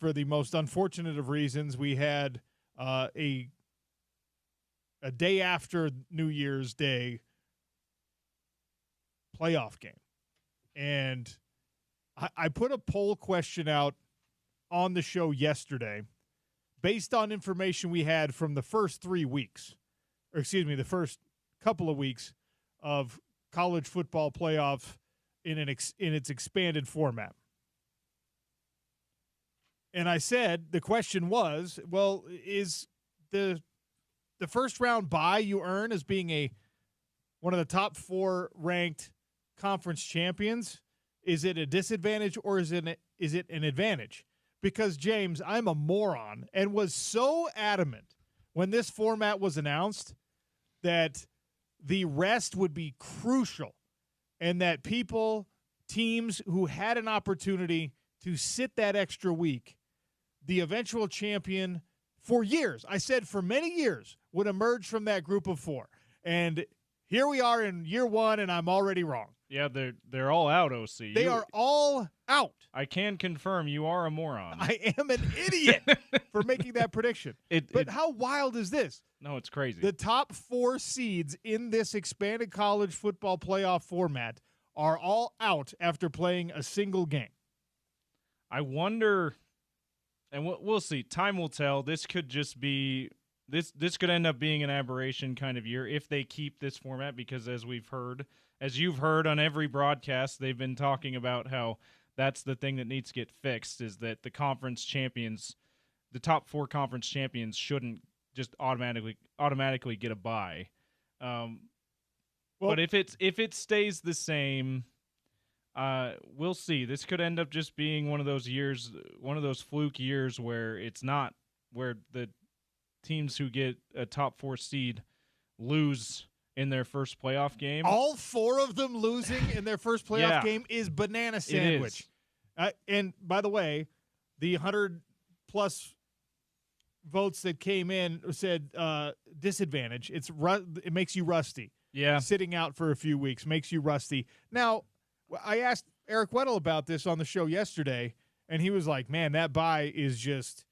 for the most unfortunate of reasons, we had a day after New Year's Day playoff game. And I put a poll question out on the show yesterday based on information we had from the first 3 weeks, the first couple of weeks of college football playoff in its expanded format. And I said, the question was, well, is the first round bye you earn as being one of the top 4 ranked conference champions, is it a disadvantage or is it an advantage? Because, James, I'm a moron and was so adamant when this format was announced that the rest would be crucial and that teams who had an opportunity to sit that extra week, the eventual champion for years, I said for many years, would emerge from that group of 4. And here we are in year 1, and I'm already wrong. Yeah, they're all out, OC. They are all out. I can confirm you are a moron. I am an idiot for making that prediction. But how wild is this? No, it's crazy. The top 4 seeds in this expanded college football playoff format are all out after playing a single game. I wonder, and we'll see. Time will tell. This could just be this could end up being an aberration kind of year if they keep this format, because as you've heard on every broadcast, they've been talking about how that's the thing that needs to get fixed, is that the conference champions, the top 4 conference champions, shouldn't just automatically get a bye. But if it stays the same, we'll see. This could end up just being one of those years, one of those fluke years where it's not, where the teams who get a top 4 seed lose in their first playoff game. All 4 of them losing in their first playoff game is banana sandwich. And by the way, the 100+ votes that came in said disadvantage. It makes you rusty. Yeah. Sitting out for a few weeks makes you rusty. Now, I asked Eric Weddle about this on the show yesterday, and he was like, man, that bye is just,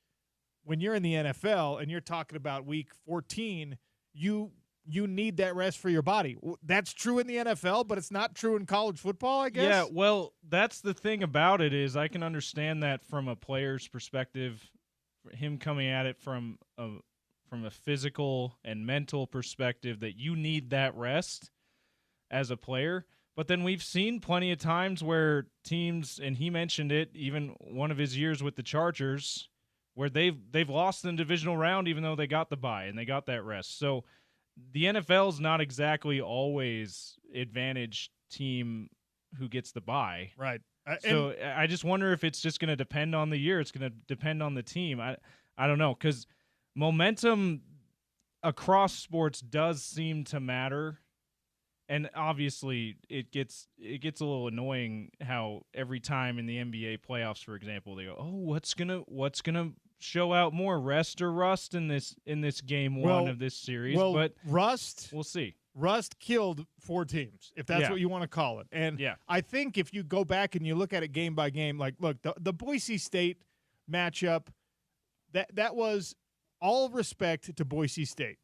when you're in the NFL and you're talking about week 14, you need that rest for your body. That's true in the NFL, but it's not true in college football, I guess? Yeah, well, that's the thing about it, is I can understand that from a player's perspective, him coming at it from a physical and mental perspective, that you need that rest as a player. But then we've seen plenty of times where teams, and he mentioned it, even one of his years with the Chargers, where they've lost in the divisional round even though they got the bye and they got that rest. So the NFL's not exactly always advantage team who gets the bye. Right. So I just wonder if it's just going to depend on the year. It's going to depend on the team. I don't know, because momentum across sports does seem to matter. And obviously it gets a little annoying how every time in the NBA playoffs, for example, they go, "Oh, what's gonna show out more, rest or rust in this game one of this series?" But rust, we'll see. Rust killed 4 teams, if that's what you want to call it. And I think if you go back and you look at it game by game, like, look, the Boise State matchup, that was, all respect to Boise State,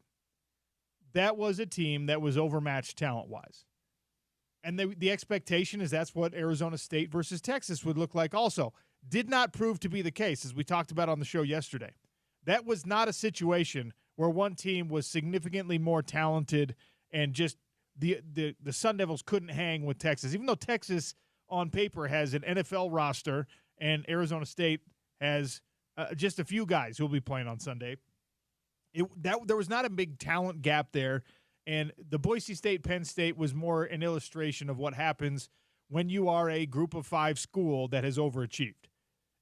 that was a team that was overmatched talent-wise. And the expectation is that's what Arizona State versus Texas would look like also. Did not prove to be the case, as we talked about on the show yesterday. That was not a situation where one team was significantly more talented and just the Sun Devils couldn't hang with Texas. Even though Texas on paper has an NFL roster and Arizona State has just a few guys who will be playing on Sunday, there was not a big talent gap there, and the Boise State-Penn State was more an illustration of what happens when you are a group of 5 school that has overachieved,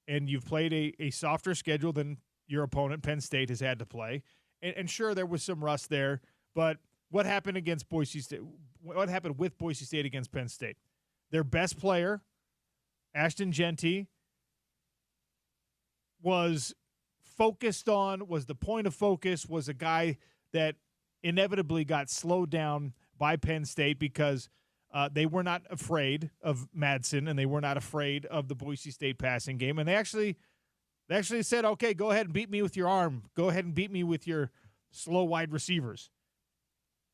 and you've played a softer schedule than your opponent, Penn State, has had to play. And sure, there was some rust there, but what happened against Boise State? What happened with Boise State against Penn State? Their best player, Ashton Genty, was the point of focus, was a guy that inevitably got slowed down by Penn State because they were not afraid of Madsen and they were not afraid of the Boise State passing game. And they actually They actually said, okay, go ahead and beat me with your arm. Go ahead and beat me with your slow wide receivers.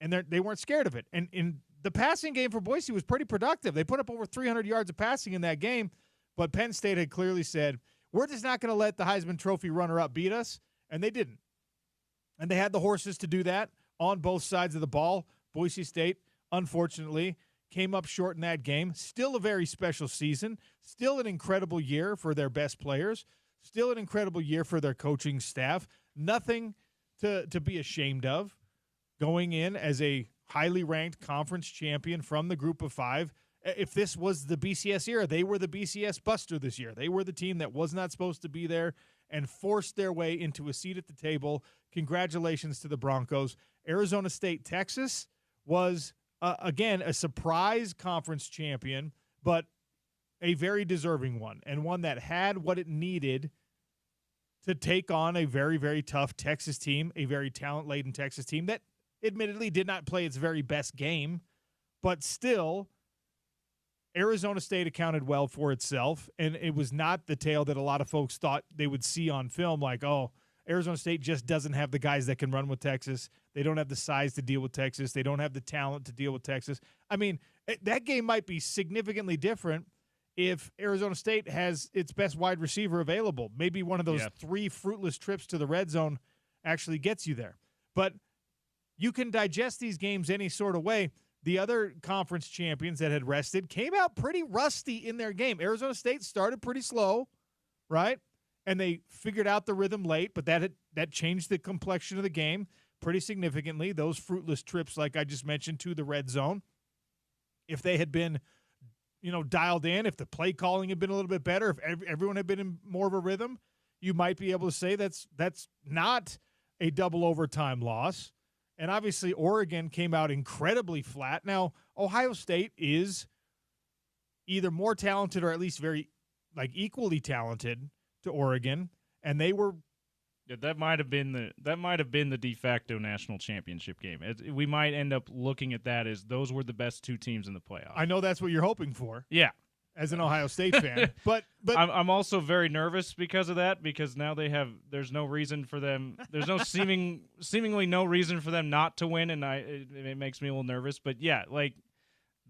And they weren't scared of it. And in the passing game for Boise was pretty productive. They put up over 300 yards of passing in that game, but Penn State had clearly said, we're just not going to let the Heisman Trophy runner-up beat us, and they didn't. And they had the horses to do that on both sides of the ball. Boise State, unfortunately, came up short in that game. Still a very special season. Still an incredible year for their best players. Still an incredible year for their coaching staff. Nothing to be ashamed of. Going in as a highly ranked conference champion from the group of 5. If this was the BCS era, they were the BCS buster this year. They were the team that was not supposed to be there and forced their way into a seat at the table. Congratulations to the Broncos. Arizona State, Texas was, again, a surprise conference champion, but a very deserving one, and one that had what it needed to take on a very, very tough Texas team, a very talent-laden Texas team that admittedly did not play its very best game, but still Arizona State accounted well for itself, and it was not the tale that a lot of folks thought they would see on film, like, oh, Arizona State just doesn't have the guys that can run with Texas. They don't have the size to deal with Texas. They don't have the talent to deal with Texas. I mean, that game might be significantly different if Arizona State has its best wide receiver available. Maybe one of those 3 fruitless trips to the red zone actually gets you there. But you can digest these games any sort of way. The other conference champions that had rested came out pretty rusty in their game. Arizona State started pretty slow, right? And they figured out the rhythm late, but that changed the complexion of the game pretty significantly. Those fruitless trips, like I just mentioned, to the red zone. If they had been, dialed in, if the play calling had been a little bit better, if everyone had been in more of a rhythm, you might be able to say that's not a double overtime loss. And obviously Oregon came out incredibly flat. Now, Ohio State is either more talented or at least very equally talented to Oregon, and they were that might have been the de facto national championship game. We might end up looking at that as those were the best 2 teams in the playoffs. I know that's what you're hoping for. Yeah. As an Ohio State fan, but I'm also very nervous because of that, because now there's no reason for them. There's no seemingly no reason for them not to win, and it makes me a little nervous. But yeah,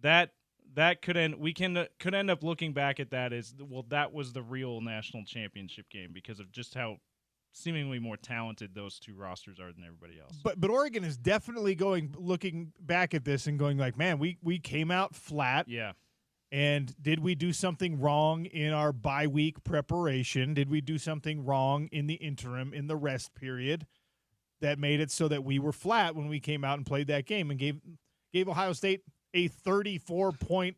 that could end up looking back at that as, well, that was the real national championship game because of just how seemingly more talented those 2 rosters are than everybody else. But Oregon is definitely looking back at this and going like, man, we came out flat. Yeah. And did we do something wrong in our bye week preparation? Did we do something wrong in the interim, in the rest period, that made it so that we were flat when we came out and played that game and gave Ohio State a 34-point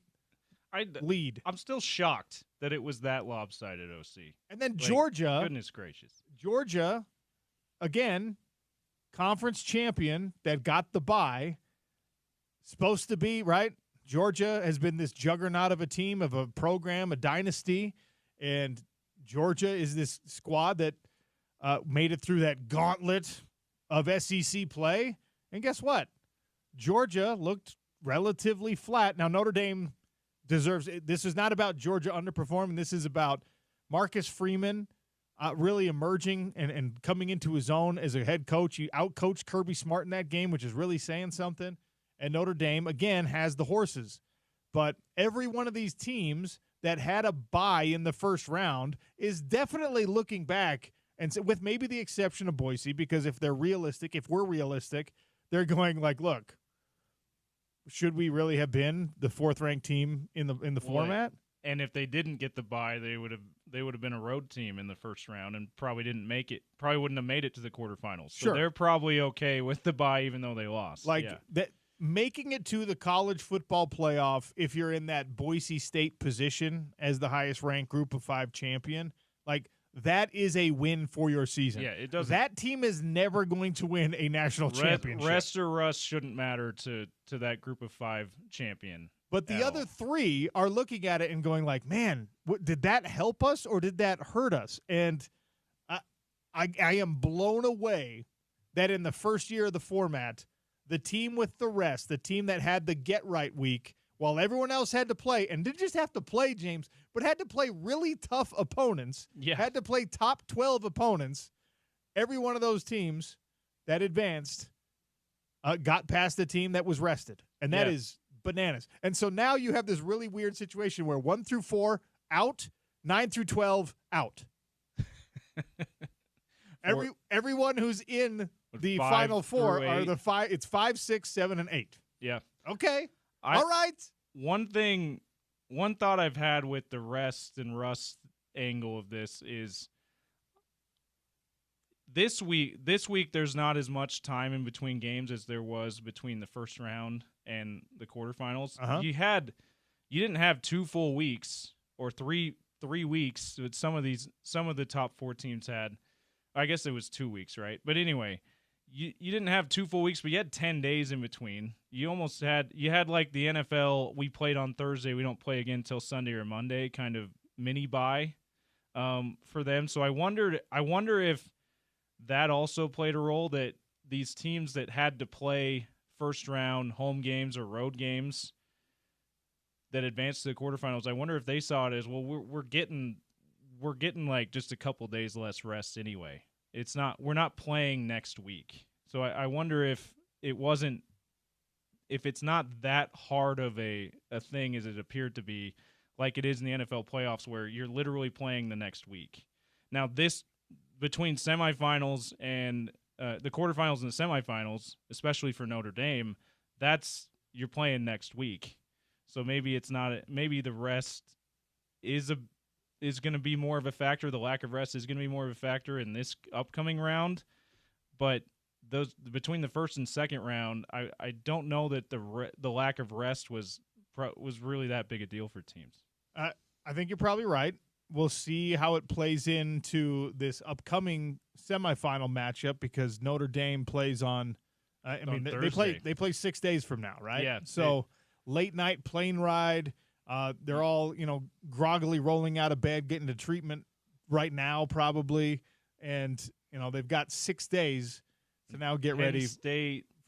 lead? I'm still shocked that it was that lopsided, OC. And then Georgia. Goodness gracious. Georgia, again, conference champion that got the bye, supposed to be, right? Georgia has been this juggernaut of a team, of a program, a dynasty, and Georgia is this squad that made it through that gauntlet of SEC play. And guess what? Georgia looked relatively flat. Now, Notre Dame deserves it. This is not about Georgia underperforming. This is about Marcus Freeman really emerging and coming into his own as a head coach. He outcoached Kirby Smart in that game, which is really saying something. And Notre Dame, again, has the horses. But every one of these teams that had a bye in the first round is definitely looking back, and with maybe the exception of Boise, because if we're realistic, they're going like, look, should we really have been the 4th-ranked team in the format? And if they didn't get the bye, they would have been a road team in the first round and probably wouldn't have made it to the quarterfinals. So sure. They're probably okay with the bye even though they lost. That. Making it to the college football playoff, if you're in that Boise State position as the highest-ranked Group of 5 champion, that is a win for your season. Yeah, it does. That team is never going to win a national championship. Rest or rust shouldn't matter to that Group of 5 champion. But the other 3 are looking at it and going like, man, did that help us or did that hurt us? And I am blown away that in the first year of the format, the team with the rest, the team that had the get-right week, while everyone else had to play, and didn't just have to play, James, but had to play really tough opponents, had to play top 12 opponents. Every one of those teams that advanced got past the team that was rested, and that is bananas. And so now you have this really weird situation where 1 through 4 out, 9 through 12 out. Everyone who's in the Final Four are the 5. It's 5, 6, 7, and 8. Yeah. Okay. All right. One thought I've had with the rest and rust angle of this is this week there's not as much time in between games as there was between the first round and the quarterfinals. You didn't have 2 full weeks or 3 weeks that some of the top 4 teams had. I guess it was 2 weeks, right? But anyway, you didn't have 2 full weeks, but you had 10 days in between. You had like the NFL, we played on Thursday, we don't play again until Sunday or Monday, kind of mini bye for them. So I wonder if that also played a role, that these teams that had to play first round home games or road games that advanced to the quarterfinals, I wonder if they saw it as, well, we're getting like just a couple days less rest anyway. We're not playing next week. So I wonder if it's not that hard of a thing as it appeared to be, like it is in the NFL playoffs where you're literally playing the next week. Now this, between semifinals and the quarterfinals and the semifinals, especially for Notre Dame, you're playing next week. So maybe the rest is going to be more of a factor. The lack of rest is going to be more of a factor in this upcoming round. But those between the first and second round, I don't know that the lack of rest was really that big a deal for teams. I think you're probably right. We'll see how it plays into this upcoming semifinal matchup, because Notre Dame plays on. They play 6 days from now, right? Yeah. So late night plane ride. They're all, groggily rolling out of bed, getting to treatment right now, probably. And, they've got 6 days to now get ready.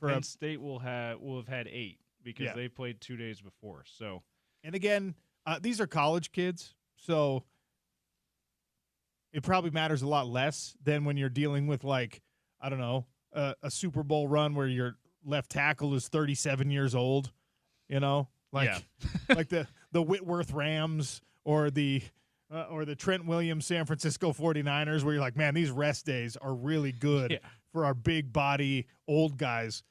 Penn State will have had 8 because they played 2 days before. So, and again, these are college kids, so it probably matters a lot less than when you're dealing with, like, I don't know, a Super Bowl run where your left tackle is 37 years old, like the Whitworth Rams or the Trent Williams San Francisco 49ers, where you're like, man, these rest days are really good for our big body old guys.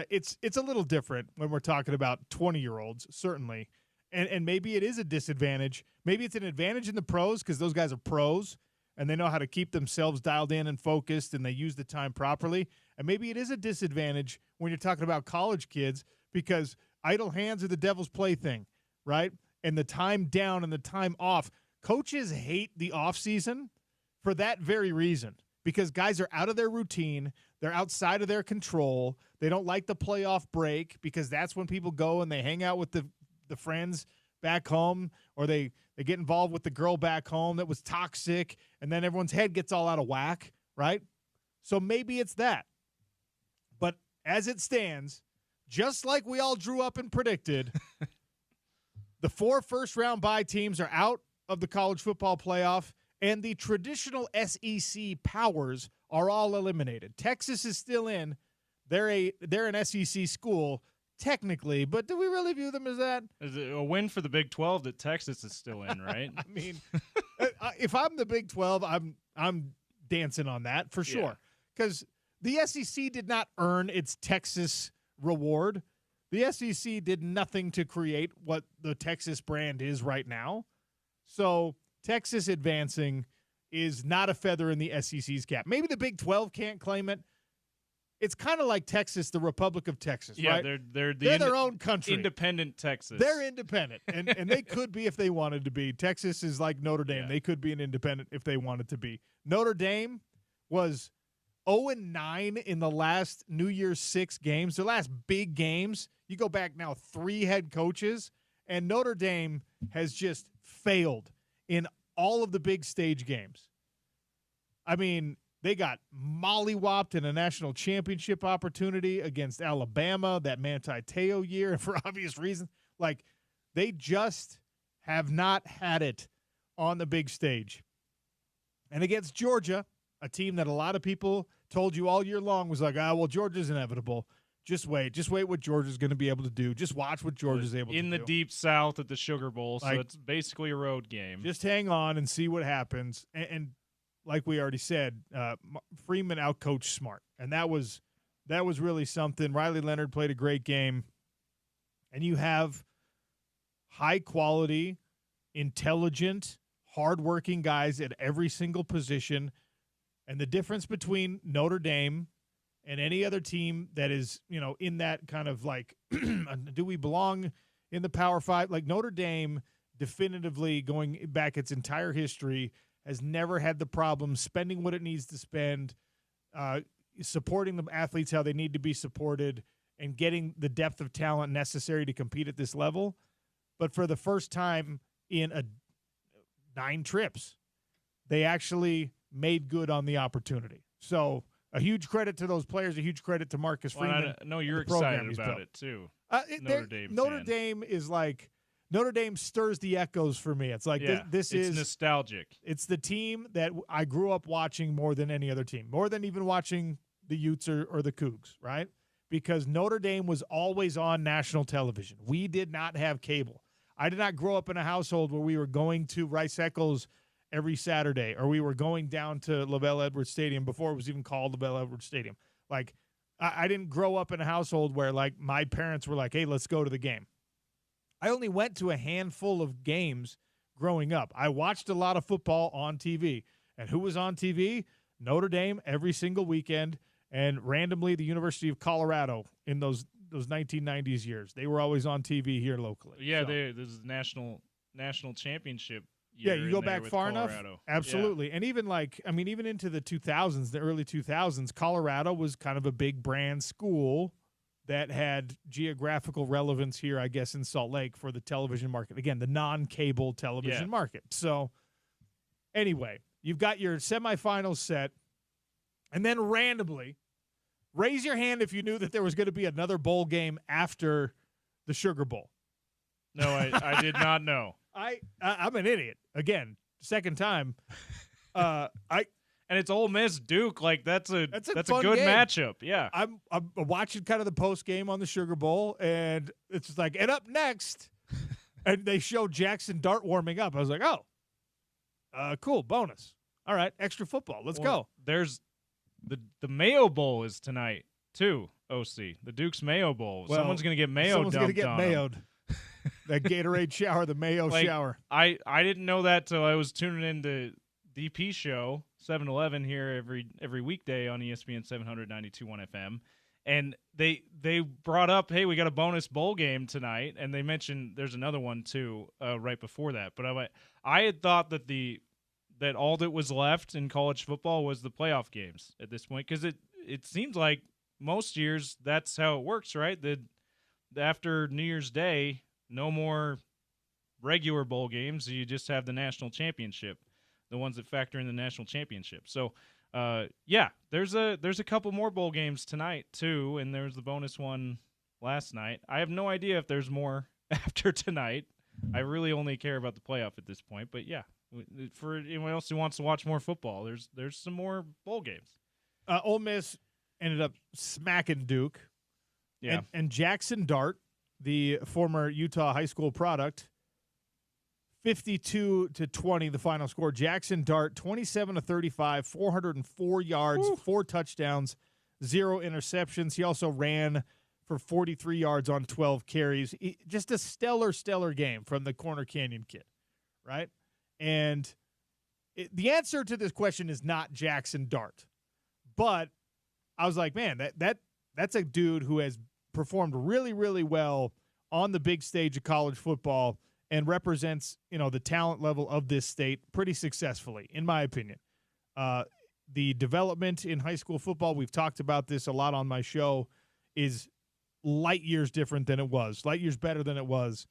It's a little different when we're talking about 20-year-olds, certainly. And maybe it is a disadvantage. Maybe it's an advantage in the pros because those guys are pros and they know how to keep themselves dialed in and focused, and they use the time properly. And maybe it is a disadvantage when you're talking about college kids, because idle hands are the devil's plaything, right? And the time down and the time off. Coaches hate the offseason for that very reason, because guys are out of their routine. They're outside of their control. They don't like the playoff break because that's when people go and they hang out with the friends back home, or they get involved with the girl back home that was toxic, and then everyone's head gets all out of whack, right? So maybe it's that. But as it stands, just like we all drew up and predicted, the 4 first-round bye teams are out of the college football playoff, and the traditional SEC powers are all eliminated. Texas is still in. They're an SEC school, technically, but do we really view them as that? Is it a win for the Big 12 that Texas is still in, right? I mean, if I'm the Big 12, I'm dancing on that for sure, because the SEC did not earn its Texas reward. The SEC did nothing to create what the Texas brand is right now. So Texas advancing is not a feather in the SEC's cap. Maybe the Big 12 can't claim it. It's kind of like Texas, the Republic of Texas, right? They're their own country. Independent Texas. They're independent, and they could be if they wanted to be. Texas is like Notre Dame. They could be an independent if they wanted to be. Notre Dame was 0-9 in the last New Year's 6 games, their last big games. You go back now 3 head coaches, and Notre Dame has just failed in all of the big stage games. I mean, they got mollywopped in a national championship opportunity against Alabama, that Manti Te'o year, and for obvious reasons. Like, They just have not had it on the big stage. And against Georgia, a team that a lot of people told you all year long was like, well, Georgia's inevitable. Just wait what Georgia's going to be able to do. Just watch what Georgia's able to do. In the Deep South at the Sugar Bowl, so it's basically a road game. Just hang on and see what happens. And like we already said, Freeman outcoached Smart. And that was really something. Riley Leonard played a great game. And you have high-quality, intelligent, hardworking guys at every single position. And the difference between Notre Dame and any other team that is, in that kind of like, do we belong in the Power Five? Like Notre Dame, definitively going back its entire history, has never had the problem spending what it needs to spend, supporting the athletes how they need to be supported, and getting the depth of talent necessary to compete at this level. But for the first time in 9 trips, they actually made good on the opportunity. So a huge credit to those players, a huge credit to Marcus Freeman. I know you're excited about it too. Notre Dame is like Notre Dame stirs the echoes for me. It's like this is nostalgic. It's the team that I grew up watching more than any other team, more than even watching the Utes or the Cougs, right? Because Notre Dame was always on national television. We did not have cable. I did not grow up in a household where we were going to Rice-Eccles every Saturday, or we were going down to LaBelle Edwards Stadium before it was even called LaBelle Edwards Stadium. Like, I didn't grow up in a household where, like, my parents were like, hey, let's go to the game. I only went to a handful of games growing up. I watched a lot of football on TV. And who was on TV? Notre Dame every single weekend, and randomly the University of Colorado in those 1990s years. They were always on TV here locally. Yeah, this is national championship. You go back far Colorado. enough? Absolutely. Yeah. And even into the 2000s, the early 2000s, Colorado was kind of a big brand school that had geographical relevance here, I guess, in Salt Lake for the television market. Again, the non-cable television market. So anyway, you've got your semifinals set, and then randomly, raise your hand if you knew that there was going to be another bowl game after the Sugar Bowl. No, I did not know. I'm an idiot. Again, second time. And it's Ole Miss Duke. Like that's a good game. matchup. Yeah. I'm watching kind of the post game on the Sugar Bowl, and it's just like, and up next, and they show Jackson Dart warming up. I was like, oh, cool, bonus. All right, extra football. Let's go. There's the Mayo Bowl is tonight too. OC, the Duke's Mayo Bowl. Well, someone's gonna get mayo dumped on them. Someone's gonna get mayowed. That Gatorade shower, the Mayo shower. I didn't know that till I was tuning into DP show 7-Eleven here every weekday on ESPN 792.1 FM, and they brought up, hey, we got a bonus bowl game tonight, and they mentioned there's another one too right before that. But I had thought that all that was left in college football was the playoff games at this point, because it seems like most years that's how it works, right? After New Year's Day, no more regular bowl games. You just have the national championship, the ones that factor in the national championship. So, there's a couple more bowl games tonight too, and there's the bonus one last night. I have no idea if there's more after tonight. I really only care about the playoff at this point. But yeah, for anyone else who wants to watch more football, there's some more bowl games. Ole Miss ended up smacking Duke. Yeah, and Jackson Dart, the former Utah high school product, 52-20, the final score. Jackson Dart, 27-35, 404 yards, 4 touchdowns, 0 interceptions. He also ran for 43 yards on 12 carries. Just a stellar game from the Corner Canyon kid, right? And the answer to this question is not Jackson Dart. But I was like, man, that's a dude who has performed really, really well on the big stage of college football and represents, the talent level of this state pretty successfully, in my opinion. The development in high school football, we've talked about this a lot on my show, is light years different than it was, light years better than it was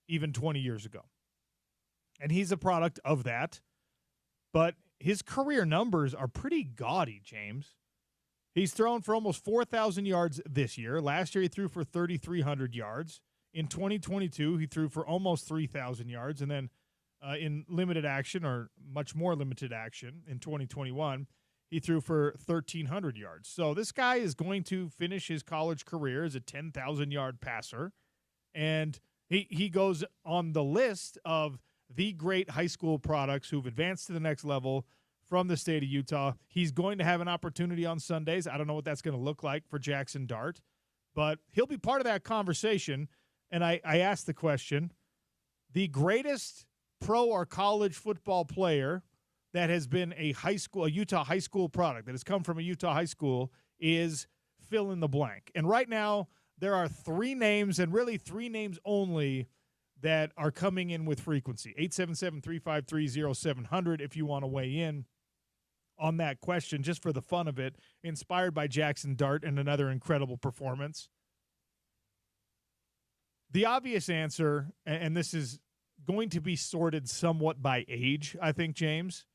even 20 years ago. And he's a product of that. But his career numbers are pretty gaudy, James. He's thrown for almost 4,000 yards this year. Last year he threw for 3,300 yards. In 2022, he threw for almost 3,000 yards. And then in limited action, or much more limited action, in 2021, he threw for 1,300 yards. So this guy is going to finish his college career as a 10,000-yard passer. And he goes on the list of the great high school products who've advanced to the next level from the state of Utah. He's going to have an opportunity on Sundays. I don't know what that's going to look like for Jackson Dart, but he'll be part of that conversation. And I asked the question, the greatest pro or college football player that has been a Utah high school product, that has come from a Utah high school, is fill in the blank. And right now, there are 3 names, and really 3 names only, that are coming in with frequency. 877-353-0700 if you want to weigh in on that question, just for the fun of it, inspired by Jackson Dart and another incredible performance. The obvious answer, and this is going to be sorted somewhat by age, I think, James.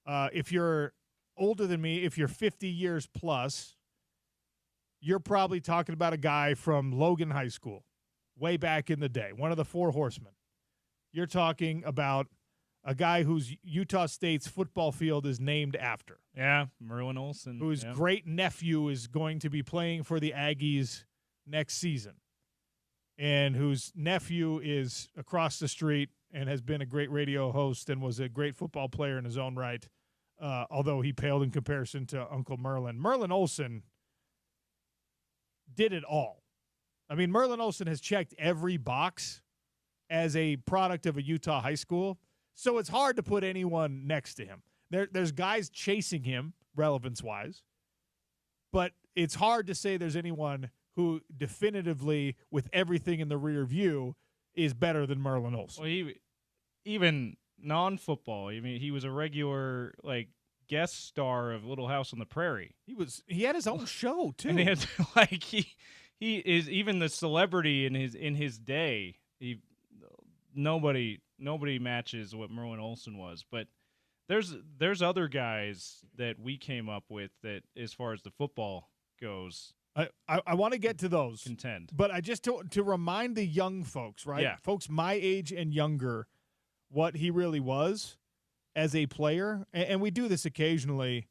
If you're older than me, if you're 50 years plus, you're probably talking about a guy from Logan High School way back in the day, one of the 4 horsemen. You're talking about a guy whose Utah State's football field is named after. Yeah, Merlin Olsen. Whose great nephew is going to be playing for the Aggies next season, and whose nephew is across the street and has been a great radio host and was a great football player in his own right, although he paled in comparison to Uncle Merlin. Merlin Olsen did it all. I mean, Merlin Olsen has checked every box as a product of a Utah high school, so it's hard to put anyone next to him. There's guys chasing him, relevance-wise, but it's hard to say there's anyone who definitively, with everything in the rear view, is better than Merlin Olsen. Well, even non-football, I mean, he was a regular, guest star of Little House on the Prairie. He had his own show, too. And he had, he is even the celebrity in his day. Nobody matches what Merlin Olsen was, but there's other guys that we came up with that, as far as the football goes, I want to get to those. Contend. But I just to remind the young folks, right? Yeah. Folks my age and younger, what he really was as a player, and we do this occasionally,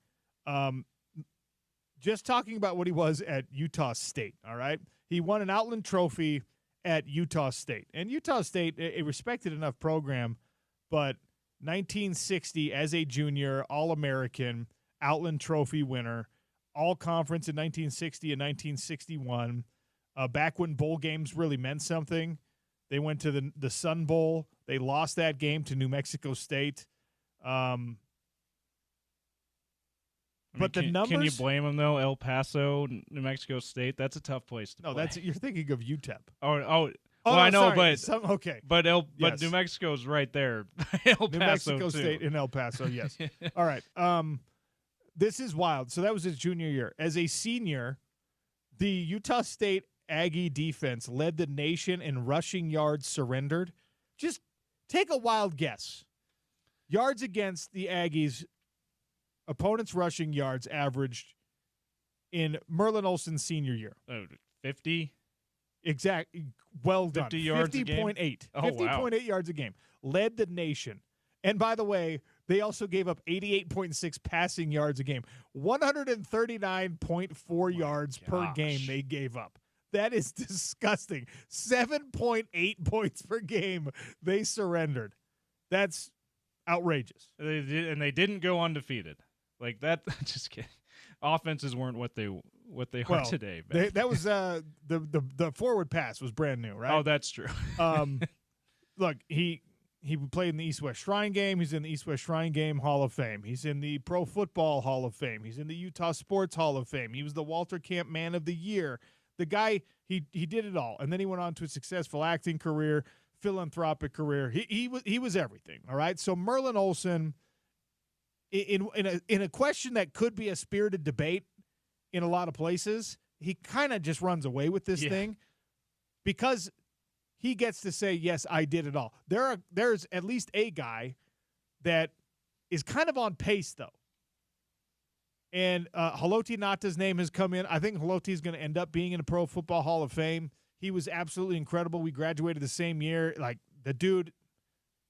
just talking about what he was at Utah State, all right? He won an Outland Trophy at Utah State. And Utah State, a respected enough program, but 1960 as a junior, All-American, Outland Trophy winner, All-Conference in 1960 and 1961, back when bowl games really meant something. They went to the Sun Bowl. They lost that game to New Mexico State. But the numbers. Can you blame them though? El Paso, New Mexico State. That's a tough place to play. You're thinking of UTEP. Well, I know, sorry. but okay. But New Mexico's right there. El New Paso Mexico too. State in El Paso. Yes. All right. This is wild. So that was his junior year. As a senior, the Utah State Aggie defense led the nation in rushing yards surrendered. Just take a wild guess. Yards against the Aggies. Opponents' rushing yards averaged in Merlin Olsen's senior year. 50? Exactly. Well done. 50 yards 50.8. Oh, 50.8 yards a game. Led the nation. And by the way, they also gave up 88.6 passing yards a game. 139.4 yards per game they gave up. That is disgusting. 7.8 points per game they surrendered. That's outrageous. They didn't go undefeated. Like that, just kidding. Offenses weren't what they are today. That was the forward pass was brand new, right? Oh, that's true. Look, he played in the East-West Shrine Game. He's in the East-West Shrine Game Hall of Fame. He's in the Pro Football Hall of Fame. He's in the Utah Sports Hall of Fame. He was the Walter Camp Man of the Year. The guy, he did it all, and then he went on to a successful acting career, philanthropic career. He was everything. All right. So Merlin Olsen, in a question that could be a spirited debate in a lot of places, he kind of just runs away with this thing because he gets to say, yes, I did it all. There's at least a guy that is kind of on pace though. And Haloti Ngata's name has come in. I think Haloti is going to end up being in the Pro Football Hall of Fame. he was absolutely incredible. We graduated the same year. Like, the dude,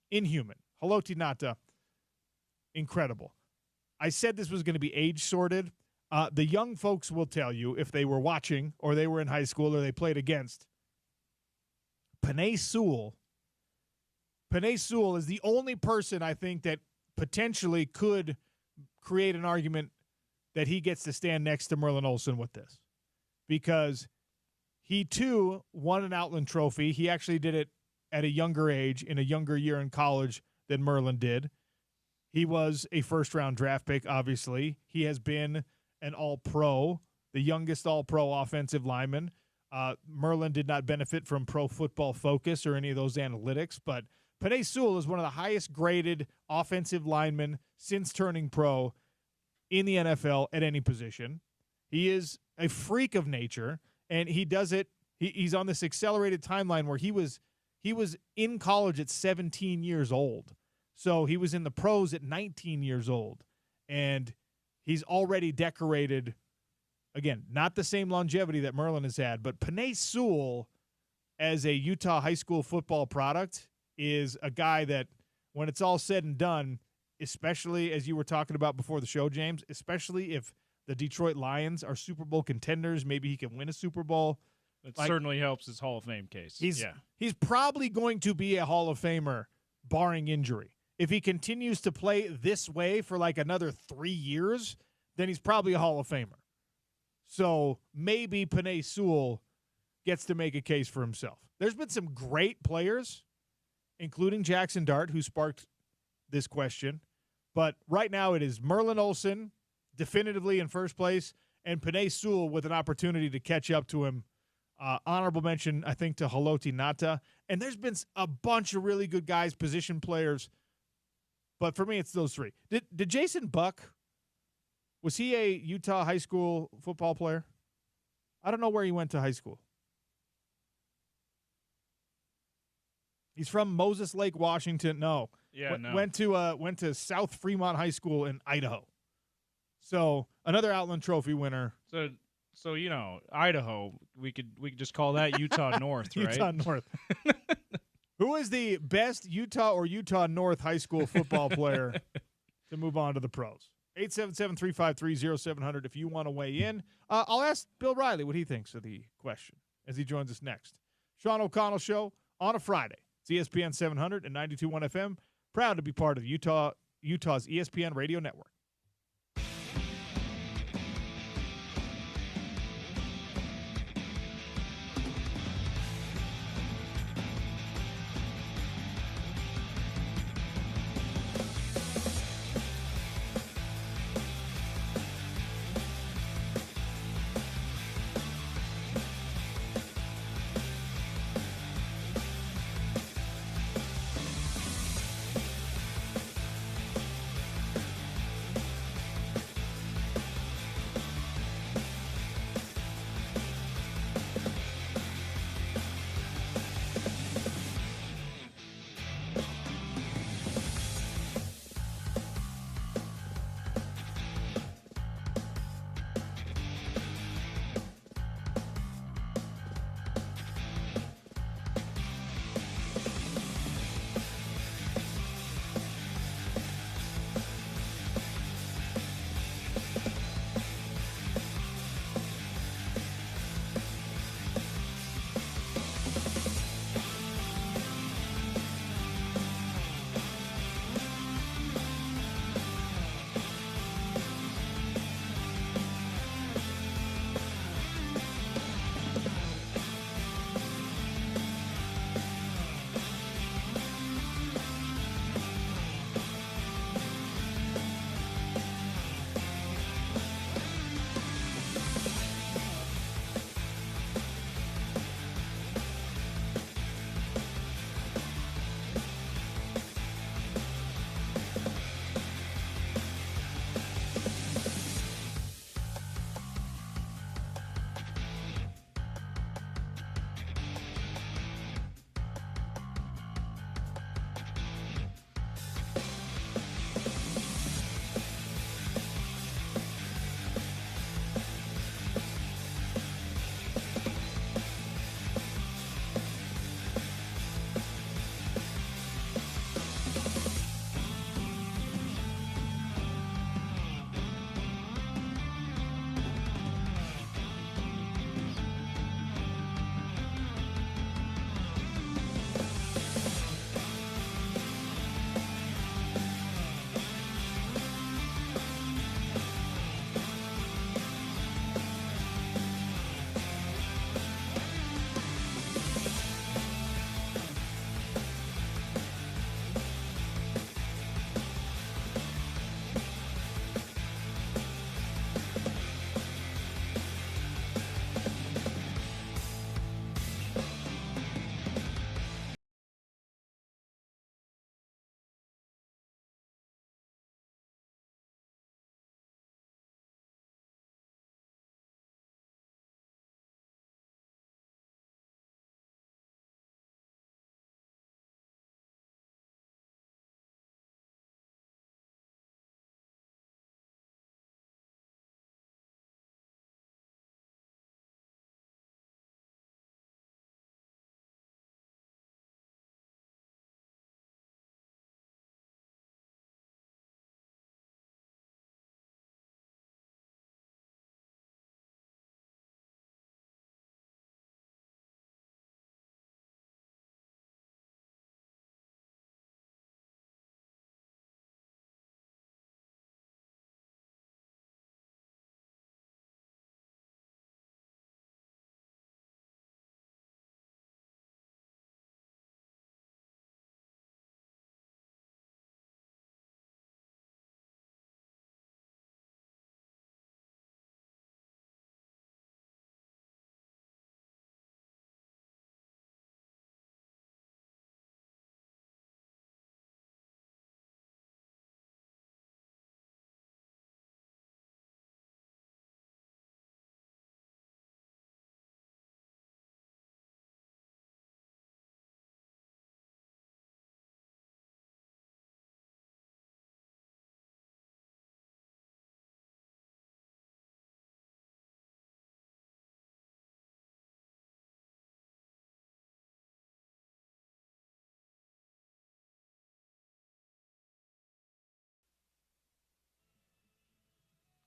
inhuman. Haloti Ngata, incredible. I said this was going to be age-sorted. The young folks will tell you, if they were watching or they were in high school or they played against, Penei Sewell is the only person I think that potentially could create an argument that he gets to stand next to Merlin Olsen with this, because he too won an Outland Trophy. He actually did it at a younger age, in a younger year in college than Merlin did. He was a first-round draft pick, obviously. He has been an All-Pro, the youngest All-Pro offensive lineman. Merlin did not benefit from Pro Football Focus or any of those analytics, but Penei Sewell is one of the highest-graded offensive linemen since turning pro in the NFL at any position. He is a freak of nature, and he does it. He's on this accelerated timeline where he was in college at 17 years old. So he was in the pros at 19 years old, and he's already decorated. Again, not the same longevity that Merlin has had, but Penei Sewell as a Utah high school football product is a guy that, when it's all said and done, especially as you were talking about before the show, James, especially if the Detroit Lions are Super Bowl contenders, maybe he can win a Super Bowl. It certainly helps his Hall of Fame case. He's probably going to be a Hall of Famer, barring injury. If he continues to play this way for like another 3 years, then he's probably a Hall of Famer. So maybe Penei Sewell gets to make a case for himself. There's been some great players, including Jackson Dart, who sparked this question. But right now it is Merlin Olsen definitively in first place, and Penei Sewell with an opportunity to catch up to him. Honorable mention, I think, to Haloti Ngata. And there's been a bunch of really good guys, position players. But for me, it's those three. Did Jason Buck, was he a Utah high school football player? I don't know where he went to high school. He's from Moses Lake, Washington. No. Yeah, no. Went to South Fremont High School in Idaho. So another Outland Trophy winner. So you know, Idaho, we could just call that Utah North, right? Utah North. Who is the best Utah or Utah North high school football player to move on to the pros? 877-353-0700 if you want to weigh in. I'll ask Bill Riley what he thinks of the question as he joins us next. Sean O'Connell Show on a Friday. It's ESPN 700 and 92.1 FM. Proud to be part of Utah's ESPN radio network.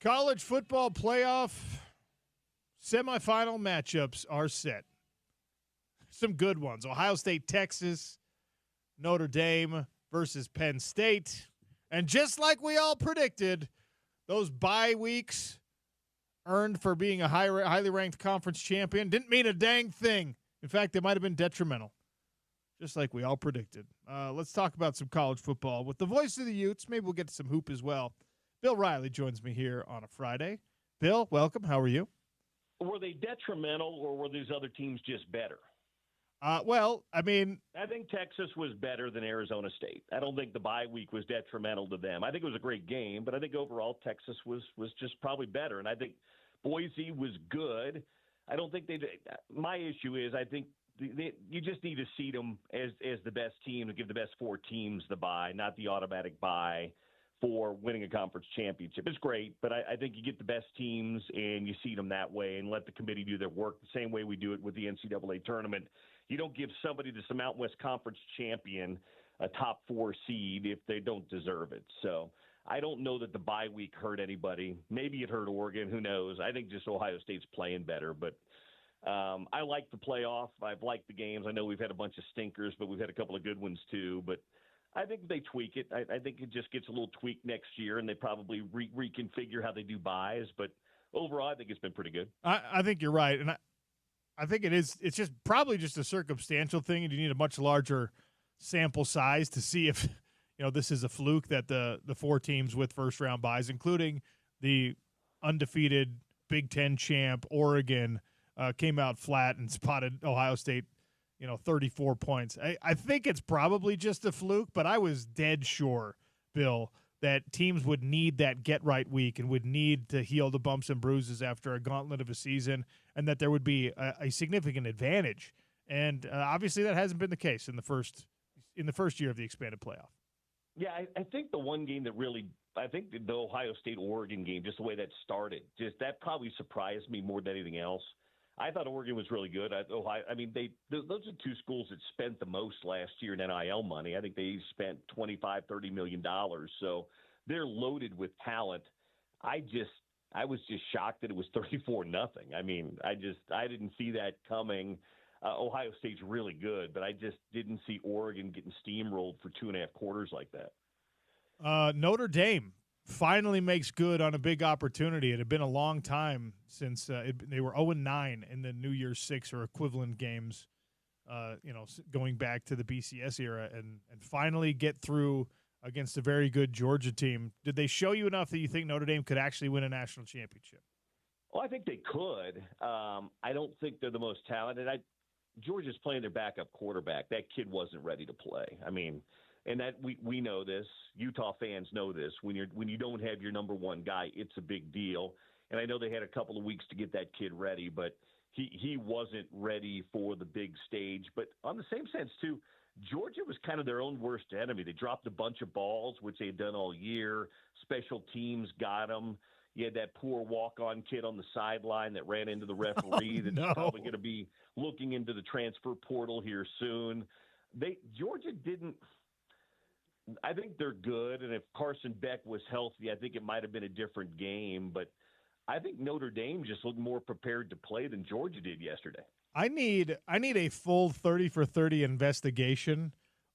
College football playoff semifinal matchups are set. Some good ones. Ohio State, Texas, Notre Dame versus Penn State. And just like we all predicted, those bye weeks earned for being a highly ranked conference champion didn't mean a dang thing. In fact, they might have been detrimental, just like we all predicted. Let's talk about some college football with the voice of the Utes. Maybe we'll get to some hoop as well. Bill Riley joins me here on a Friday. Bill, welcome. How are you? Were they detrimental, or were these other teams just better? Well, I mean, I think Texas was better than Arizona State. I don't think the bye week was detrimental to them. I think it was a great game, but I think overall Texas was just probably better. And I think Boise was good. I don't think they – my issue is I think you just need to seed them as the best team and give the best four teams the bye, not the automatic bye for winning a conference championship. It's great, but I think you get the best teams and you seed them that way and let the committee do their work the same way we do it with the NCAA tournament. You don't give somebody that's a Mountain West Conference champion a top four seed if they don't deserve it. So I don't know that the bye week hurt anybody. Maybe it hurt Oregon. Who knows? I think just Ohio State's playing better. But I like the playoff. I've liked the games. I know we've had a bunch of stinkers, but we've had a couple of good ones too. But I think they tweak it. I think it just gets a little tweak next year, and they probably reconfigure how they do buys. But overall, I think it's been pretty good. I think you're right. And I think it is. It's just probably just a circumstantial thing, and you need a much larger sample size to see if this is a fluke that the four teams with first round buys, including the undefeated Big Ten champ Oregon, came out flat and spotted Ohio State 34 points. I think it's probably just a fluke, but I was dead sure, Bill, that teams would need that get-right week and would need to heal the bumps and bruises after a gauntlet of a season, and that there would be a significant advantage. And obviously that hasn't been the case in the first year of the expanded playoff. Yeah, I think the one game that really – I think the Ohio State-Oregon game, just the way that started, that probably surprised me more than anything else. I thought Oregon was really good. Those are two schools that spent the most last year in NIL money. I think they spent $25-30 million. So they're loaded with talent. I was just shocked that it was 34-0. I mean, I didn't see that coming. Ohio State's really good, but I just didn't see Oregon getting steamrolled for 2.5 quarters like that. Notre Dame finally makes good on a big opportunity. It had been a long time since they were 0-9 in the New Year's Six or equivalent games, going back to the BCS era, and finally get through against a very good Georgia team. Did they show you enough that you think Notre Dame could actually win a national championship? Well, I think they could. I don't think they're the most talented. Georgia's playing their backup quarterback. That kid wasn't ready to play. I mean, and that we know this. Utah fans know this. When you don't have your number one guy, it's a big deal. And I know they had a couple of weeks to get that kid ready, but he wasn't ready for the big stage. But on the same sense, too, Georgia was kind of their own worst enemy. They dropped a bunch of balls, which they had done all year. Special teams got them. You had that poor walk-on kid on the sideline that ran into the referee that's probably going to be looking into the transfer portal here soon. Georgia didn't – I think they're good, and if Carson Beck was healthy, I think it might have been a different game. But I think Notre Dame just looked more prepared to play than Georgia did yesterday. I need a full 30 for 30 investigation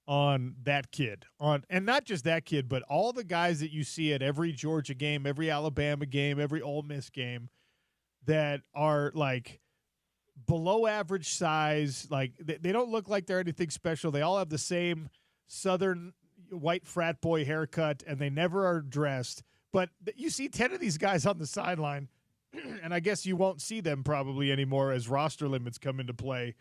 on that kid, and not just that kid, but all the guys that you see at every Georgia game, every Alabama game, every Ole Miss game that are like below average size. Like they don't look like they're anything special. They all have the same Southern white frat boy haircut, and they never are dressed. But you see 10 of these guys on the sideline, and I guess you won't see them probably anymore as roster limits come into play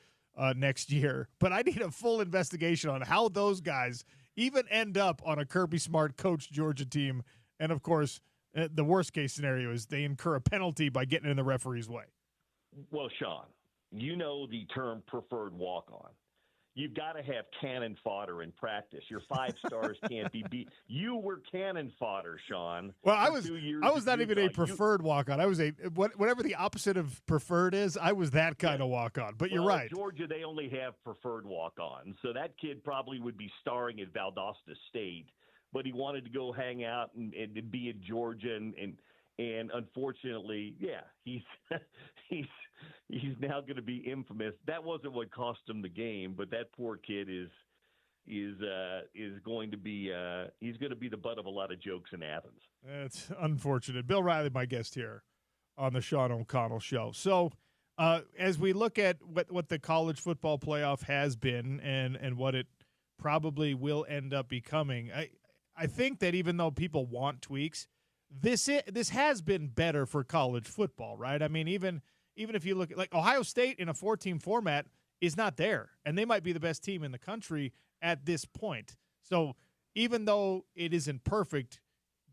next year. But I need a full investigation on how those guys even end up on a Kirby Smart coached Georgia team. And, of course, the worst case scenario is they incur a penalty by getting in the referee's way. Well, Sean, you know the term preferred walk-on. You've got to have cannon fodder in practice. Your 5 stars can't be beat. You were cannon fodder, Sean. Well, I was not even a preferred walk-on. I was whatever the opposite of preferred is. I was that kind of walk-on. But you're right. Georgia, they only have preferred walk-on. So that kid probably would be starring at Valdosta State, but he wanted to go hang out and be at Georgia, and And unfortunately, he's he's now going to be infamous. That wasn't what cost him the game, but that poor kid is going to be he's going to be the butt of a lot of jokes in Athens. It's unfortunate. Bill Riley, my guest here on the Sean O'Connell Show. So as we look at what the college football playoff has been and what it probably will end up becoming, I think that even though people want tweaks, this has been better for college football, right? I mean, even if you look at like Ohio State in a 4-team format is not there, and they might be the best team in the country at this point. So even though it isn't perfect,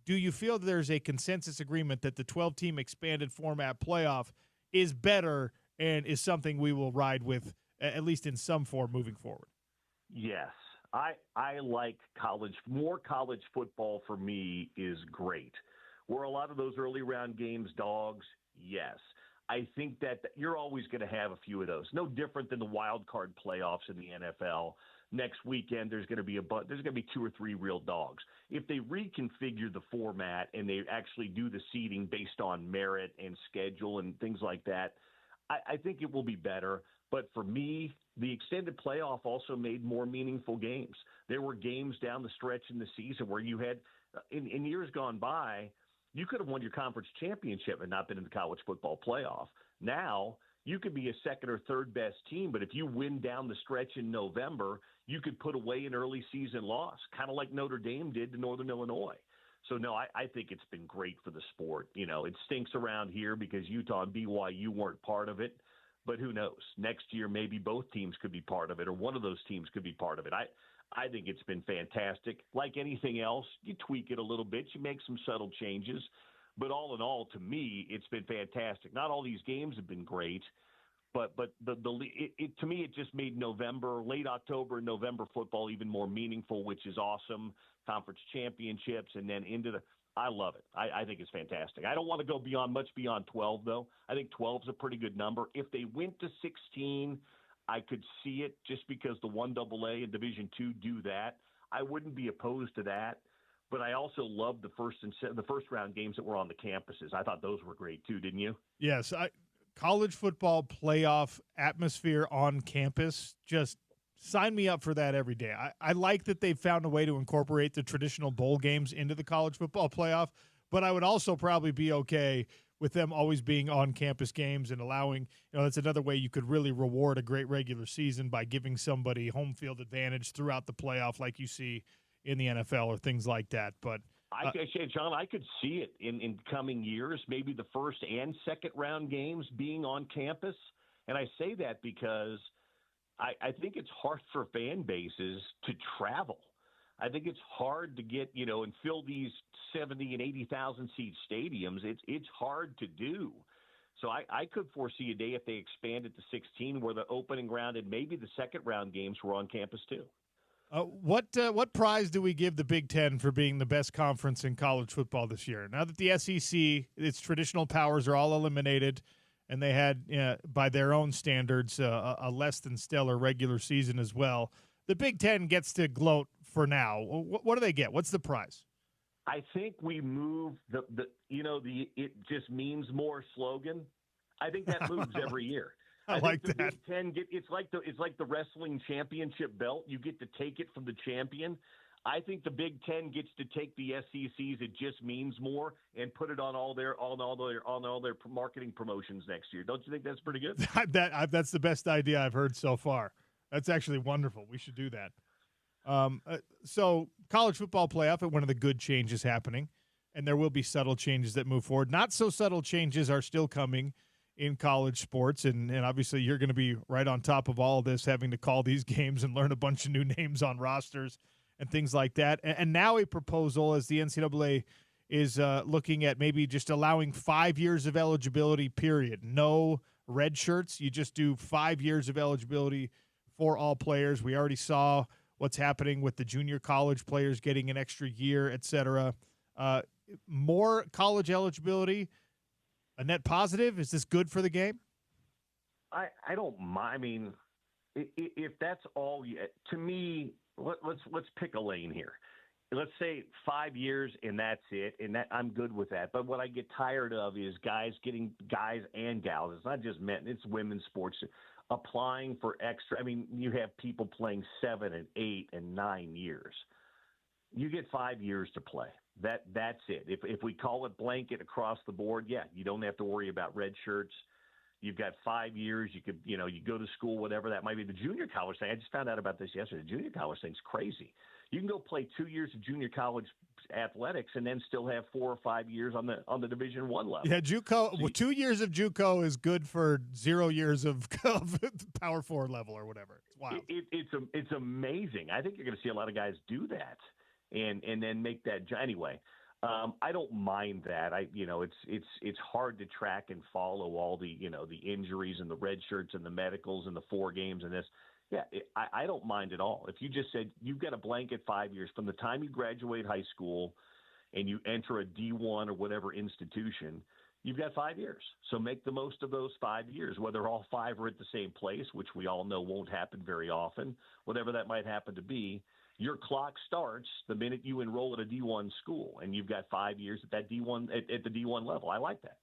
do you feel there's a consensus agreement that the 12-team expanded format playoff is better and is something we will ride with, at least in some form, moving forward? Yes. I like more college football for me is great. Were a lot of those early round games dogs? Yes. I think that you're always going to have a few of those. No different than the wild card playoffs in the NFL. Next weekend, there's going to be 2 or 3 real dogs. If they reconfigure the format and they actually do the seeding based on merit and schedule and things like that, I think it will be better. But for me, the extended playoff also made more meaningful games. There were games down the stretch in the season where you had, in years gone by, you could have won your conference championship and not been in the college football playoff. Now, you could be a second or third best team, but if you win down the stretch in November, you could put away an early season loss, kind of like Notre Dame did to Northern Illinois. So, no, I think it's been great for the sport. You know, it stinks around here because Utah and BYU weren't part of it. But who knows? Next year, maybe both teams could be part of it, or one of those teams could be part of it. I think it's been fantastic. Like anything else, you tweak it a little bit, you make some subtle changes. But all in all, to me, it's been fantastic. Not all these games have been great, but to me, it just made late October, November football even more meaningful, which is awesome. Conference championships, and then I love it. I think it's fantastic. I don't want to go much beyond 12, though. I think 12 is a pretty good number. If they went to 16, I could see it just because the 1AA and Division II do that. I wouldn't be opposed to that. But I also loved the first round games that were on the campuses. I thought those were great too, didn't you? Yes, college football playoff atmosphere on campus, just sign me up for that every day. I like that they've found a way to incorporate the traditional bowl games into the college football playoff, but I would also probably be okay with them always being on-campus games and allowing, that's another way you could really reward a great regular season by giving somebody home field advantage throughout the playoff like you see in the NFL or things like that. But John, I could see it in coming years, maybe the first and second round games being on campus. And I say that because I think it's hard for fan bases to travel. I think it's hard to get, and fill these 70 and 80,000 seat stadiums. It's hard to do. So I could foresee a day if they expanded to 16 where the opening round and maybe the second round games were on campus too. What prize do we give the Big Ten for being the best conference in college football this year? Now that the SEC, its traditional powers are all eliminated, and they had, by their own standards, a less than stellar regular season as well, the Big Ten gets to gloat for now. What do they get? What's the prize? I think we move the it just means more slogan. I think that moves every year. I like think the that. Big Ten it's like the wrestling championship belt. You get to take it from the champion. I think the Big Ten gets to take the SEC's "it just means more" and put it on all their marketing promotions next year. Don't you think that's pretty good? That's the best idea I've heard so far. That's actually wonderful. We should do that. So college football playoff, one of the good changes happening, and there will be subtle changes that move forward. Not so subtle changes are still coming in college sports, and obviously you're going to be right on top of all of this, having to call these games and learn a bunch of new names on rosters and things like that. And now a proposal as the NCAA is looking at maybe just allowing 5 years of eligibility, period. No red shirts. You just do 5 years of eligibility for all players. We already saw what's happening with the junior college players getting an extra year, et cetera. More college eligibility, a net positive? Is this good for the game? I don't mind. I mean, if that's all, to me, let's pick a lane here. let's say 5 years and that's it, and that I'm good with that. But what I get tired of is guys and gals. It's not just men; it's women's sports applying for extra. I mean, you have people playing 7 and 8 and 9 years. You get 5 years to play. That's it. If we call it blanket across the board, yeah, you don't have to worry about red shirts. You've got 5 years. You could, you go to school, whatever that might be. The junior college thing, I just found out about this yesterday. The junior college thing's crazy. You can go play 2 years of junior college athletics and then still have 4 or 5 years on the Division I level. Yeah, JUCO. 2 years of JUCO is good for 0 years of Power 4 level or whatever. It's wild. It's amazing. I think you're going to see a lot of guys do that and then make that anyway. I don't mind that. It's hard to track and follow all the the injuries and the red shirts and the medicals and the 4 games and this. Yeah, I don't mind at all. If you just said you've got a blanket 5 years from the time you graduate high school and you enter a D1 or whatever institution, you've got 5 years. So make the most of those 5 years, whether all 5 are at the same place, which we all know won't happen very often, whatever that might happen to be. Your clock starts the minute you enroll at a D1 school, and you've got 5 years at that D1 at the D1 level. I like that.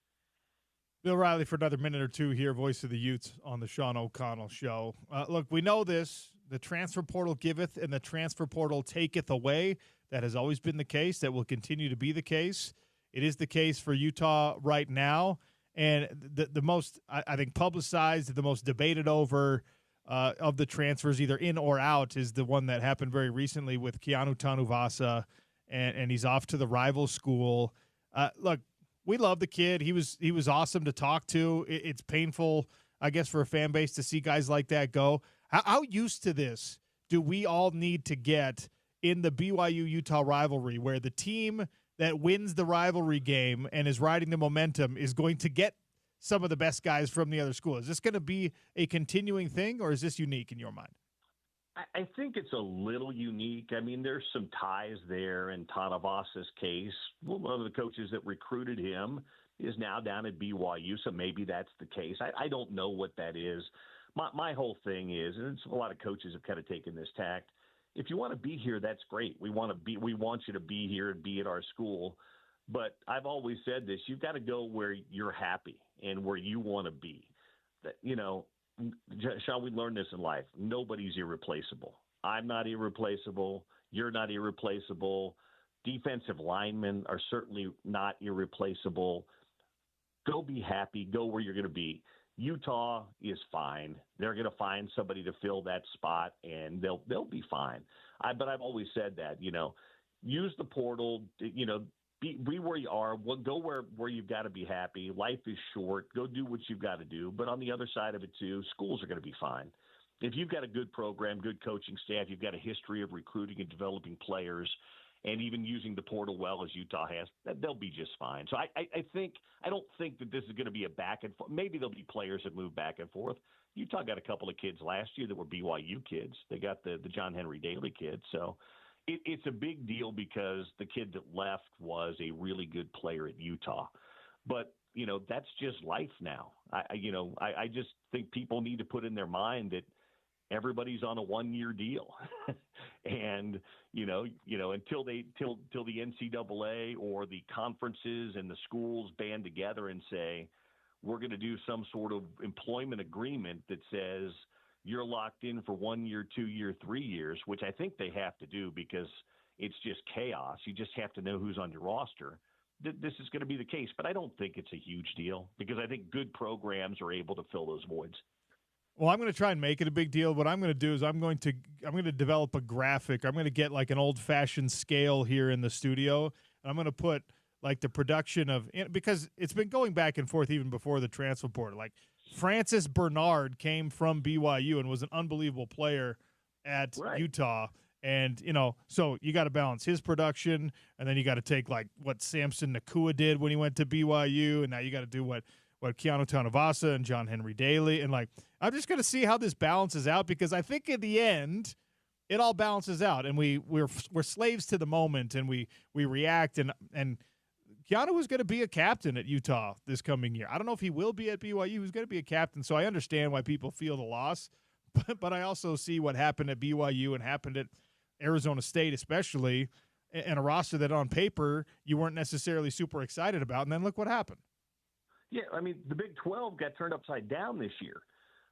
Bill Riley for another minute or two here, voice of the Utes on the Sean O'Connell Show. Look, we know this. The transfer portal giveth and the transfer portal taketh away. That has always been the case. That will continue to be the case. It is the case for Utah right now. And the most, I think, publicized, the most debated over of the transfers, either in or out, is the one that happened very recently with Keanu Tanuvasa, and he's off to the rival school. Look, we love the kid. He was awesome to talk to. It's painful, I guess, for a fan base to see guys like that go. How used to this do we all need to get in the BYU-Utah rivalry, where the team that wins the rivalry game and is riding the momentum is going to get some of the best guys from the other school? Is this going to be a continuing thing, or is this unique in your mind? I think it's a little unique. I mean, there's some ties there in Tanavasa's case. One of the coaches that recruited him is now down at BYU, so maybe that's the case. I don't know what that is. My whole thing is, and a lot of coaches have kind of taken this tact, if you want to be here, that's great. We want you to be here and be at our school. But I've always said this, you've got to go where you're happy and where you want to be. That, shall we learn this in life? Nobody's irreplaceable. I'm not irreplaceable. You're not irreplaceable. Defensive linemen are certainly not irreplaceable. Go be happy. Go where you're going to be. Utah is fine. They're going to find somebody to fill that spot, and they'll be fine. But I've always said that, use the portal, be where you are. Go where you've got to be happy. Life is short. Go do what you've got to do. But on the other side of it, too, schools are going to be fine. If you've got a good program, good coaching staff, you've got a history of recruiting and developing players, and even using the portal well as Utah has, they'll be just fine. So I don't think that this is going to be a back and forth. Maybe there'll be players that move back and forth. Utah got a couple of kids last year that were BYU kids. They got the John Henry Daly kid. So it's a big deal because the kid that left was a really good player at Utah. But, that's just life now. I just think people need to put in their mind that everybody's on a 1-year deal. And, until the NCAA or the conferences and the schools band together and say, we're going to do some sort of employment agreement that says you're locked in for 1 year, 2 year, 3 years, which I think they have to do because it's just chaos. You just have to know who's on your roster. This is going to be the case, but I don't think it's a huge deal because I think good programs are able to fill those voids. Well, I'm going to try and make it a big deal. What I'm going to do is I'm going to develop a graphic. I'm going to get like an old-fashioned scale here in the studio, and I'm going to put like the production of – because it's been going back and forth even before the transfer portal. Like Francis Bernard came from BYU and was an unbelievable player at Utah. And, so you got to balance his production, and then you got to take like what Samson Nakua did when he went to BYU, and now you got to do what Keanu Tanuvasa and John Henry Daly. And like, I'm just going to see how this balances out because I think in the end, it all balances out. And we're slaves to the moment and we react. And Keanu was going to be a captain at Utah this coming year. I don't know if he will be at BYU. He's going to be a captain. So I understand why people feel the loss, but I also see what happened at BYU and happened at Arizona State, especially. and a roster that on paper you weren't necessarily super excited about, and then look what happened. Yeah, I mean, the Big 12 got turned upside down this year.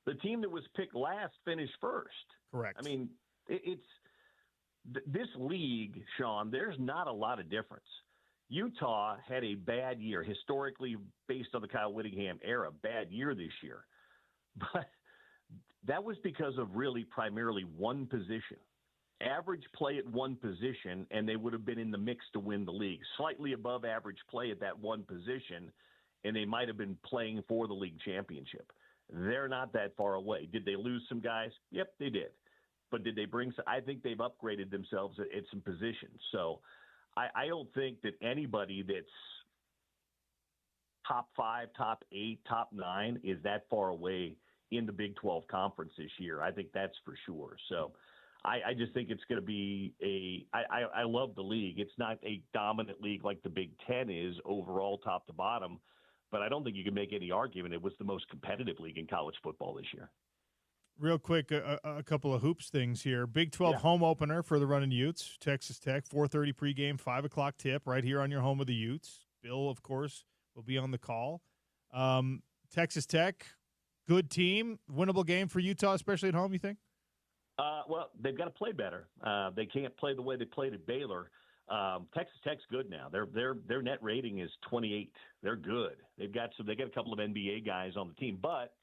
The team that was picked last finished first. Correct. I mean, this league, Sean, there's not a lot of difference. Utah had a bad year, historically based on the Kyle Whittingham era, bad year this year. But that was because of really primarily one position. Average play at one position, and they would have been in the mix to win the league. Slightly above average play at that one position, and they might have been playing for the league championship. They're not that far away. Did they lose some guys? Yep, they did. But did they bring some? I think they've upgraded themselves at some positions. So I don't think that anybody that's top 5, top 8, top 9 is that far away in the Big 12 conference this year. I think that's for sure. So I just think it's going to be I love the league. It's not a dominant league like the Big 10 is overall top to bottom, but I don't think you can make any argument it was the most competitive league in college football this year. Real quick, a couple of hoops things here. Big 12 home opener for the Runnin' Utes, Texas Tech, 4:30 pregame, 5 o'clock tip right here on your home of the Utes. Bill, of course, will be on the call. Texas Tech, good team, winnable game for Utah, especially at home, you think? Well, they've got to play better. They can't play the way they played at Baylor. Texas Tech's good now. Their net rating is 28. They're good. They got a couple of NBA guys on the team, but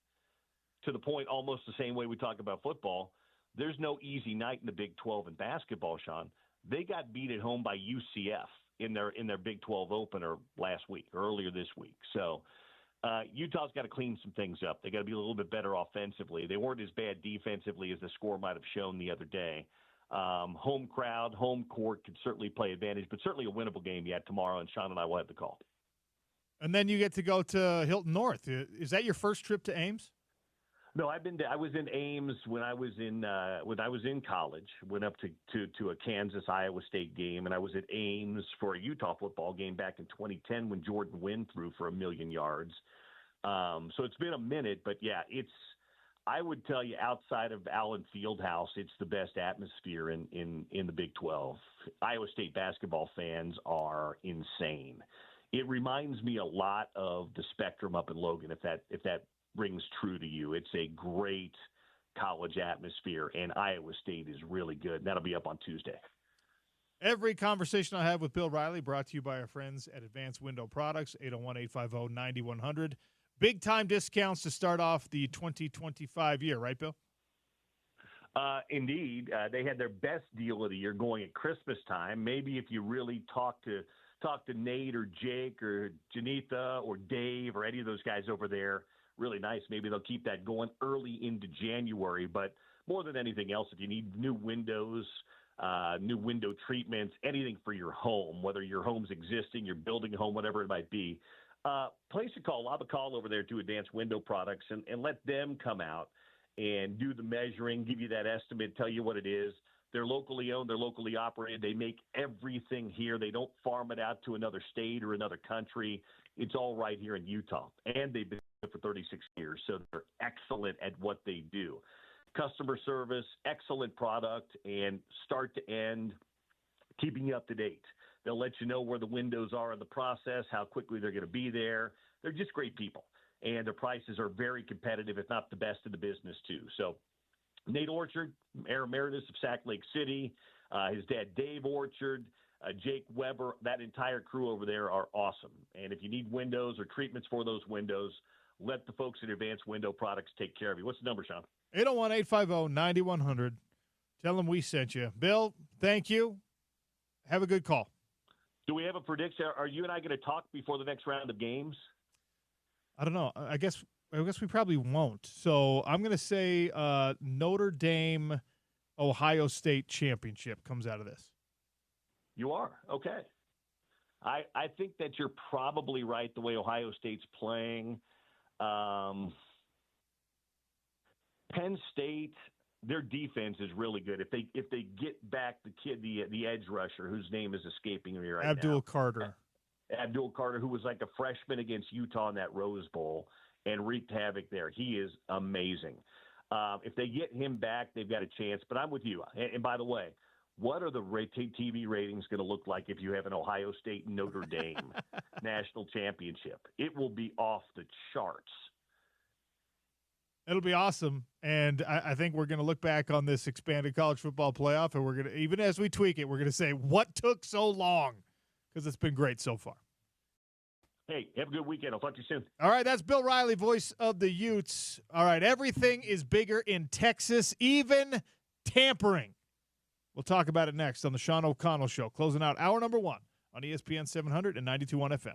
to the point, almost the same way we talk about football, there's no easy night in the Big 12 in basketball, Sean. They got beat at home by UCF in their Big 12 opener earlier this week. So Utah's got to clean some things up. They got to be a little bit better offensively. They weren't as bad defensively as the score might have shown the other day. Home crowd, home court could certainly play advantage, but certainly a winnable game yet tomorrow, and Sean and I will have the call. And then you get to go to Hilton North. Is that your first trip to Ames? No, I was in Ames when I was in college. Went up to a Kansas Iowa State game, and I was at Ames for a Utah football game back in 2010 when Jordan Wynn threw for 1,000,000 yards. So it's been a minute, but yeah, I would tell you outside of Allen Fieldhouse, it's the best atmosphere in the Big 12. Iowa State basketball fans are insane. It reminds me a lot of the Spectrum up in Logan, if that rings true to you. It's a great college atmosphere, and Iowa State is really good. And that'll be up on Tuesday. Every conversation I have with Bill Riley brought to you by our friends at Advanced Window Products, 801-850-9100. Big-time discounts to start off the 2025 year, right, Bill? Indeed. They had their best deal of the year going at Christmas time. Maybe if you really talk to Nate or Jake or Janitha or Dave or any of those guys over there, really nice. Maybe they'll keep that going early into January. But more than anything else, if you need new windows, new window treatments, anything for your home, whether your home's existing, you're building a home, whatever it might be, place a call. I'll have a call over there to Advanced Window Products and let them come out and do the measuring, give you that estimate, tell you what it is. They're locally owned. They're locally operated. They make everything here. They don't farm it out to another state or another country. It's all right here in Utah. And they've been for 36 years, so they're excellent at what they do. Customer service, excellent product, and start to end, keeping you up to date. They'll let you know where the windows are in the process, how quickly they're going to be there. They're just great people, and their prices are very competitive, if not the best in the business, too. So Nate Orchard, Mayor Emeritus of Sac Lake City, his dad Dave Orchard, Jake Weber, that entire crew over there are awesome. And if you need windows or treatments for those windows, let the folks at Advanced Window Products take care of you. What's the number, Sean? 801-850-9100. Tell them we sent you. Bill, thank you. Have a good call. Do we have a prediction? Are you and I going to talk before the next round of games? I don't know. I guess we probably won't. So I'm going to say Notre Dame, Ohio State championship comes out of this. You are? Okay. I think that you're probably right the way Ohio State's playing. Penn State, their defense is really good. If they get back the kid, the edge rusher, whose name is escaping me right now. Abdul Carter, who was like a freshman against Utah in that Rose Bowl and wreaked havoc there. He is amazing. If they get him back, they've got a chance. But I'm with you. And by the way, what are the TV ratings going to look like if you have an Ohio State Notre Dame national championship? It will be off the charts. It'll be awesome, and I think we're going to look back on this expanded college football playoff, and we're going to, even as we tweak it, we're going to say, what took so long? Because it's been great so far. Hey, have a good weekend. I'll talk to you soon. All right, that's Bill Riley, voice of the Utes. All right, everything is bigger in Texas, even tampering. We'll talk about it next on the Sean O'Connell Show, closing out hour number 1 on ESPN 700 and 92.1 FM.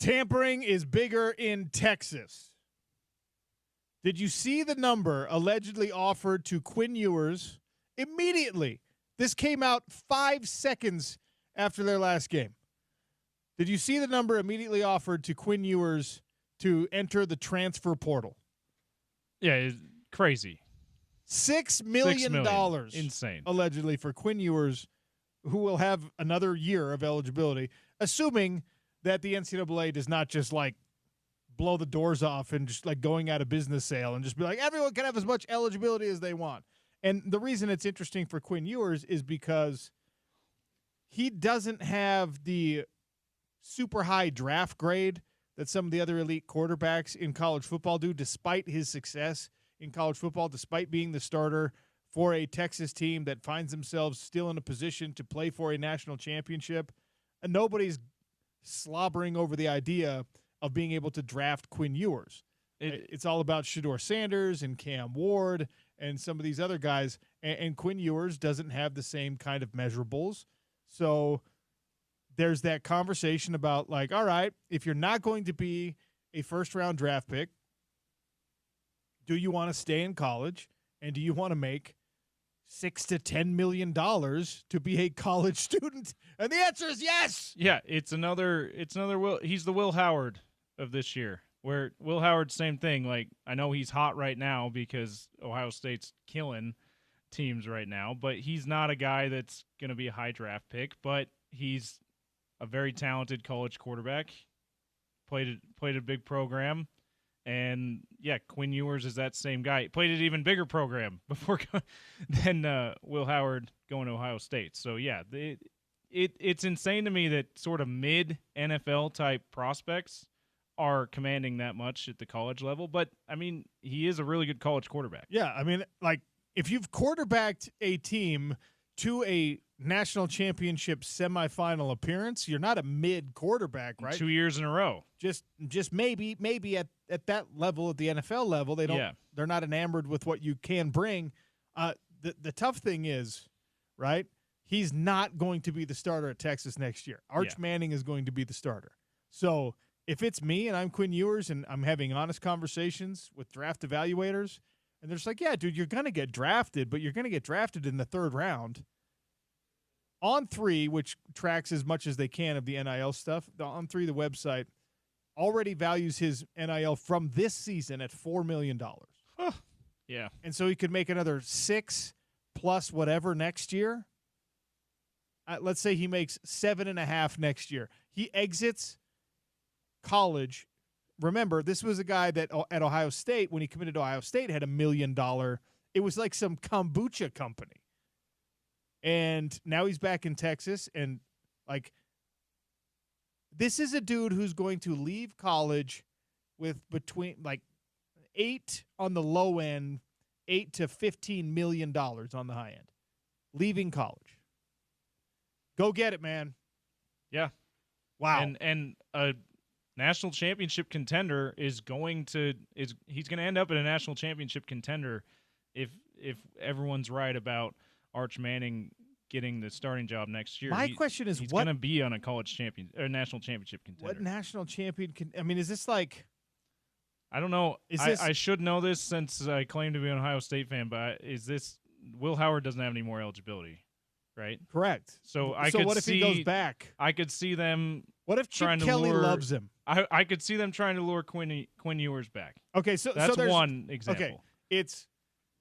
Tampering is bigger in Texas. Did you see the number allegedly offered to Quinn Ewers immediately? This came out 5 seconds after their last game. Did you see the number immediately offered to Quinn Ewers to enter the transfer portal? Yeah, it's crazy. $6 million. Insane. Allegedly for Quinn Ewers, who will have another year of eligibility, assuming that the NCAA does not just like blow the doors off and just like going out of business sale and just be like, everyone can have as much eligibility as they want. And the reason it's interesting for Quinn Ewers is because he doesn't have the super high draft grade that some of the other elite quarterbacks in college football do, despite his success in college football, despite being the starter for a Texas team that finds themselves still in a position to play for a national championship. And nobody's slobbering over the idea of being able to draft Quinn Ewers. It's all about Shedeur Sanders and Cam Ward and some of these other guys, and Quinn Ewers doesn't have the same kind of measurables. So there's that conversation about, like, all right, if you're not going to be a first-round draft pick, do you want to stay in college, and do you want to make $6 to $10 million to be a college student? And the answer is yes. Yeah, it's another Will. He's the Will Howard of this year, where Will Howard, same thing. Like, I know he's hot right now because Ohio State's killing teams right now, but he's not a guy that's going to be a high draft pick, but he's a very talented college quarterback, played a big program. And, yeah, Quinn Ewers is that same guy. Played an even bigger program before than Will Howard going to Ohio State. So, yeah, it's insane to me that sort of mid-NFL-type prospects are commanding that much at the college level. But, I mean, he is a really good college quarterback. Yeah, I mean, like, if you've quarterbacked a team to a national championship semifinal appearance, you're not a mid quarterback, right? 2 years in a row. Just maybe at that level, at the NFL level, they're not enamored with what you can bring. The tough thing is, right, he's not going to be the starter at Texas next year. Arch Manning is going to be the starter. So if it's me and I'm Quinn Ewers and I'm having honest conversations with draft evaluators, and they're just like, yeah, dude, you're going to get drafted, but you're going to get drafted in the third round. On3, which tracks as much as they can of the NIL stuff, the On3, the website, already values his NIL from this season at $4 million. Huh. Yeah. And so he could make another 6 plus whatever next year. Let's say he makes 7.5 next year. He exits college. Remember, this was a guy that at Ohio State, when he committed to Ohio State, had $1 million. It was like some kombucha company. And now he's back in Texas, and, like, this is a dude who's going to leave college with between, like, 8 on the low end, $8 to $15 million on the high end. Leaving college. Go get it, man. Yeah. Wow. And a national championship contender he's going to end up in a national championship contender if everyone's right about Arch Manning getting the starting job next year. My question is, he's going to be on a college champion or national championship contender. What national champion I mean, is this like? I don't know. I should know this since I claim to be an Ohio State fan, but is this Will Howard doesn't have any more eligibility, right? Correct. So what if he goes back? I could see them. What if Chip Kelly loves him? I could see them trying to lure Quinn Ewers back. Okay, so that's there's one example. Okay, it's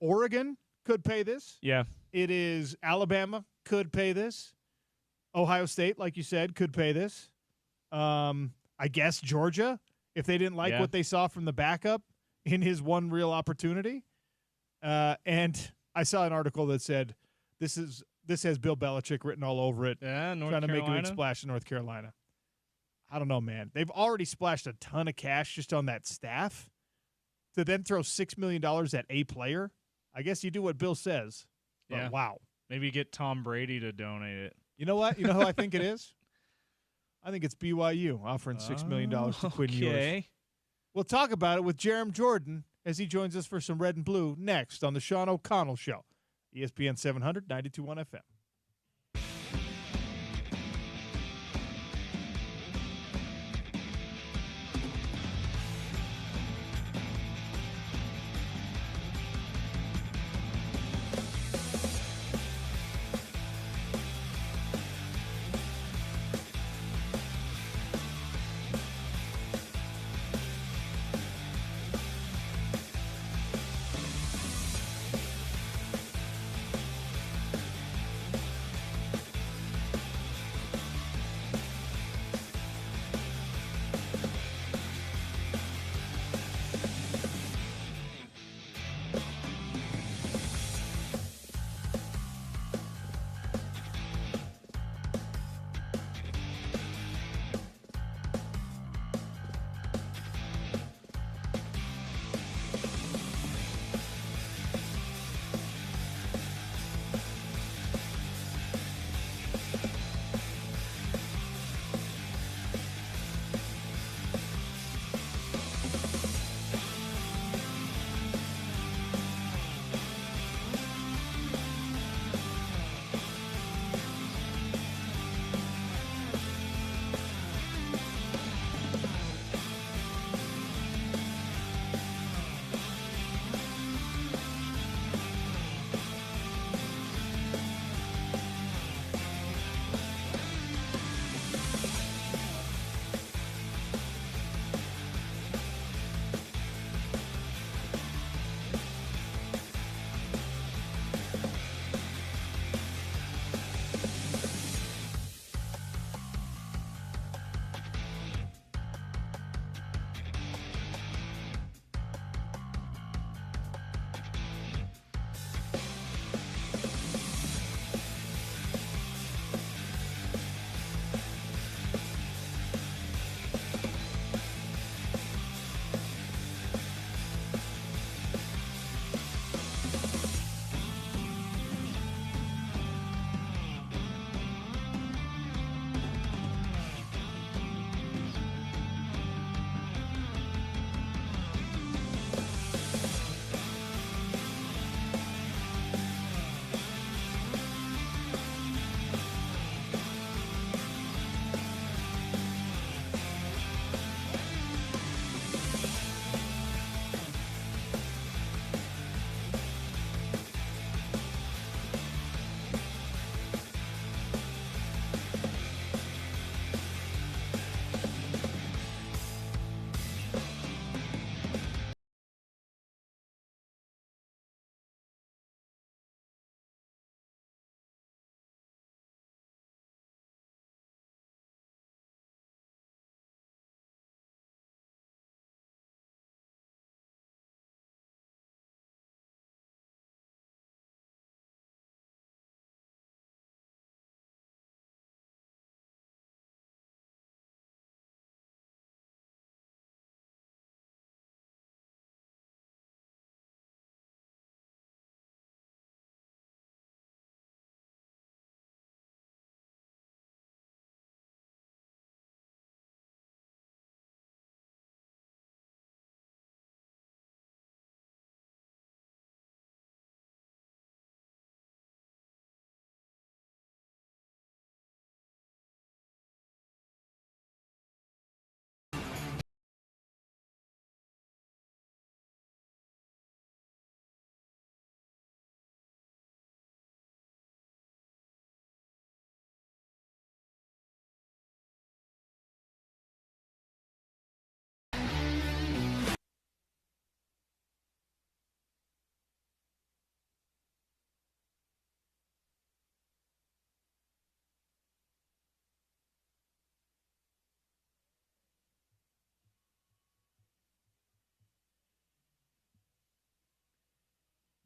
Oregon could pay this. Yeah. It is Alabama could pay this. Ohio State, like you said, could pay this. I guess Georgia, if they didn't like what they saw from the backup in his one real opportunity. And I saw an article that said this has Bill Belichick written all over it. Yeah, trying to make a big splash in North Carolina. I don't know, man. They've already splashed a ton of cash just on that staff. To then throw $6 million at a player, I guess you do what Bill says. Yeah. Wow. Maybe get Tom Brady to donate it. You know what? You know who I think it is? I think it's BYU offering $6 million to Quinn Ewers. We'll talk about it with Jerem Jordan as he joins us for some Red and Blue next on the Sean O'Connell Show. ESPN 700, 92.1 FM.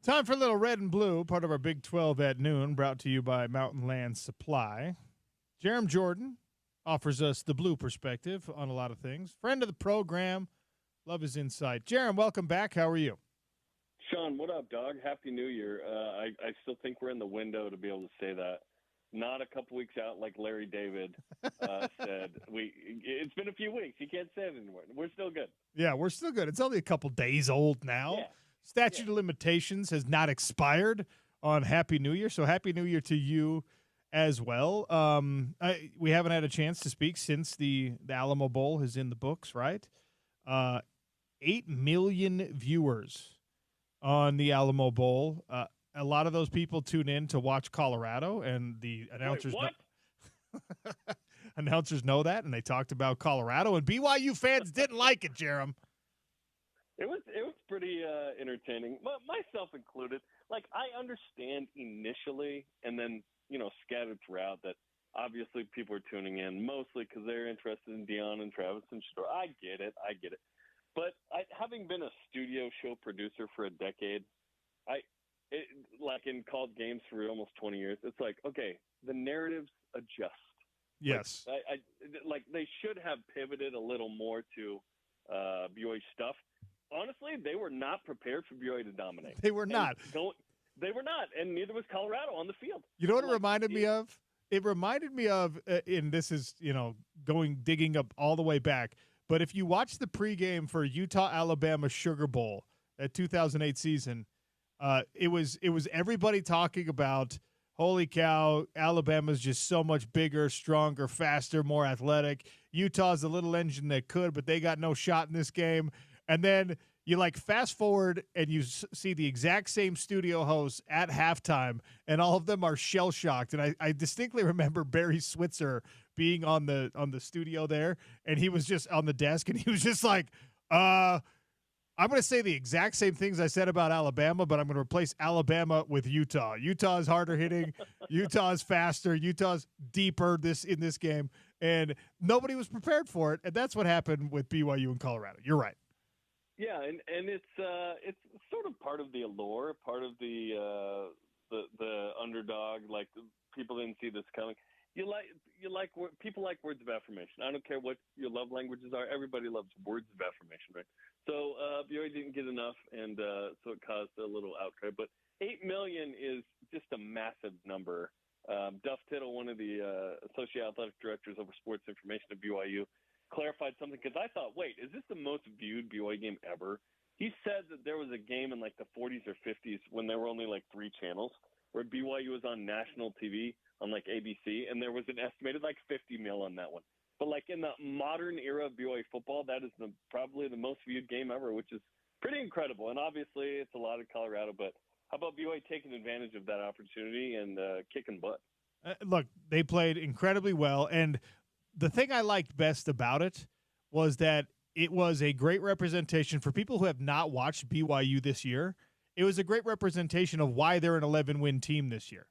Time for a little red and blue, part of our Big 12 at noon, brought to you by Mountain Land Supply. Jerem Jordan offers us the blue perspective on a lot of things. Friend of the program, love his insight. Jerem, welcome back. How are you? Sean, what up, dog? Happy New Year. I still think we're in the window to be able to say that. Not a couple weeks out like Larry David said. It's been a few weeks. You can't say it anymore. We're still good. Yeah, we're still good. It's only a couple days old now. Yeah. Statute of limitations has not expired on Happy New Year, so Happy New Year to you as well. We haven't had a chance to speak since the Alamo Bowl is in the books, right? 8 million viewers on the Alamo Bowl. A lot of those people tune in to watch Colorado, and the announcers announcers know that, and they talked about Colorado, and BYU fans didn't like it, Jerem. It was pretty entertaining, myself included. Like, I understand initially, and then scattered throughout, that obviously people are tuning in mostly because they're interested in Deion and Travis and Shador. I get it. But having been a studio show producer for a decade, in called games for almost 20 years, it's like, okay, the narratives adjust. Yes. Like they should have pivoted a little more to BYU stuff. Honestly, they were not prepared for BYU to dominate. They were not. They were not, and neither was Colorado on the field. You know what it reminded me of? It reminded me of, and this is, digging up all the way back, but if you watch the pregame for Utah-Alabama Sugar Bowl, that 2008 season, it was everybody talking about, holy cow, Alabama's just so much bigger, stronger, faster, more athletic. Utah's a little engine that could, but they got no shot in this game. And then you fast forward and you see the exact same studio hosts at halftime, and all of them are shell shocked. And I distinctly remember Barry Switzer being on the studio there, and he was just on the desk, and he was just like, I'm going to say the exact same things I said about Alabama, but I'm going to replace Alabama with Utah. Utah is harder hitting. Utah is faster. Utah's deeper in this game, and nobody was prepared for it. And that's what happened with BYU and Colorado. You're right. Yeah, and it's sort of part of the allure, part of the underdog. Like, people didn't see this coming. People like words of affirmation. I don't care what your love languages are. Everybody loves words of affirmation, right? So BYU didn't get enough, and so it caused a little outcry. But 8 million is just a massive number. Duff Tittle, one of the associate athletic directors over sports information at BYU, clarified something, because I thought, wait, is this the most viewed BYU game ever? He said that there was a game in the 40s or 50s when there were only 3 channels where BYU was on national TV on ABC, and there was an estimated 50 mil on that one. But in the modern era of BYU football, that is probably the most viewed game ever, which is pretty incredible. And obviously it's a lot of Colorado, but how about BYU taking advantage of that opportunity and kicking butt? Look, they played incredibly well, and the thing I liked best about it was that it was a great representation for people who have not watched BYU this year. It was a great representation of why they're an 11-win team this year.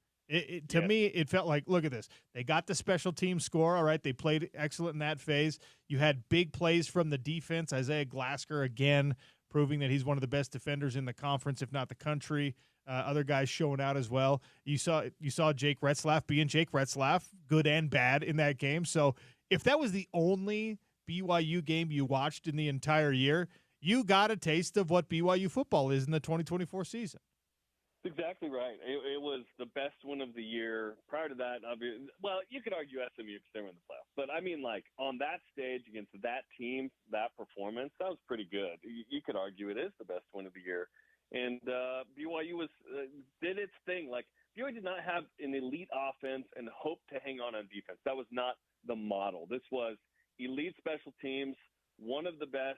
To me, it felt like, look at this. They got the special team score, all right? They played excellent in that phase. You had big plays from the defense. Isaiah Glasker, again, proving that he's one of the best defenders in the conference, if not the country. Other guys showing out as well. You saw Jake Retzlaff being Jake Retzlaff, good and bad in that game. So if that was the only BYU game you watched in the entire year, you got a taste of what BYU football is in the 2024 season. Exactly right. It was the best one of the year. Prior to that, you could argue SMU because they were in the playoffs. But I mean, on that stage against that team, that performance, that was pretty good. You could argue it is the best one of the year. And BYU did its thing. BYU did not have an elite offense and hope to hang on defense. That was not the model. This was elite special teams, one of the best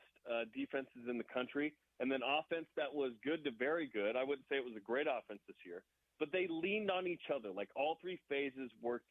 defenses in the country, and then offense that was good to very good. I wouldn't say it was a great offense this year, but they leaned on each other. All 3 phases worked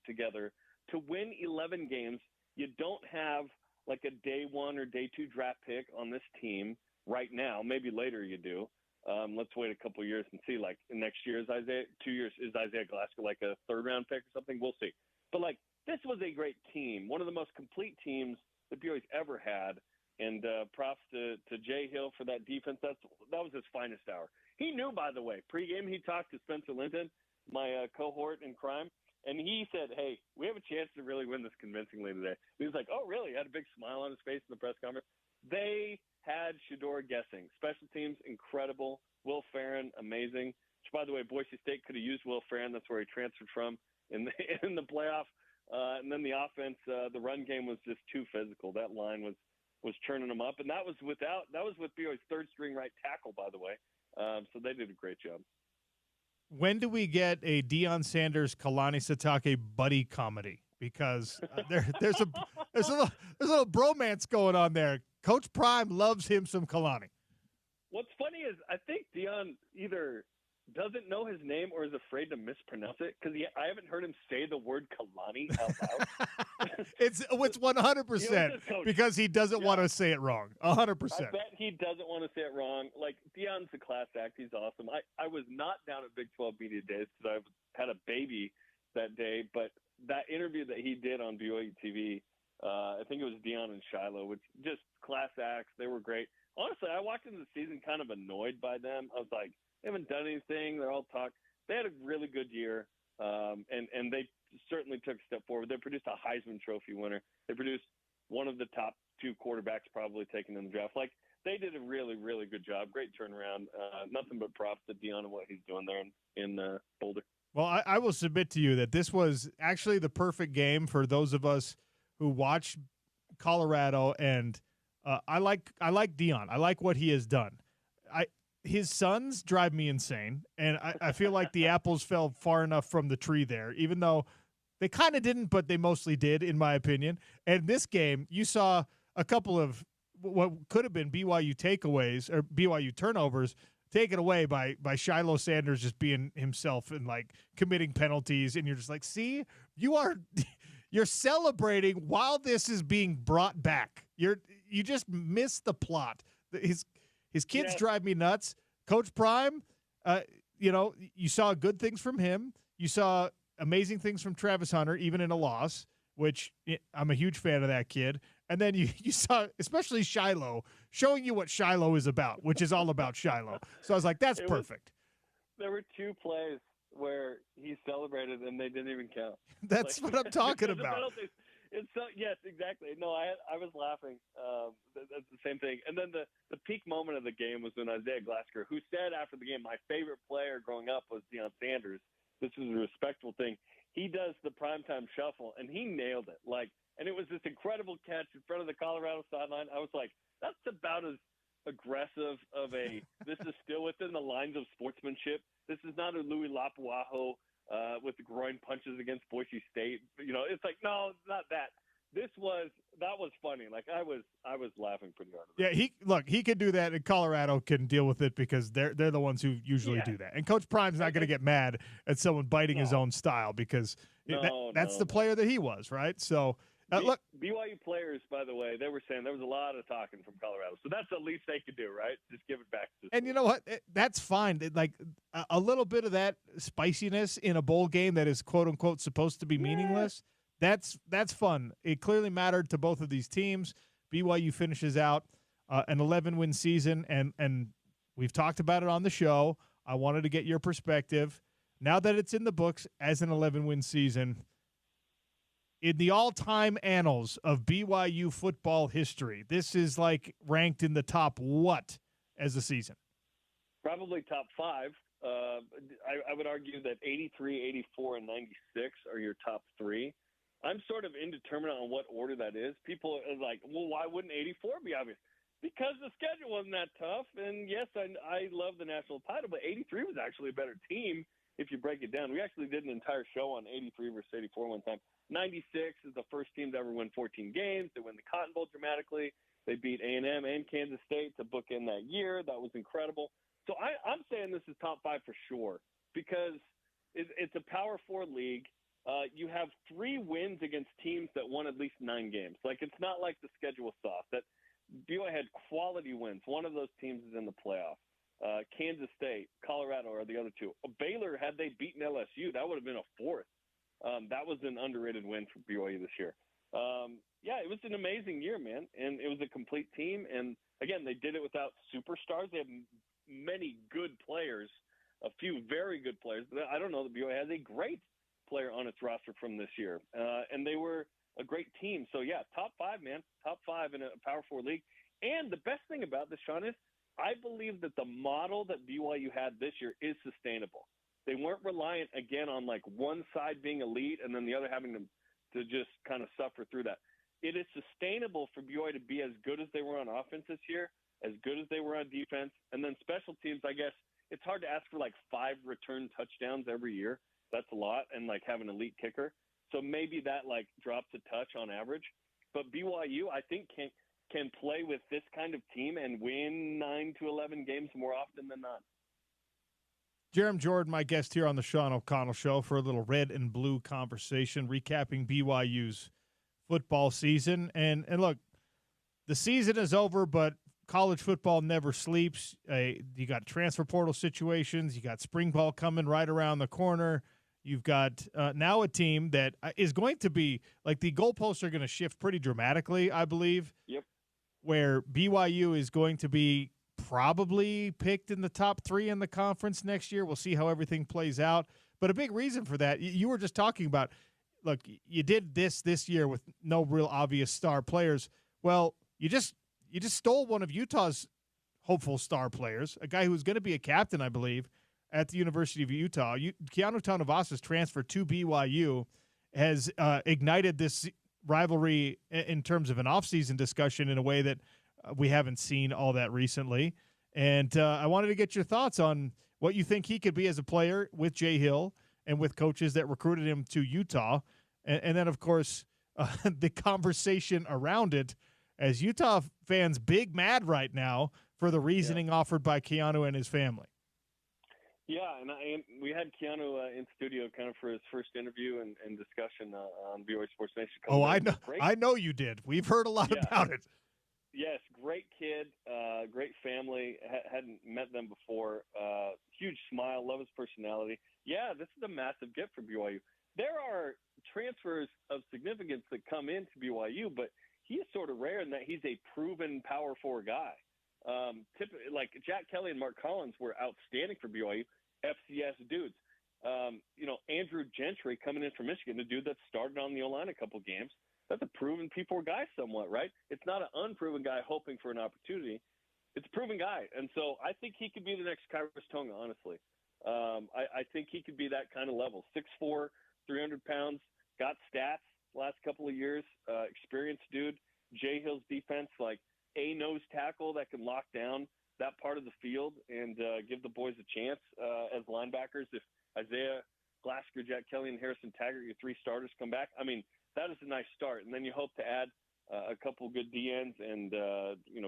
together to win 11 games. You don't have a day 1 or day 2 draft pick on this team right now. Maybe later you do. Let's wait a couple of years and see. Next year is 2 years is Isaiah Glasker a 3rd round pick or something? We'll see. But this was a great team, one of the most complete teams that BYU's ever had. And props to Jay Hill for that defense. That was his finest hour. He knew, by the way, pregame he talked to Spencer Linton, my cohort in crime, and he said, hey, we have a chance to really win this convincingly today. He was like, oh, really? He had a big smile on his face in the press conference. They had Shedeur guessing. Special teams, incredible. Will Ferrin, amazing. Which, by the way, Boise State could have used Will Ferrin. That's where he transferred from in the playoff. And then the offense, the run game was just too physical. That line was churning them up. And that was with BYU's third-string right tackle, by the way. So they did a great job. When do we get a Deion Sanders, Kalani Sitake buddy comedy? Because there's a little bromance going on there. Coach Prime loves him some Kalani. What's funny is I think Deion either doesn't know his name or is afraid to mispronounce it because I haven't heard him say the word Kalani out loud. It's 100% because he doesn't want to say it wrong. 100%. I bet he doesn't want to say it wrong. Like, Deion's a class act. He's awesome. I was not down at Big 12 Media Days because I had a baby that day, but that interview that he did on BYU TV, I think it was Deion and Shiloh, which just class acts. They were great. Honestly, I walked into the season kind of annoyed by them. I was like, they haven't done anything. They're all talk. They had a really good year, and they certainly took a step forward. They produced a Heisman Trophy winner. They produced one of the top two quarterbacks probably taken in the draft. Like, they did a really, really good job. Great turnaround. Nothing but props to Deion and what he's doing there in Boulder. Well, I will submit to you that this was actually the perfect game for those of us who watch Colorado, and I like Deion. I like what he has done. His sons drive me insane, and I feel like the apples fell far enough from the tree there, even though they kind of didn't, but they mostly did, in my opinion. And this game, you saw a couple of what could have been BYU takeaways or BYU turnovers taken away by Shiloh Sanders just being himself and like committing penalties, and you're just like, see, you're celebrating while this is being brought back. You just missed the plot. His kids drive me nuts. Coach Prime, you saw good things from him. You saw amazing things from Travis Hunter, even in a loss, which I'm a huge fan of that kid. And then you saw, especially Shiloh, showing you what Shiloh is about, which is all about Shiloh. So I was like, that's perfect. There were two plays where he celebrated and they didn't even count. That's what I'm talking about. Yes, exactly. No, I was laughing. That's the same thing. And then the peak moment of the game was when Isaiah Glasgow, who said after the game, my favorite player growing up was Deion Sanders. This was a respectful thing. He does the primetime shuffle, and he nailed it. And it was this incredible catch in front of the Colorado sideline. I was like, that's about as aggressive of a – this is still within the lines of sportsmanship. This is not a Louis Lapuaho with the groin punches against Boise State. It's like, no, not that. That was funny. Like, I was laughing pretty hard. Yeah, he could do that, and Colorado can deal with it because they're the ones who usually do that. And Coach Prime's not going to get mad at someone biting his own style because that's the player that he was, right? So look, BYU players, by the way, they were saying there was a lot of talking from Colorado, so that's the least they could do, right? Just give it back. And you know what? That's fine. Like a little bit of that spiciness in a bowl game that is quote unquote supposed to be meaningless. That's fun. It clearly mattered to both of these teams. BYU finishes out an 11-win season, and we've talked about it on the show. I wanted to get your perspective. Now that it's in the books as an 11-win season, in the all-time annals of BYU football history, this is like ranked in the top what as a season? Probably top 5. I would argue that 83, 84, and 96 are your top 3. I'm sort of indeterminate on what order that is. People are like, well, why wouldn't 84 be obvious? Because the schedule wasn't that tough. And, yes, I love the national title, but 83 was actually a better team if you break it down. We actually did an entire show on 83 versus 84 one time. 96 is the first team to ever win 14 games. They win the Cotton Bowl dramatically. They beat A&M and Kansas State to bookend that year. That was incredible. So I'm saying this is top 5 for sure because it's a Power 4 league. You have 3 wins against teams that won at least 9 games. Like, it's not like the schedule was soft. That BYU had quality wins. One of those teams is in the playoff. Kansas State, Colorado are the other 2. Baylor, had they beaten LSU, that would have been a 4th. That was an underrated win for BYU this year. It was an amazing year, man, and it was a complete team. And, again, they did it without superstars. They had many good players, a few very good players. I don't know that BYU has a great player on its roster from this year, and they were a great team. So, yeah, top 5, man, top 5 in a Power 4 league. And the best thing about this, Sean, is I believe that the model that BYU had this year is sustainable. They weren't reliant, again, on like one side being elite and then the other having to just kind of suffer through that. It is sustainable for BYU to be as good as they were on offense this year, as good as they were on defense. And then special teams, I guess, it's hard to ask for like 5 return touchdowns every year. That's a lot. And like have an elite kicker. So maybe that like drops a touch on average. But BYU, I think, can play with this kind of team and win 9 to 11 games more often than not. Jerem Jordan, my guest here on the Sean O'Connell Show for a little red and blue conversation, recapping BYU's football season. And look, the season is over, but college football never sleeps. You got transfer portal situations. You got spring ball coming right around the corner. You've got now a team that is going to be like the goalposts are going to shift pretty dramatically, I believe. Yep. Where BYU is going to be probably picked in the top 3 in the conference next year. We'll see how everything plays out. But a big reason for that, you were just talking about, look, you did this year with no real obvious star players. Well, you just stole one of Utah's hopeful star players, a guy who's going to be a captain, I believe, at the University of Utah. Keanu Tanavasa's transfer to BYU has ignited this rivalry in terms of an offseason discussion in a way that we haven't seen all that recently. And I wanted to get your thoughts on what you think he could be as a player with Jay Hill and with coaches that recruited him to Utah. And then, of course, the conversation around it, as Utah fans big mad right now for the reasoning offered by Keanu and his family. Yeah, and we had Keanu in studio kind of for his first interview and discussion on BYU Sports Nation. I know you did. We've heard a lot about it. Yes, great kid, great family. Hadn't met them before. Huge smile, love his personality. Yeah, this is a massive gift for BYU. There are transfers of significance that come into BYU, but he is sort of rare in that he's a proven Power 4 guy. Typically, like Jack Kelly and Mark Collins were outstanding for BYU, FCS dudes. Andrew Gentry coming in from Michigan, the dude that started on the O-line a couple games. That's a proven P4 guy somewhat, right? It's not an unproven guy hoping for an opportunity. It's a proven guy. And so I think he could be the next Kairos Tonga, honestly. I think he could be that kind of level. 6'4", 300 pounds, got stats last couple of years, experienced dude. Jay Hill's defense, like a nose tackle that can lock down that part of the field and give the boys a chance as linebackers. If Isaiah Glasker, Jack Kelly, and Harrison Taggart, your 3 starters, come back, I mean, that is a nice start. And then you hope to add a couple good DNs and,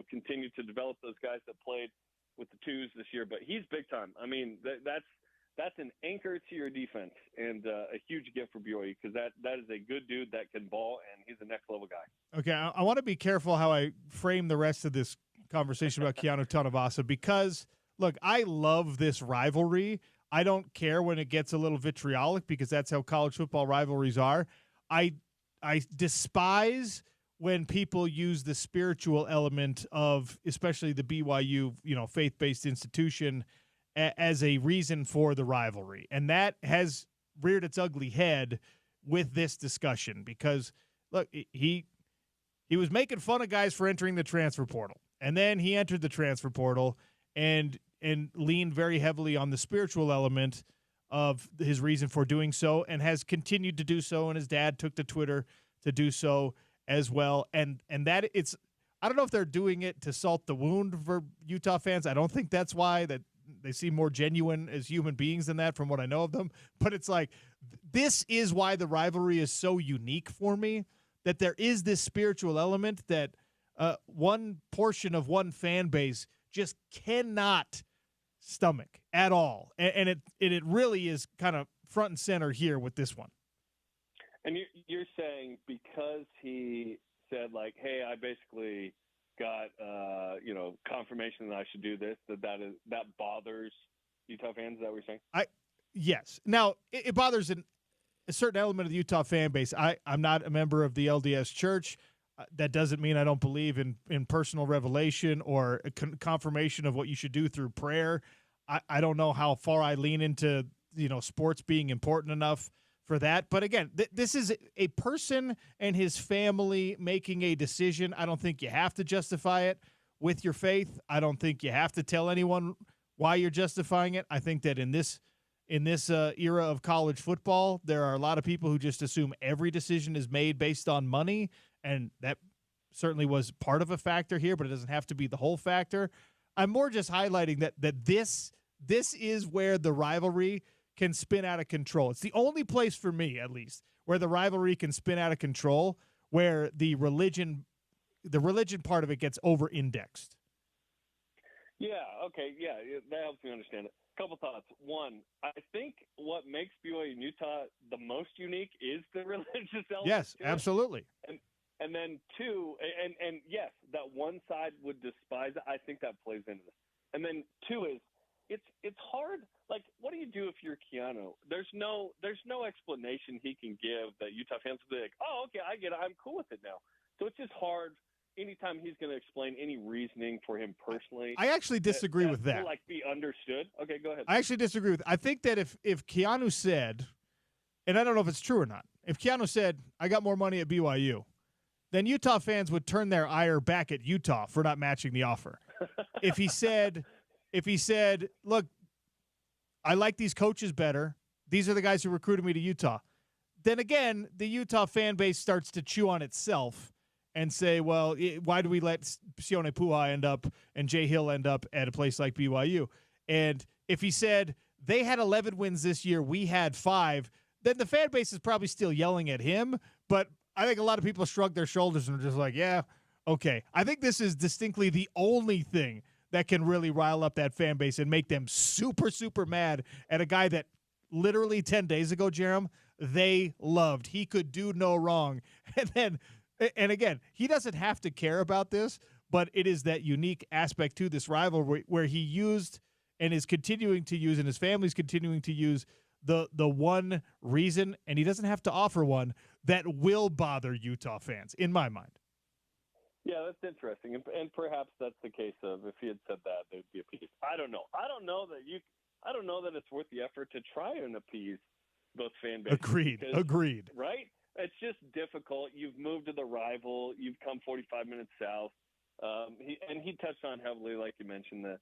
continue to develop those guys that played with the 2s this year. But he's big time. I mean, that's an anchor to your defense and a huge gift for BYU because that is a good dude that can ball, and he's a next-level guy. Okay, I want to be careful how I frame the rest of this conversation about Keanu Tanavasa because, look, I love this rivalry. I don't care when it gets a little vitriolic because that's how college football rivalries are. I despise when people use the spiritual element of, especially the BYU, faith-based institution, as a reason for the rivalry. And that has reared its ugly head with this discussion because, look, he was making fun of guys for entering the transfer portal. And then he entered the transfer portal and leaned very heavily on the spiritual element of his reason for doing so and has continued to do so. And his dad took to Twitter to do so as well. And that it's, I don't know if they're doing it to salt the wound for Utah fans. I don't think that's why, that they seem more genuine as human beings than that from what I know of them. But it's like, this is why the rivalry is so unique for me, that there is this spiritual element that one portion of one fan base just cannot stomach at all. And it really is kind of front and center here with this one. And you're saying because he said, like, hey, I basically got, confirmation that I should do this, that bothers Utah fans? Is that what you're saying? Yes. Now, it bothers a certain element of the Utah fan base. I'm not a member of the LDS Church. That doesn't mean I don't believe in personal revelation or confirmation of what you should do through prayer. I don't know how far I lean into, sports being important enough for that. But again, this is a person and his family making a decision. I don't think you have to justify it with your faith. I don't think you have to tell anyone why you're justifying it. I think that in this era of college football, there are a lot of people who just assume every decision is made based on money, and that certainly was part of a factor here, but it doesn't have to be the whole factor. I'm more just highlighting that this is where the rivalry can spin out of control. It's the only place for me, at least, where the rivalry can spin out of control, where the religion part of it gets over-indexed. Yeah, okay, yeah, that helps me understand it. Couple thoughts. One, I think what makes BYU and Utah the most unique is the religious element. Yes, absolutely. And then two, and yes, that one side would despise it. I think that plays into this. And then two is, it's hard. Like, what do you do if you're Keanu? There's no explanation he can give that Utah fans will be like, oh, okay, I get it. I'm cool with it now. So it's just hard. Anytime he's going to explain any reasoning for him personally, I actually disagree with that. Like, be understood. Okay, go ahead. I actually disagree with. I think that if Keanu said, and I don't know if it's true or not, if Keanu said, "I got more money at BYU," then Utah fans would turn their ire back at Utah for not matching the offer. If he said, "Look, I like these coaches better. These are the guys who recruited me to Utah," then again, the Utah fan base starts to chew on itself and say, well, why do we let Sione Puha end up and Jay Hill end up at a place like BYU? And if he said, they had 11 wins this year, we had 5, then the fan base is probably still yelling at him. But I think a lot of people shrug their shoulders and are just like, yeah, okay. I think this is distinctly the only thing that can really rile up that fan base and make them super, super mad at a guy that literally 10 days ago, Jerem, they loved. He could do no wrong. And again, he doesn't have to care about this, but it is that unique aspect to this rivalry where he used and is continuing to use, and his family's continuing to use the one reason, and he doesn't have to offer one, that will bother Utah fans, in my mind. Yeah, that's interesting, and perhaps that's the case of if he had said that, there'd be a piece. I don't know. I don't know that it's worth the effort to try and appease both fan bases. Agreed. Right? It's just difficult. You've moved to the rival. You've come 45 minutes south. He touched on heavily, like you mentioned, the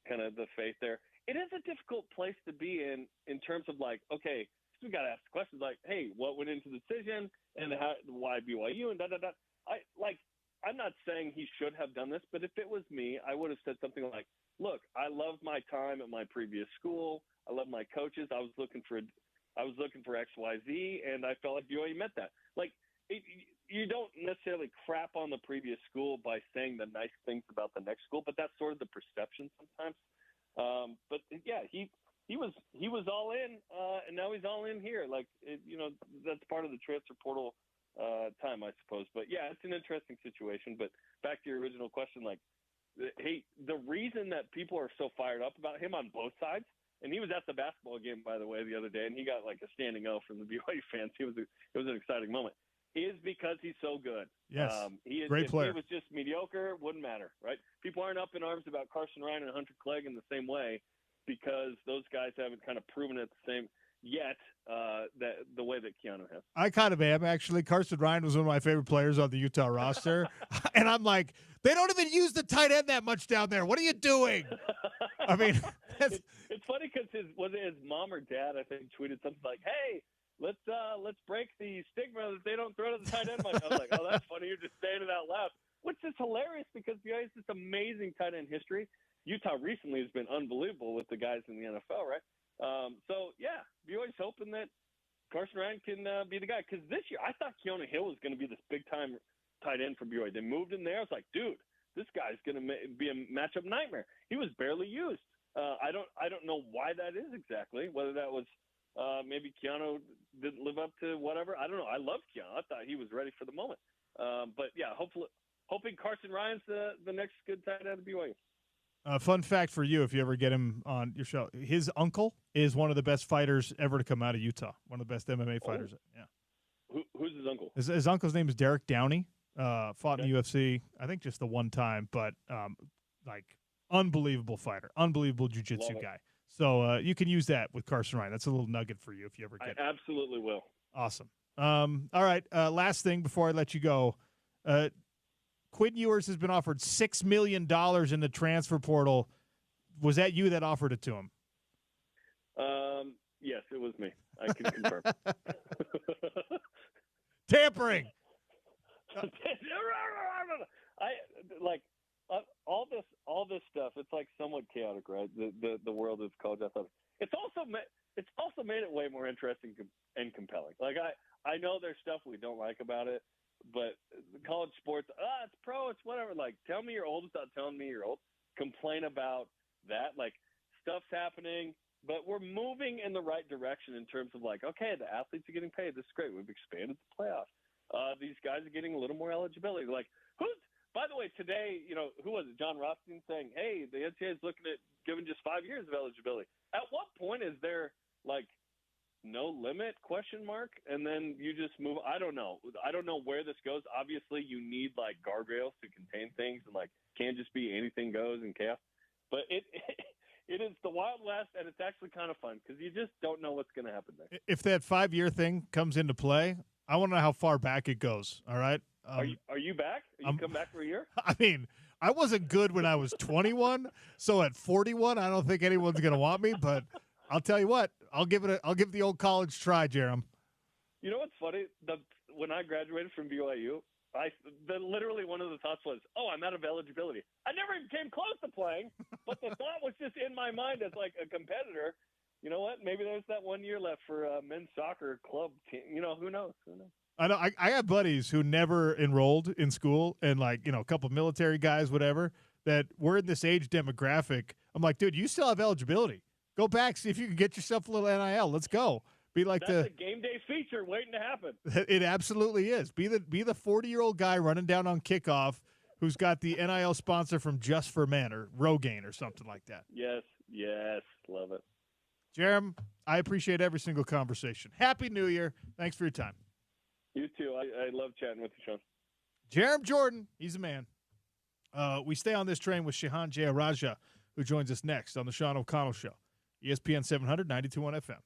kind of the faith there. It is a difficult place to be in terms of like, okay, we got to ask questions like, hey, what went into the decision and why BYU and da-da-da. I'm not saying he should have done this, but if it was me, I would have said something like, look, I loved my time at my previous school. I love my coaches. I was looking for XYZ, and I felt like BYU met that. Like, you don't necessarily crap on the previous school by saying the nice things about the next school, but that's sort of the perception sometimes. But yeah, he was all in, and now he's all in here. Like, that's part of the transfer portal time, I suppose. But yeah, it's an interesting situation. But back to your original question, like, hey, the reason that people are so fired up about him on both sides. And he was at the basketball game, by the way, the other day, and he got like a standing O from the BYU fans. It was an exciting moment. Is because he's so good. Yes, great player. If he was just mediocre, wouldn't matter, right? People aren't up in arms about Carson Ryan and Hunter Clegg in the same way because those guys haven't kind of proven it the same yet that the way that Keanu has. I kind of am, actually. Carson Ryan was one of my favorite players on the Utah roster. And I'm like, they don't even use the tight end that much down there. What are you doing? I mean, it's funny because his mom or dad, I think, tweeted something like, hey, let's break the stigma that they don't throw to the tight end much. I was like, oh, that's funny. You're just saying it out loud, which is hilarious because BYU has this amazing tight end history. Utah recently has been unbelievable with the guys in the NFL, right? So, yeah, BYU's hoping that Carson Ryan can be the guy. Because this year, I thought Keanu Hill was going to be this big-time tight end for BYU. They moved him there. I was like, dude, this guy's going to be a matchup nightmare. He was barely used. I don't know why that is exactly, whether that was maybe Keanu didn't live up to whatever. I don't know. I love Keanu. I thought he was ready for the moment. But, yeah, hoping Carson Ryan's the next good tight end at BYU. Fun fact for you, if you ever get him on your show, his uncle is one of the best fighters ever to come out of Utah, one of the best MMA fighters. Yeah. Who's his uncle? His uncle's name is Derek Downey. Fought in the UFC, I think just the one time, but unbelievable fighter, unbelievable jiu-jitsu guy. So you can use that with Carson Ryan. That's a little nugget for you if you ever get it. I absolutely will. Awesome. All right, last thing before I let you go. Quinn Ewers has been offered $6 million in the transfer portal. Was that you that offered it to him? Yes, it was me. I can confirm. Tampering. All this stuff. It's like somewhat chaotic, right? The world of college athletics. It's also made it way more interesting and compelling. Like I know there's stuff we don't like about it, but college sports, it's pro, it's whatever. Like, tell me you're old without telling me you're old. Complain about that. Like, stuff's happening, but we're moving in the right direction in terms of like, okay, the athletes are getting paid. This is great. We've expanded the playoffs. These guys are getting a little more eligibility. Like, by the way, today, who was it? John Rothstein saying, hey, the NCAA is looking at giving just 5 years of eligibility. At what point is there, like, no limit, ? And then you just move. I don't know. I don't know where this goes. Obviously, you need, like, guardrails to contain things and, like, can't just be anything goes and chaos. But it is the Wild West, and it's actually kind of fun because you just don't know what's going to happen there. If that 5-year thing comes into play, I want to know how far back it goes, all right? Are you back? You come back for a year? I mean, I wasn't good when I was 21, so at 41, I don't think anyone's going to want me. But I'll tell you what, I'll give the old college try, Jerem. You know what's funny? When I graduated from BYU, literally one of the thoughts was, I'm out of eligibility. I never even came close to playing, but the thought was just in my mind as like a competitor. You know what? Maybe there's that 1 year left for a men's soccer club team. Who knows? I know. I have buddies who never enrolled in school, and a couple of military guys, whatever, that were in this age demographic. I'm like, dude, you still have eligibility. Go back, see if you can get yourself a little NIL. Let's go. Be like That's a game day feature waiting to happen. It absolutely is. Be the 40-year-old guy running down on kickoff who's got the NIL sponsor from Just for Men or Rogaine or something like that. Yes, love it. Jerem, I appreciate every single conversation. Happy New Year. Thanks for your time. You too. I love chatting with you, Sean. Jerem Jordan, he's a man. We stay on this train with Shehan Jayaraja, who joins us next on the Sean O'Connell Show. ESPN 700, 92.1 FM.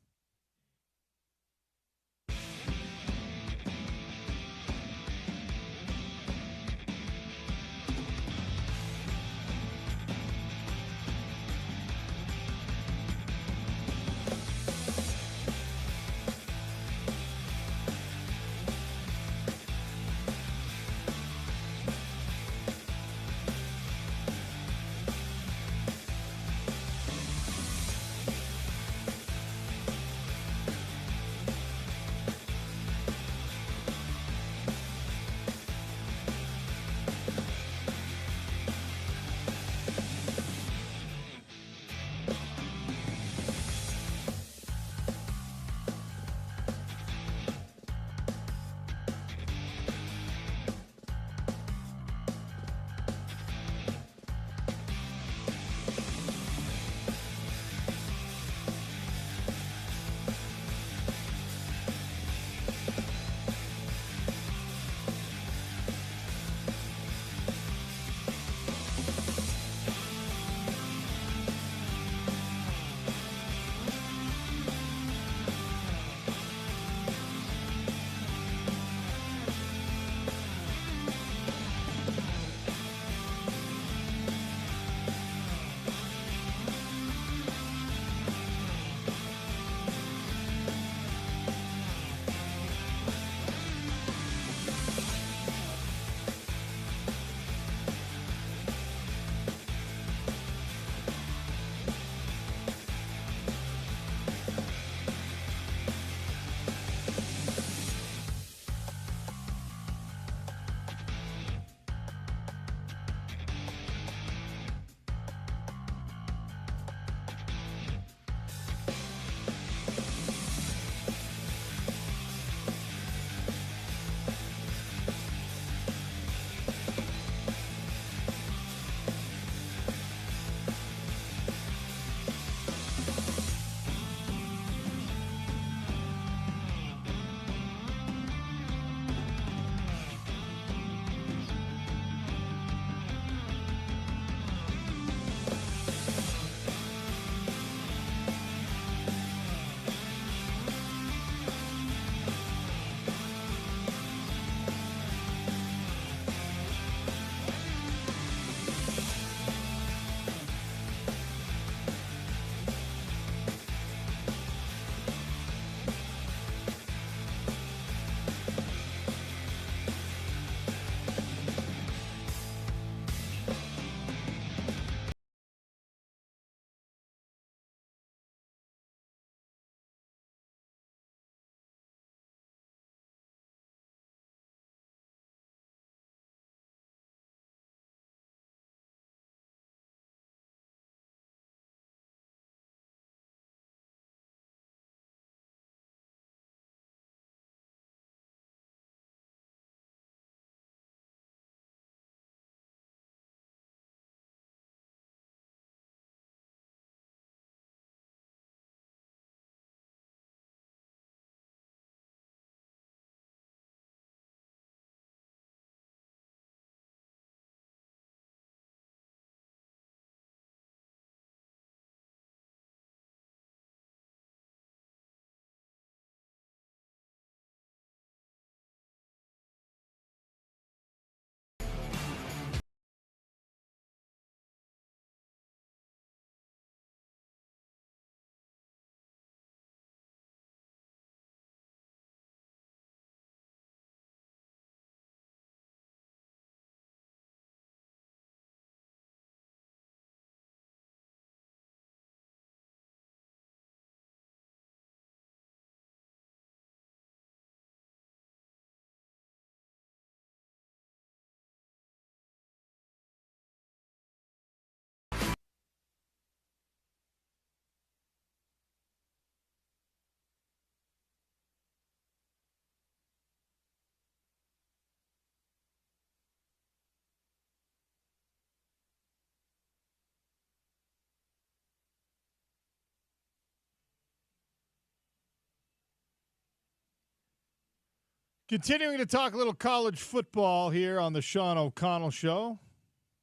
Continuing to talk a little college football here on the Sean O'Connell Show.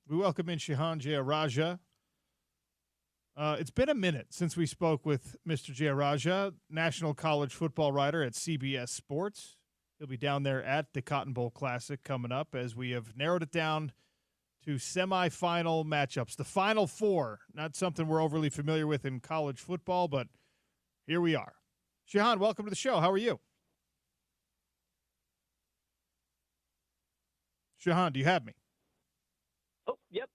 We welcome in Shehan Jeyarajah. It's been a minute since we spoke with Mr. Jeyarajah, national college football writer at CBS Sports. He'll be down there at the Cotton Bowl Classic coming up as we have narrowed it down to semifinal matchups. The Final Four, not something we're overly familiar with in college football, but here we are. Shehan, welcome to the show. How are you? Shehan, do you have me? Oh, yep.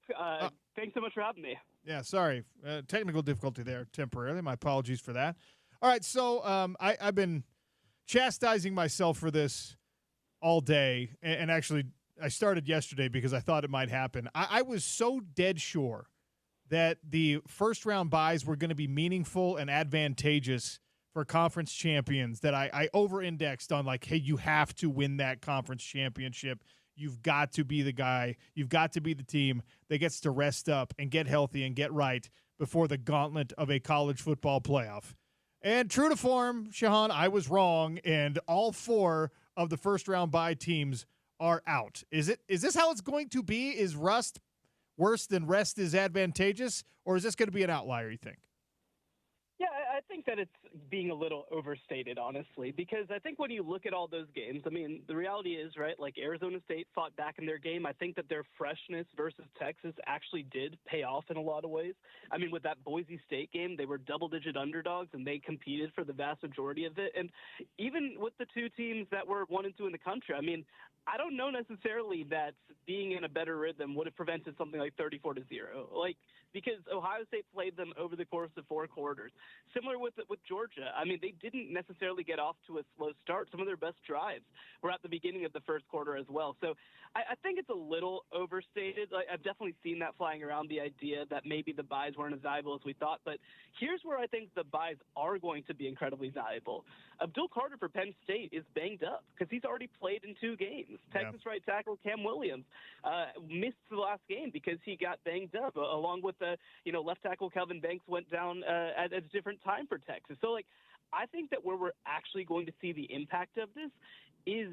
Thanks so much for having me. Yeah, sorry. Technical difficulty there temporarily. My apologies for that. All right, so I've been chastising myself for this all day, and actually I started yesterday because I thought it might happen. I was so dead sure that the first-round buys were going to be meaningful and advantageous for conference champions that I over-indexed on, like, hey, you have to win that conference championship. You've got to be the guy. You've got to be the team that gets to rest up and get healthy and get right before the gauntlet of a college football playoff. And true to form, Shehan, I was wrong, and all four of the first-round bye teams are out. Is this how it's going to be? Is rust worse than rest is advantageous, or is this going to be an outlier, you think? Yeah, I think that it's being a little overstated, honestly, because I think when you look at all those games, I mean, the reality is, right, like Arizona State fought back in their game. I think that their freshness versus Texas actually did pay off in a lot of ways. I mean, with that Boise State game, they were double-digit underdogs, and they competed for the vast majority of it. And even with the two teams that were 1 and 2 in the country, I mean, I don't know necessarily that being in a better rhythm would have prevented something like 34-0. Like, because Ohio State played them over the course of 4 quarters. Similar with Georgia. I mean, they didn't necessarily get off to a slow start. Some of their best drives were at the beginning of the first quarter as well. So I think it's a little overstated. I've definitely seen that flying around, the idea that maybe the buys weren't as valuable as we thought. But here's where I think the buys are going to be incredibly valuable. Abdul Carter for Penn State is banged up because he's already played in 2 games. Texas right tackle Cam Williams missed the last game because he got banged up, along with left tackle Kelvin Banks went down at a different time for Texas. So, I think that where we're actually going to see the impact of this is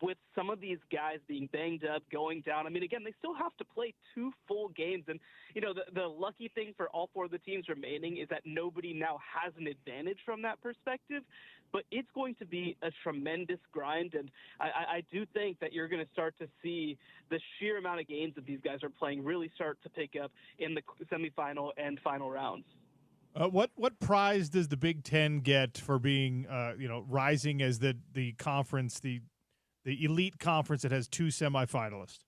with some of these guys being banged up, going down. I mean, again, they still have to play 2 full games. And, the lucky thing for all 4 of the teams remaining is that nobody now has an advantage from that perspective. But it's going to be a tremendous grind. And I do think that you're going to start to see the sheer amount of games that these guys are playing really start to pick up in the semifinal and final rounds. What prize does the Big Ten get for being, rising as the conference, the elite conference that has 2 semifinalists?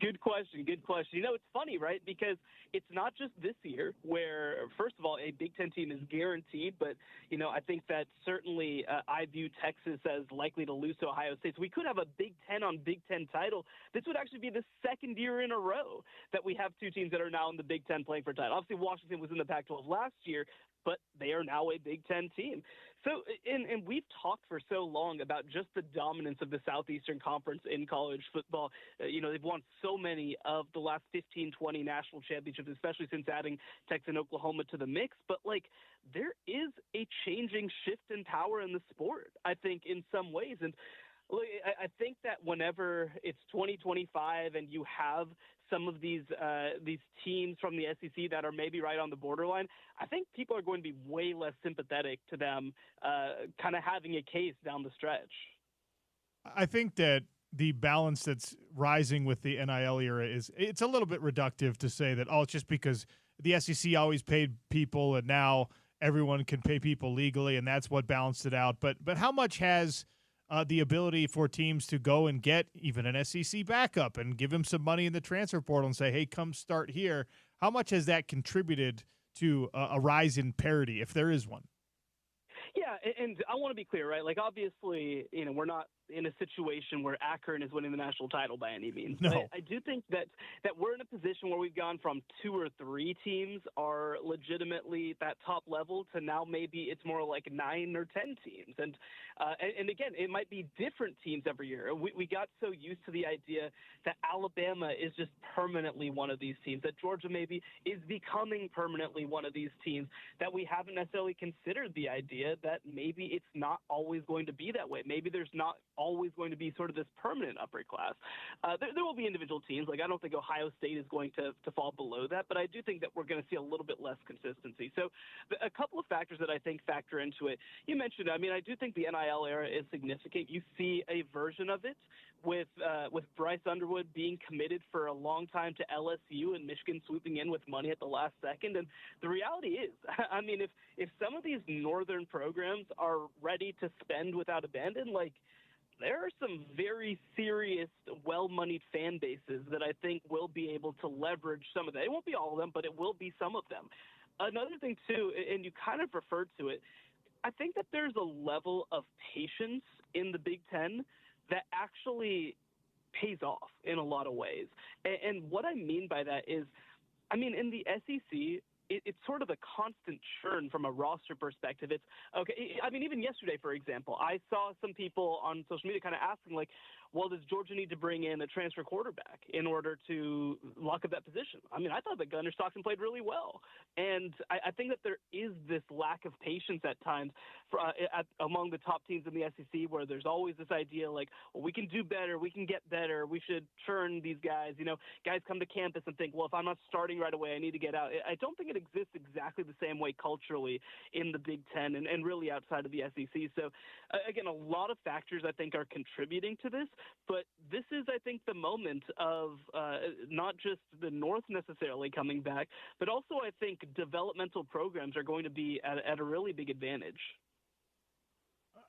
Good question. It's funny, right? Because it's not just this year where, first of all, a Big Ten team is guaranteed, but, I think that certainly I view Texas as likely to lose to Ohio State. So we could have a Big Ten on Big Ten title. This would actually be the 2nd year in a row that we have 2 teams that are now in the Big Ten playing for title. Obviously, Washington was in the Pac-12 last year, but they are now a Big Ten team. So, and we've talked for so long about just the dominance of the Southeastern Conference in college football. They've won so many of the last 15, 20 national championships, especially since adding Texas and Oklahoma to the mix. But, there is a changing shift in power in the sport, I think, in some ways. And I think that whenever it's 2025 and you have some of these teams from the SEC that are maybe right on the borderline, I think people are going to be way less sympathetic to them kind of having a case down the stretch. I think that the balance that's rising with the NIL era it's a little bit reductive to say that, it's just because the SEC always paid people and now everyone can pay people legally and that's what balanced it out. But how much has the ability for teams to go and get even an SEC backup and give him some money in the transfer portal and say, hey, come start here. How much has that contributed to a rise in parity, if there is one? Yeah, and I want to be clear, right? Obviously, we're not in a situation where Akron is winning the national title by any means. No. I do think that we're in a position where we've gone from 2 or 3 teams are legitimately that top level to now maybe it's more like 9 or 10 teams. And again, it might be different teams every year. We got so used to the idea that Alabama is just permanently one of these teams, that Georgia maybe is becoming permanently one of these teams, that we haven't necessarily considered the idea that maybe it's not always going to be that way. Maybe there's not always going to be sort of this permanent upper class. There will be individual teams. Like, I don't think Ohio State is going to fall below that, but I do think that we're going to see a little bit less consistency. So a couple of factors that I think factor into it. You mentioned, I mean, I do think the NIL era is significant. You see a version of it with Bryce Underwood being committed for a long time to LSU and Michigan swooping in with money at the last second. And the reality is, I mean, if some of these northern programs are ready to spend without abandon, like, there are some very serious, well-moneyed fan bases that I think will be able to leverage some of that. It won't be all of them, but it will be some of them. Another thing, too, and you kind of referred to it, I think that there's a level of patience in the Big Ten that actually pays off in a lot of ways. And what I mean by that is, I mean, in the SEC, it's sort of a constant churn from a roster perspective. It's okay. I mean, even yesterday, for example, I saw some people on social media kind of asking, like, well, does Georgia need to bring in a transfer quarterback in order to lock up that position? I mean, I thought that Gunnar Stockton played really well. And I think that there is this lack of patience at times among the top teams in the SEC, where there's always this idea like, well, we can do better, we can get better, we should churn these guys. You know, guys come to campus and think, well, if I'm not starting right away, I need to get out. I don't think it exists exactly the same way culturally in the Big Ten and really outside of the SEC. So, again, a lot of factors I think are contributing to this. But this is, I think, the moment of not just the North necessarily coming back, but also I think developmental programs are going to be at a really big advantage.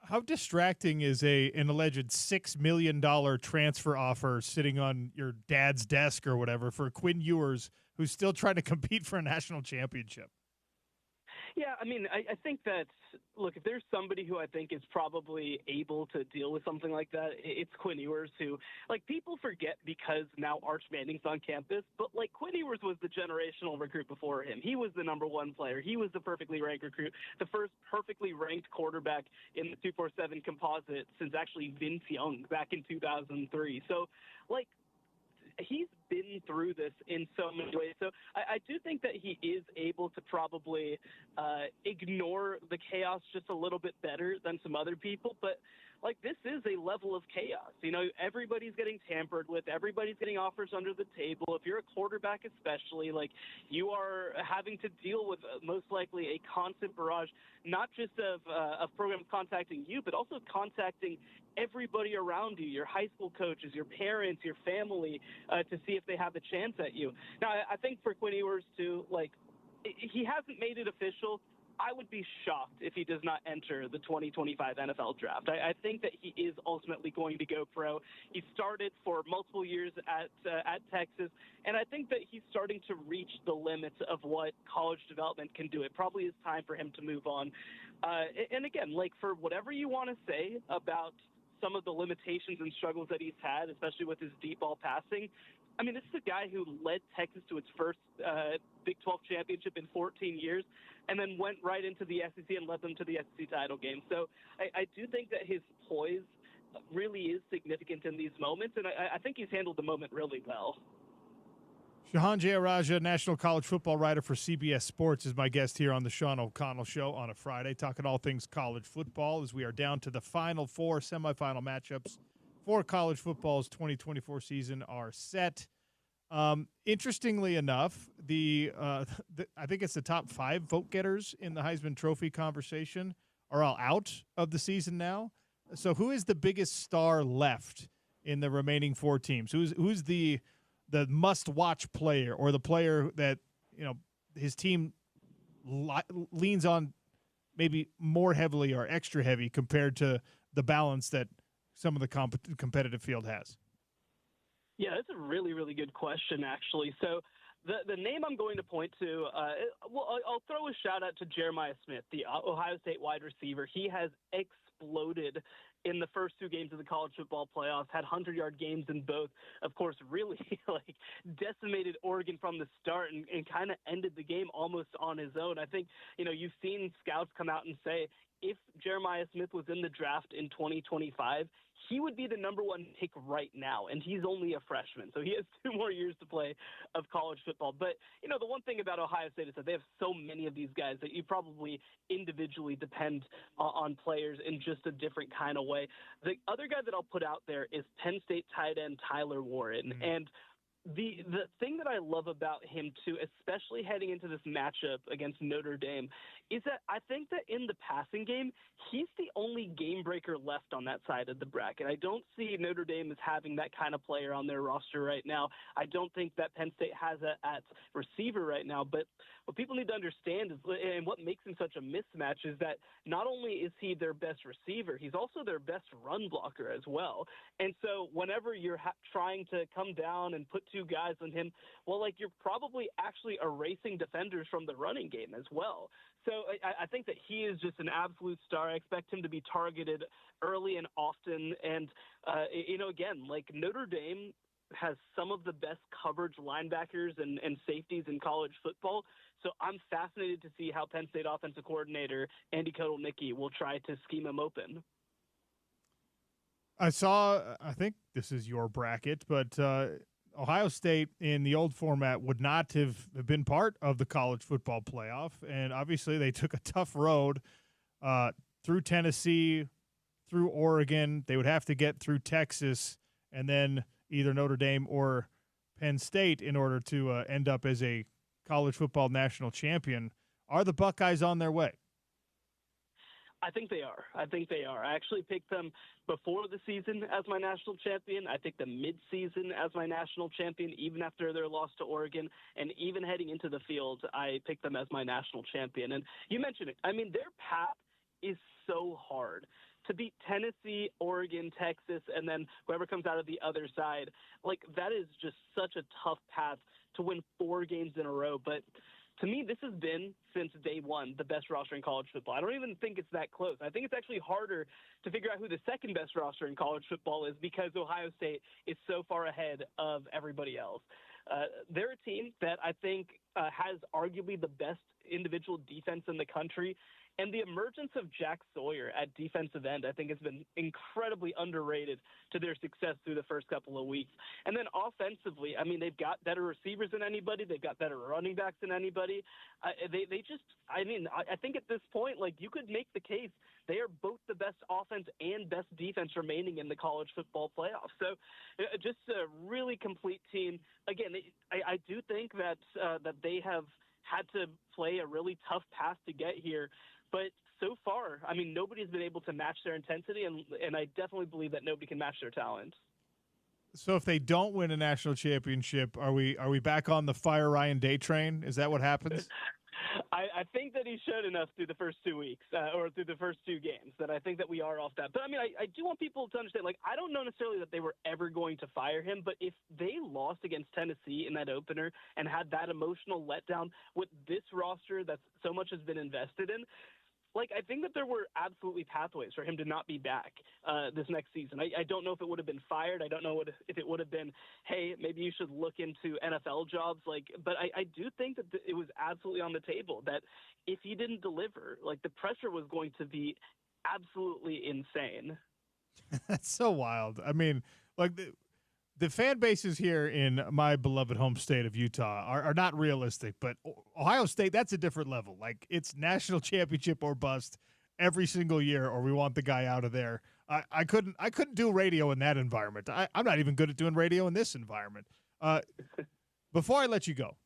How distracting is an alleged $6 million transfer offer sitting on your dad's desk or whatever for Quinn Ewers, who's still trying to compete for a national championship? Yeah, I mean, I think that, look, if there's somebody who I think is probably able to deal with something like that, it's Quinn Ewers, who, like, people forget because now Arch Manning's on campus, but, like, Quinn Ewers was the generational recruit before him. He was the number 1 player. He was the perfectly ranked recruit, the first perfectly ranked quarterback in the 247 composite since actually Vince Young back in 2003. So, like, he's been through this in so many ways. So I do think that he is able to probably ignore the chaos just a little bit better than some other people. But, like, this is a level of chaos. You know, everybody's getting tampered with. Everybody's getting offers under the table. If you're a quarterback especially, like, you are having to deal with most likely a constant barrage, not just of programs contacting you, but also contacting everybody around you, your high school coaches, your parents, your family, to see if they have a chance at you. Now, I think for Quinn Ewers, too, like, he hasn't made it official. I would be shocked if he does not enter the 2025 NFL draft. I think that he is ultimately going to go pro. He started for multiple years at Texas, and I think that he's starting to reach the limits of what college development can do. It probably is time for him to move on. And again, like, for whatever you want to say about some of the limitations and struggles that he's had, especially with his deep ball passing, I mean, this is a guy who led Texas to its first Big 12 championship in 14 years and then went right into the SEC and led them to the SEC title game. So I do think that his poise really is significant in these moments, and I think he's handled the moment really well. Shahan Jayaraja, national college football writer for CBS Sports, is my guest here on the Sean O'Connell Show on a Friday, talking all things college football as we are down to the final 4 semifinal matchups for college football's 2024 season are set. Interestingly enough, I think it's the top 5 vote getters in the Heisman Trophy conversation are all out of the season now. So who is the biggest star left in the remaining 4 teams? Who's the must-watch player, or the player that, you know, his team leans on maybe more heavily or extra heavy compared to the balance that some of the competitive field has? Yeah, that's a really, really good question, actually. So the name I'm going to point to, I'll throw a shout out to Jeremiah Smith, the Ohio State wide receiver. He has exploded in the first two games of the college football playoffs, had 100-yard games in both, of course, really decimated Oregon from the start and kind of ended the game almost on his own. I think, you've seen scouts come out and say if Jeremiah Smith was in the draft in 2025, he would be the number one pick right now, and he's only a freshman, so he has 2 more years to play of college football. But, the one thing about Ohio State is that they have so many of these guys that you probably individually depend on players in just a different kind of way. The other guy that I'll put out there is Penn State tight end Tyler Warren, and the thing that I love about him, too, especially heading into this matchup against Notre Dame, is that I think that in the passing game, he's the only game breaker left on that side of the bracket. I don't see Notre Dame as having that kind of player on their roster right now. I don't think that Penn State has that at receiver right now. But what people need to understand is, and what makes him such a mismatch, is that not only is he their best receiver, he's also their best run blocker as well. And so whenever you're trying to come down and put 2 guys on him, well, you're probably actually erasing defenders from the running game as well. So I think that he is just an absolute star. I expect him to be targeted early and often. And, again, Notre Dame has some of the best coverage linebackers and safeties in college football. So I'm fascinated to see how Penn State offensive coordinator Andy Kotelnicki will try to scheme him open. I think this is your bracket, but Ohio State in the old format would not have been part of the college football playoff. And obviously they took a tough road through Tennessee, through Oregon. They would have to get through Texas and then either Notre Dame or Penn State in order to end up as a college football national champion. Are the Buckeyes on their way? I think they are. I actually picked them before the season as my national champion. I picked them mid-season as my national champion, even after their loss to Oregon. And even heading into the field, I picked them as my national champion. And you mentioned it. I mean, their path is so hard. To beat Tennessee, Oregon, Texas, and then whoever comes out of the other side, that is just such a tough path to win 4 games in a row. But to me, this has been, since day one, the best roster in college football. I don't even think it's that close. I think it's actually harder to figure out who the second best roster in college football is because Ohio State is so far ahead of everybody else. They're a team that I think has arguably the best individual defense in the country. And the emergence of Jack Sawyer at defensive end, I think, has been incredibly underrated to their success through the first couple of weeks. And then offensively, I mean, they've got better receivers than anybody. They've got better running backs than anybody. I think at this point, you could make the case they are both the best offense and best defense remaining in the college football playoffs. So just a really complete team. Again, I do think that they have had to play a really tough path to get here. But so far, I mean, nobody's been able to match their intensity, and I definitely believe that nobody can match their talent. So if they don't win a national championship, are we back on the Fire Ryan Day train? Is that what happens? I think that he showed enough through the first 2 weeks or through the first 2 games that I think that we are off that. But, I mean, I do want people to understand, I don't know necessarily that they were ever going to fire him, but if they lost against Tennessee in that opener and had that emotional letdown with this roster that so much has been invested in, I think that there were absolutely pathways for him to not be back this next season. I don't know if it would have been fired. I don't know if it would have been, hey, maybe you should look into NFL jobs. But I do think that it was absolutely on the table that if he didn't deliver, the pressure was going to be absolutely insane. That's so wild. I mean, the fan bases here in my beloved home state of Utah are not realistic, but Ohio State, that's a different level. It's national championship or bust every single year, or we want the guy out of there. I couldn't do radio in that environment. I'm not even good at doing radio in this environment. Before I let you go,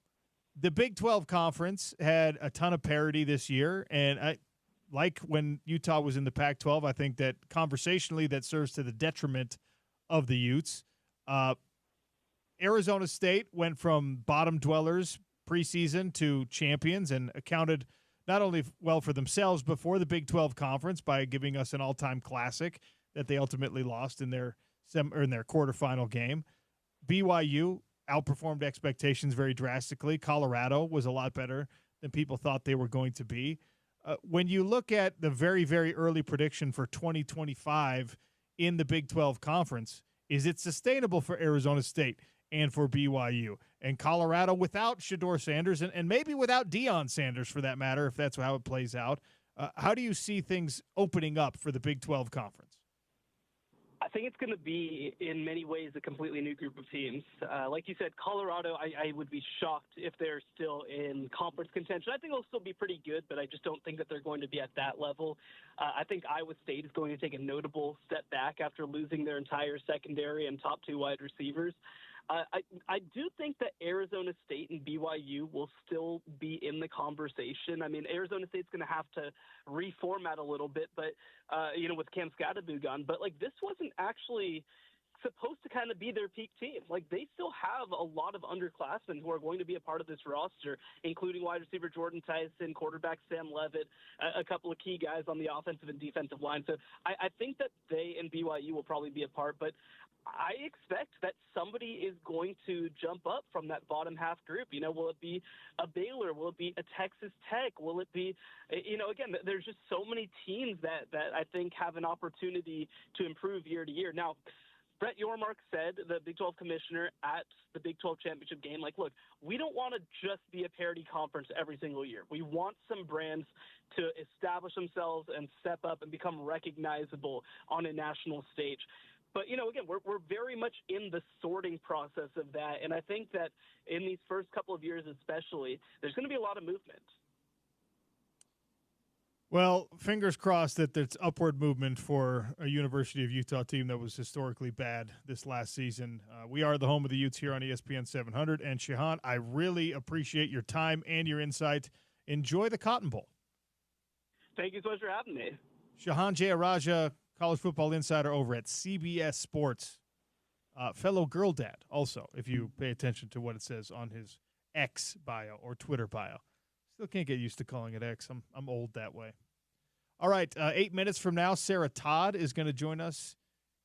the Big 12 Conference had a ton of parity this year, and when Utah was in the Pac-12, I think that conversationally that serves to the detriment of the Utes. Arizona State went from bottom dwellers preseason to champions and accounted not only well for themselves, but for the Big 12 Conference by giving us an all-time classic that they ultimately lost in their quarterfinal game. BYU outperformed expectations very drastically. Colorado was a lot better than people thought they were going to be. when you look at the very, very early prediction for 2025 in the Big 12 Conference, is it sustainable for Arizona State and for BYU and Colorado without Shedeur Sanders and maybe without Deion Sanders for that matter, if that's how it plays out? How do you see things opening up for the Big 12 Conference? I think it's going to be, in many ways, a completely new group of teams. Like you said, Colorado, I would be shocked if they're still in conference contention. I think they'll still be pretty good, but I just don't think that they're going to be at that level. I think Iowa State is going to take a notable step back after losing their entire secondary and top 2 wide receivers. I do think that Arizona State and BYU will still be in the conversation. I mean, Arizona State's going to have to reformat a little bit, but with Cam Scattergood gone. But this wasn't actually supposed to kind of be their peak team. They still have a lot of underclassmen who are going to be a part of this roster, including wide receiver Jordan Tyson, quarterback Sam Levitt, a couple of key guys on the offensive and defensive line. So I think that they and BYU will probably be a part, but I expect that somebody is going to jump up from that bottom half group. Will it be a Baylor? Will it be a Texas Tech? Will it be, again, there's just so many teams that I think have an opportunity to improve year to year. Now, Brett Yormark said, the Big 12 commissioner at the Big 12 championship game, look, we don't want to just be a parity conference every single year. We want some brands to establish themselves and step up and become recognizable on a national stage. But, again, we're very much in the sorting process of that. And I think that in these first couple of years especially, there's going to be a lot of movement. Well, fingers crossed that there's upward movement for a University of Utah team that was historically bad this last season. We are the home of the Utes here on ESPN 700. And, Shehan, I really appreciate your time and your insight. Enjoy the Cotton Bowl. Thank you so much for having me. Shehan Jeyarajah, college football insider over at CBS Sports, fellow girl dad also, if you pay attention to what it says on his X bio or Twitter bio. Still can't get used to calling it X. I'm old that way. All right, 8 minutes from now, Sarah Todd is going to join us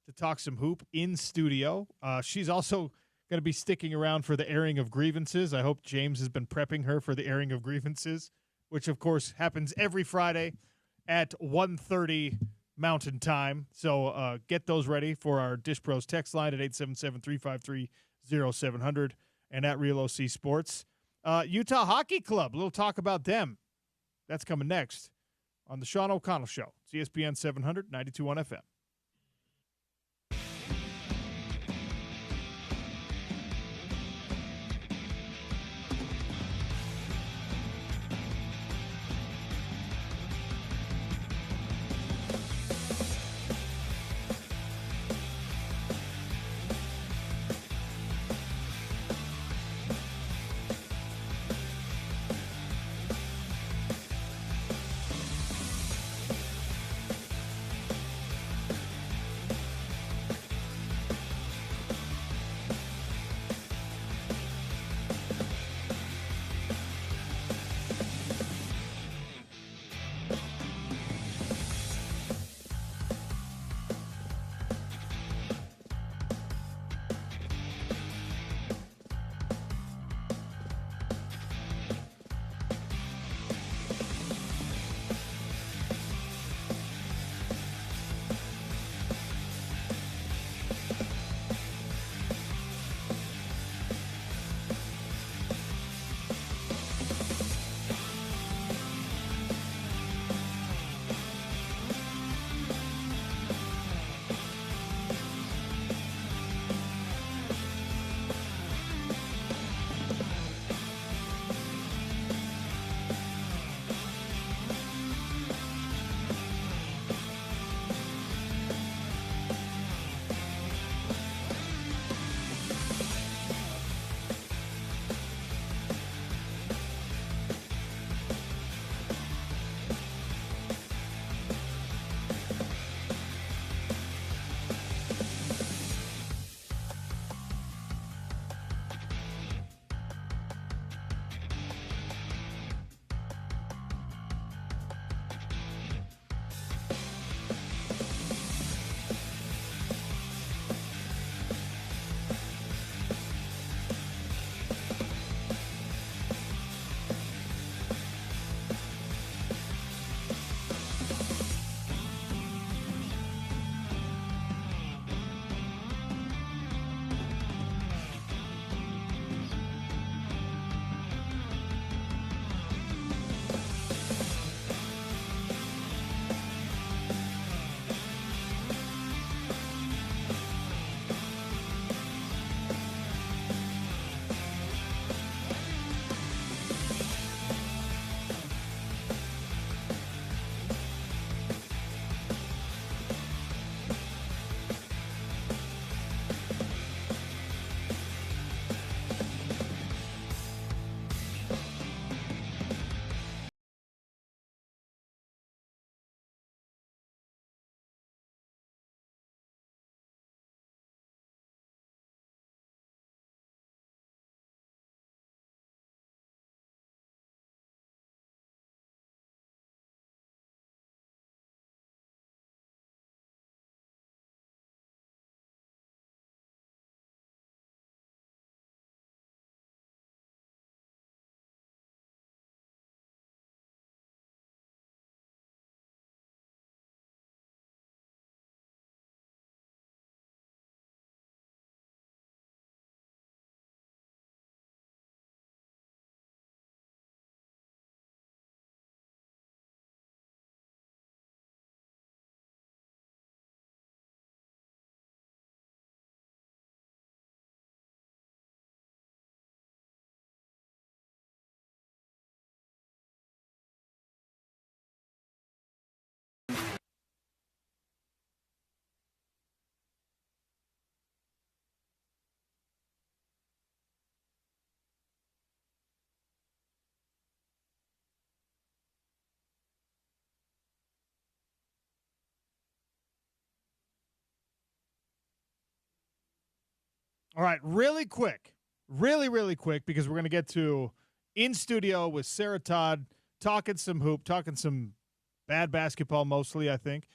to talk some hoop in studio. She's also going to be sticking around for the airing of grievances. I hope James has been prepping her for the airing of grievances, which, of course, happens every Friday at 1:30 Mountain Time. So get those ready for our Dish Pros text line at 877-353-0700 and at Real OC Sports. Utah Hockey Club, a little talk about them. That's coming next on the Sean O'Connell Show. It's ESPN 700, 92.1 FM. All right, really quick, really quick, because we're going to get to in studio with Sarah Todd, talking some hoop, talking some bad basketball mostly, I think.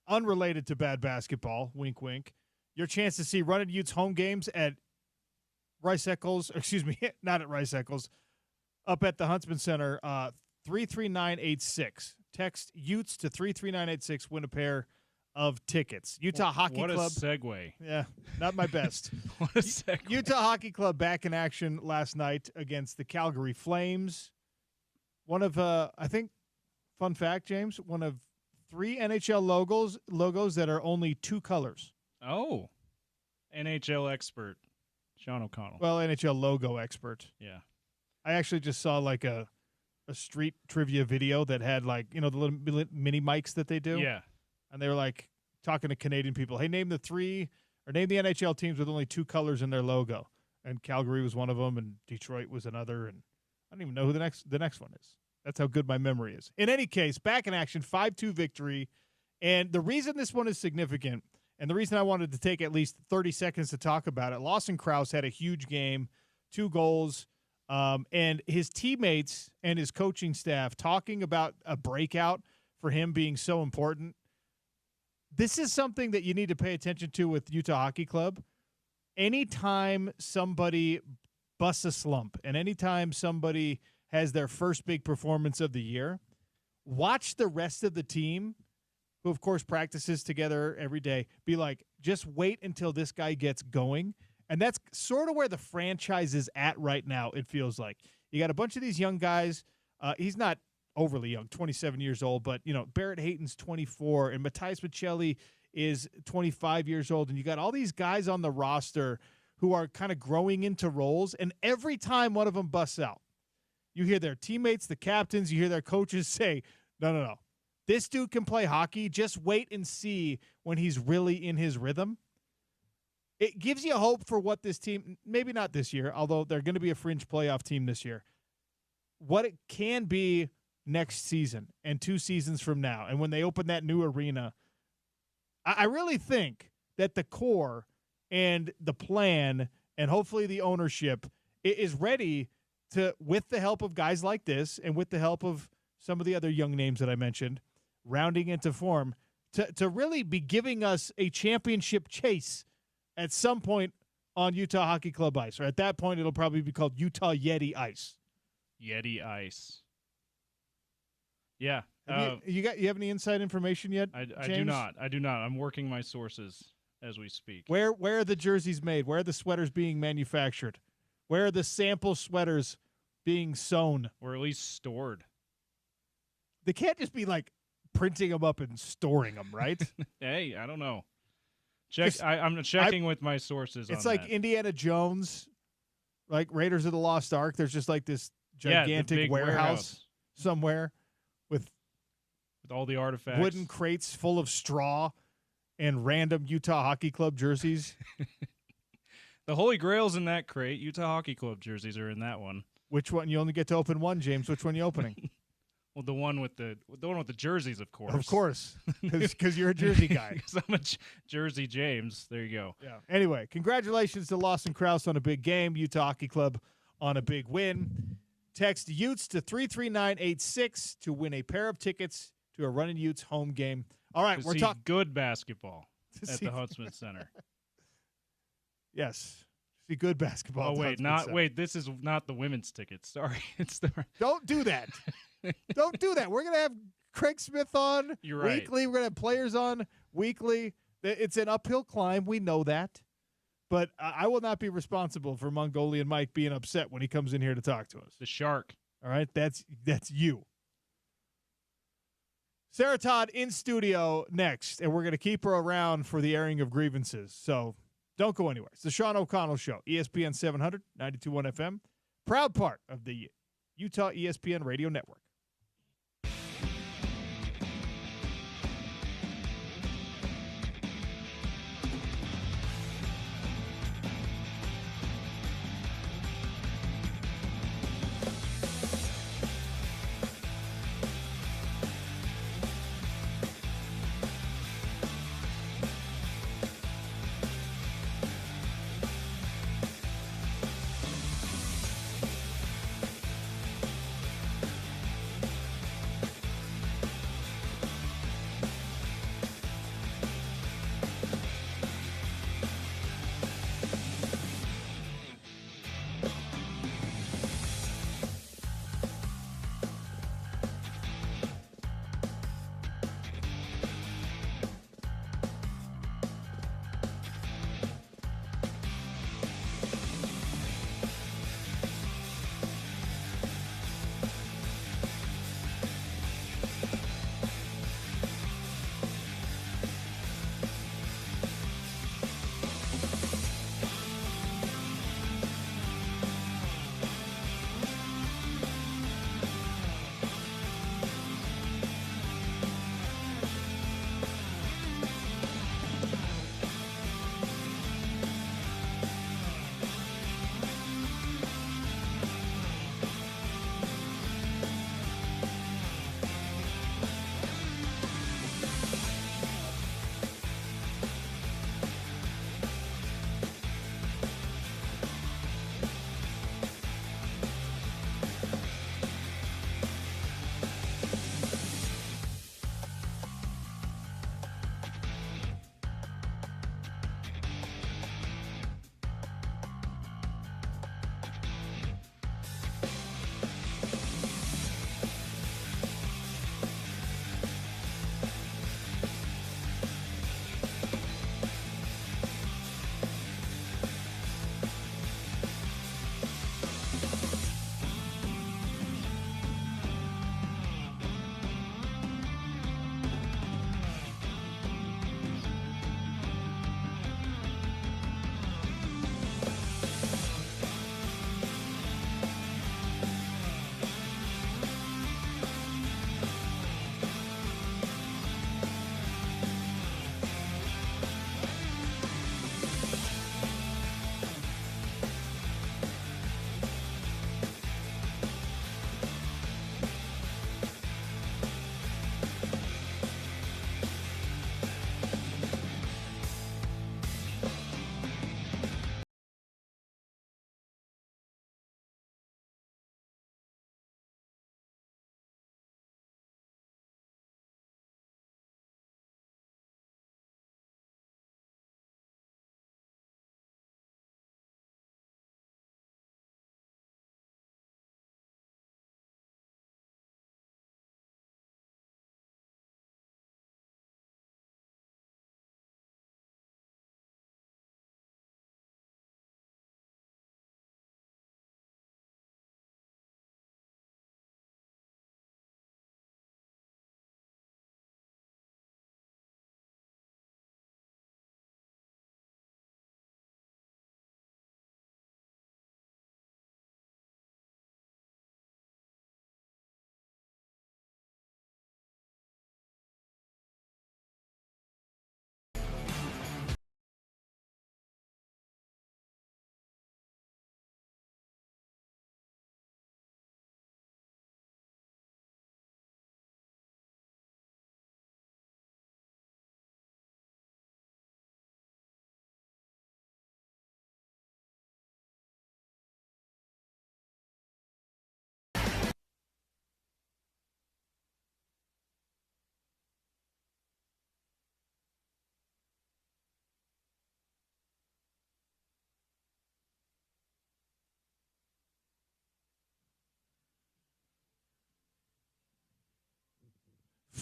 Unrelated to bad basketball, wink, wink. Your chance to see Running Utes home games at not at Rice Eccles, up at the Huntsman Center, 33986. Text Utes to 33986, win a pair of tickets. Utah Hockey Club. What a segue. Yeah, not my best. What a segue. Utah Hockey Club back in action last night against the Calgary Flames. One of, I think, fun fact, James, one of 3 NHL logos that are only 2 colors. Oh, NHL expert, Sean O'Connell. Well, NHL logo expert. Yeah. I actually just saw like a street trivia video that had like, the little mini mics that they do. Yeah. And they were like talking to Canadian people. Hey, name the NHL teams with only 2 colors in their logo. And Calgary was one of them, and Detroit was another, and I don't even know who the next one is. That's how good my memory is. In any case, back in action, 5-2 victory. And the reason this one is significant, and the reason I wanted to take at least 30 seconds to talk about it, Lawson Krause had a huge game, 2 goals, and his teammates and his coaching staff talking about a breakout for him being so important. This is something that you need to pay attention to with Utah Hockey Club. Anytime somebody busts a slump and anytime somebody has their first big performance of the year, watch the rest of the team, who of course practices together every day, be like, just wait until this guy gets going. And that's sort of where the franchise is at right now, it feels like. You got a bunch of these young guys. He's not overly young, 27 years old, but, Barrett Hayton's 24, and Matthias Michelli is 25 years old, and you got all these guys on the roster who are kind of growing into roles, and every time one of them busts out, you hear their teammates, the captains, you hear their coaches say, no. This dude can play hockey. Just wait and see when he's really in his rhythm. It gives you hope for what this team, maybe not this year, although they're going to be a fringe playoff team this year, what it can be next season and 2 seasons from now. And when they open that new arena, I really think that the core and the plan and hopefully the ownership is ready to, with the help of guys like this and with the help of some of the other young names that I mentioned, rounding into form, to really be giving us a championship chase at some point on Utah Hockey Club ice. Or at that point, it'll probably be called Utah Yeti Ice. Yeti Ice. Yeah. You have any inside information yet, I James? I do not. I'm working my sources as we speak. Where are the jerseys made? Where are the sweaters being manufactured? Where are the sample sweaters being sewn? Or at least stored. They can't just be like printing them up and storing them, right? Hey, I don't know. I'm checking with my sources. It's on like that. Indiana Jones, like Raiders of the Lost Ark. There's just like this gigantic warehouse somewhere with all the artifacts, wooden crates full of straw and random Utah Hockey Club jerseys. The Holy Grail's in that crate. Utah Hockey Club jerseys are in that one. Which one? You only get to open one, James. Which one are you opening? Well, the one with the jerseys, of course. Of course, because you're a jersey guy. Because I'm a Jersey James. There you go. Yeah. Anyway, congratulations to Lawson Krause on a big game. Utah Hockey Club on a big win. Text Utes to 33986 to win a pair of tickets to a Running Utes home game. All right, we're talking good basketball at the Huntsman Center. Yes. See good basketball. Oh wait, this is not the women's tickets. Sorry. It's the Don't do that. Don't do that. We're going to have Craig Smith on You're right. weekly. We're going to have players on weekly. It's an uphill climb. We know that. But I will not be responsible for Mongolian Mike being upset when he comes in here to talk to us. The Shark. All right? That's you. Sarah Todd in studio next, and we're going to keep her around for the airing of grievances. So don't go anywhere. It's the Sean O'Connell Show, ESPN 700, 92.1 FM, proud part of the Utah ESPN Radio Network.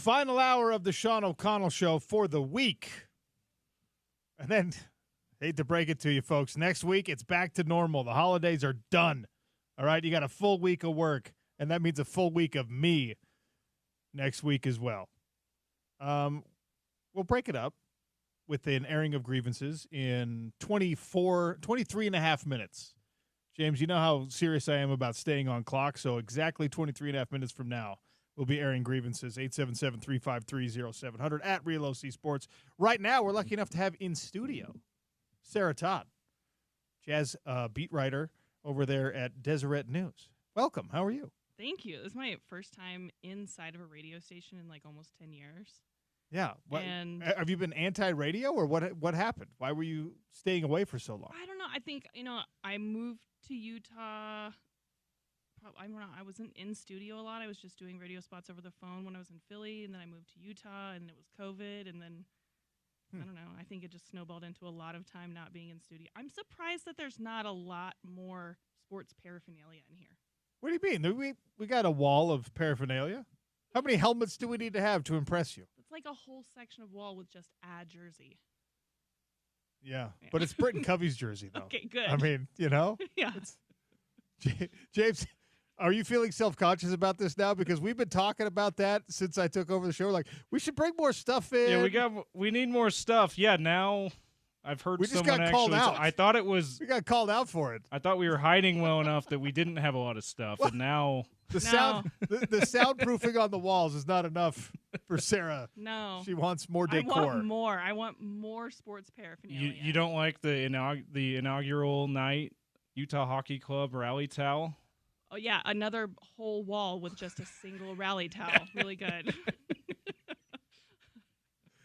final hour of the Sean O'Connell Show for the week. And then, hate to break it to you folks, next week it's back to normal. The holidays are done. All right, you got a full week of work, and that means a full week of me next week as well. We'll break it up with an airing of grievances in 23 and a half minutes. James, you know how serious I am about staying on clock, so exactly 23 and a half minutes from now, we'll be airing grievances, 877-353-0700 at Real OC Sports. Right now, we're lucky enough to have in studio Sarah Todd, Jazz beat writer over there at Deseret News. Welcome. How are you? Thank you. This is my first time inside of a radio station in like almost 10 years. Yeah. And have you been anti-radio, or what happened? Why were you staying away for so long? I don't know. I think, I moved to Utah. I don't know. I wasn't in studio a lot. I was just doing radio spots over the phone when I was in Philly, and then I moved to Utah, and it was COVID, and then I don't know. I think it just snowballed into a lot of time not being in studio. I'm surprised that there's not a lot more sports paraphernalia in here. What do you mean? We got a wall of paraphernalia. How many helmets do we need to have to impress you? It's like a whole section of wall with just a jersey. Yeah. But it's Britton Covey's jersey, though. Okay, good. I mean, Yeah. James, are you feeling self-conscious about this now? Because we've been talking about that since I took over the show. Like, we should bring more stuff in. Yeah, we need more stuff. Yeah, now I've heard we just someone got called actually. out. I thought it was. We got called out for it. I thought we were hiding well enough that we didn't have a lot of stuff, and now the soundproofing on the walls is not enough for Sarah. No, she wants more decor. I want more sports paraphernalia. You don't like the inaugural night Utah Hockey Club rally towel? Oh yeah, another whole wall with just a single rally towel. Really good.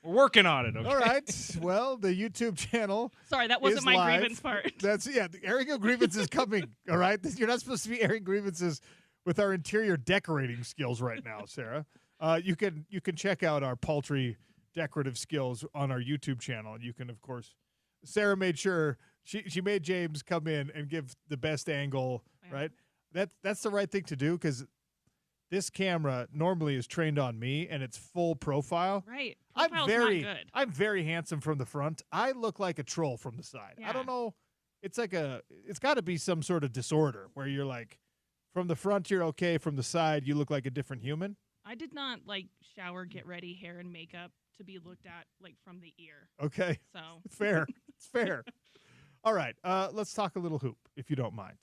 We're working on it, okay? All right. Well, the YouTube channel. Sorry, that wasn't my live. grievance part. The airing of grievances is coming. All right. You're not supposed to be airing grievances with our interior decorating skills right now, Sarah. You can check out our paltry decorative skills on our YouTube channel. And you can, of course, Sarah made sure she made James come in and give the best angle, right? That's the right thing to do, because this camera normally is trained on me, and it's full profile. Right. I'm very handsome from the front. I look like a troll from the side. Yeah. I don't know. It's got to be some sort of disorder where you're like, from the front you're okay, from the side you look like a different human. I did not shower, get ready, hair and makeup to be looked at from the ear. Okay. So fair. It's fair. All right. Let's talk a little hoop, if you don't mind.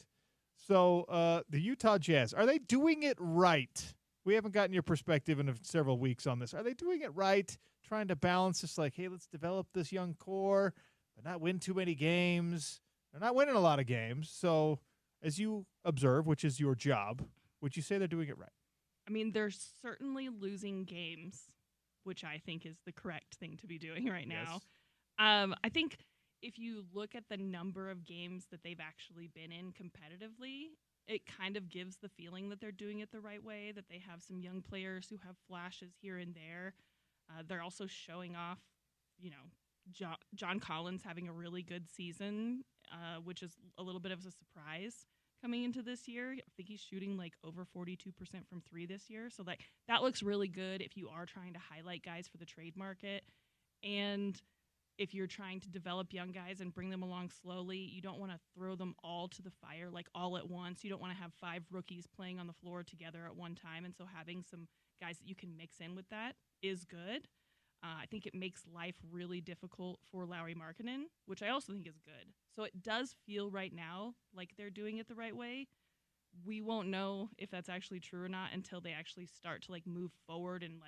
So the Utah Jazz, are they doing it right? We haven't gotten your perspective in several weeks on this. Are they doing it right, trying to balance this hey, let's develop this young core, but not win too many games? They're not winning a lot of games. So as you observe, which is your job, would you say they're doing it right? I mean, they're certainly losing games, which I think is the correct thing to be doing right now. Yes. I think if you look at the number of games that they've actually been in competitively, it kind of gives the feeling that they're doing it the right way, that they have some young players who have flashes here and there. They're also showing off, John Collins having a really good season, which is a little bit of a surprise coming into this year. I think he's shooting over 42% from three this year. So that looks really good if you are trying to highlight guys for the trade market. And if you're trying to develop young guys and bring them along slowly, you don't want to throw them all to the fire, all at once. You don't want to have 5 rookies playing on the floor together at one time. And so having some guys that you can mix in with that is good. I think it makes life really difficult for Lauri Markkanen, which I also think is good. So it does feel right now like they're doing it the right way. We won't know if that's actually true or not until they actually start to move forward and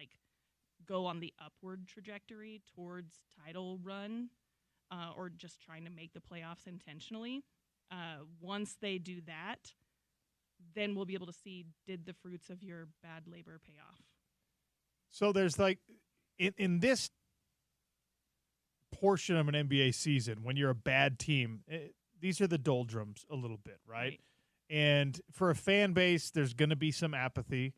go on the upward trajectory towards title run, or just trying to make the playoffs intentionally. Once they do that, then we'll be able to see, did the fruits of your bad labor pay off? So there's in this portion of an NBA season, when you're a bad team, these are the doldrums a little bit, right? And for a fan base, there's going to be some apathy.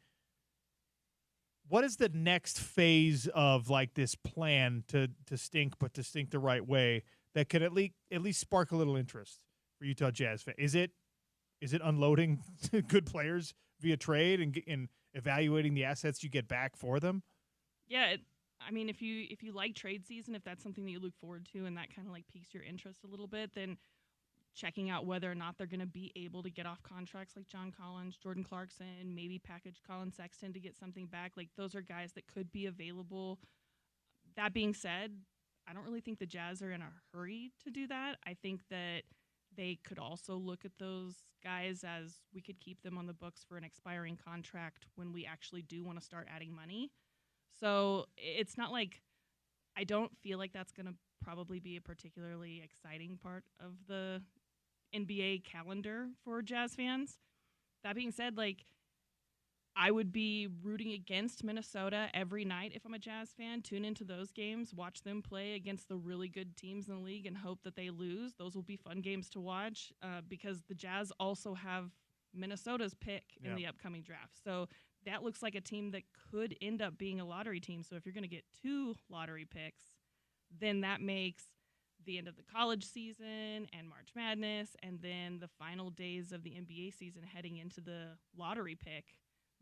What is the next phase of this plan to stink, but to stink the right way, that could at least spark a little interest for Utah Jazz fans? Is it unloading good players via trade and evaluating the assets you get back for them? Yeah, I mean, if you like trade season, if that's something that you look forward to and that kind of like piques your interest a little bit, then checking out whether or not they're going to be able to get off contracts like John Collins, Jordan Clarkson, maybe package Colin Sexton to get something back. Like, those are guys that could be available. That being said, I don't really think the Jazz are in a hurry to do that. I think that they could also look at those guys as we could keep them on the books for an expiring contract when we actually do want to start adding money. So it's not like I don't feel like that's going to probably be a particularly exciting part of the NBA calendar for Jazz fans. That being said, like, I would be rooting against Minnesota every night if I'm a Jazz fan. Tune into those games, watch them play against the really good teams in the league and hope that they lose. Those will be fun games to watch because the Jazz also have Minnesota's pick in the upcoming draft. So that looks like a team that could end up being a lottery team. So if you're going to get 2 lottery picks, then that makes the end of the college season and March Madness and then the final days of the NBA season heading into the lottery pick.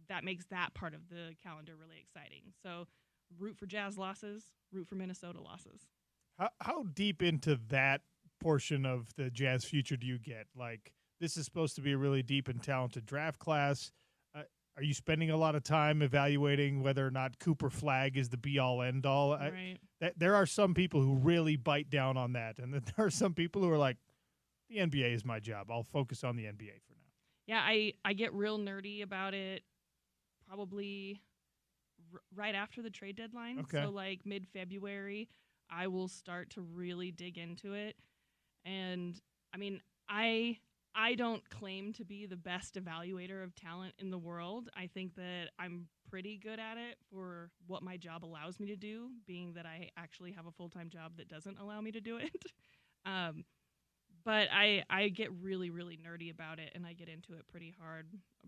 That makes that part of the calendar really exciting. So root for Jazz losses, root for Minnesota losses. How deep into that portion of the Jazz future do you get? Like, this is supposed to be a really deep and talented draft class. Are you spending a lot of time evaluating whether or not Cooper Flagg is the be-all, end-all? Right. There are some people who really bite down on that, and then there are some people who are like, the NBA is my job. I'll focus on the NBA for now. Yeah, I get real nerdy about it probably right after the trade deadline. Okay. So, like, mid-February, I will start to really dig into it. And, I mean, I don't claim to be the best evaluator of talent in the world. I think that I'm pretty good at it for what my job allows me to do, being that I actually have a full-time job that doesn't allow me to do it. But I get really, really nerdy about it, and I get into it pretty hard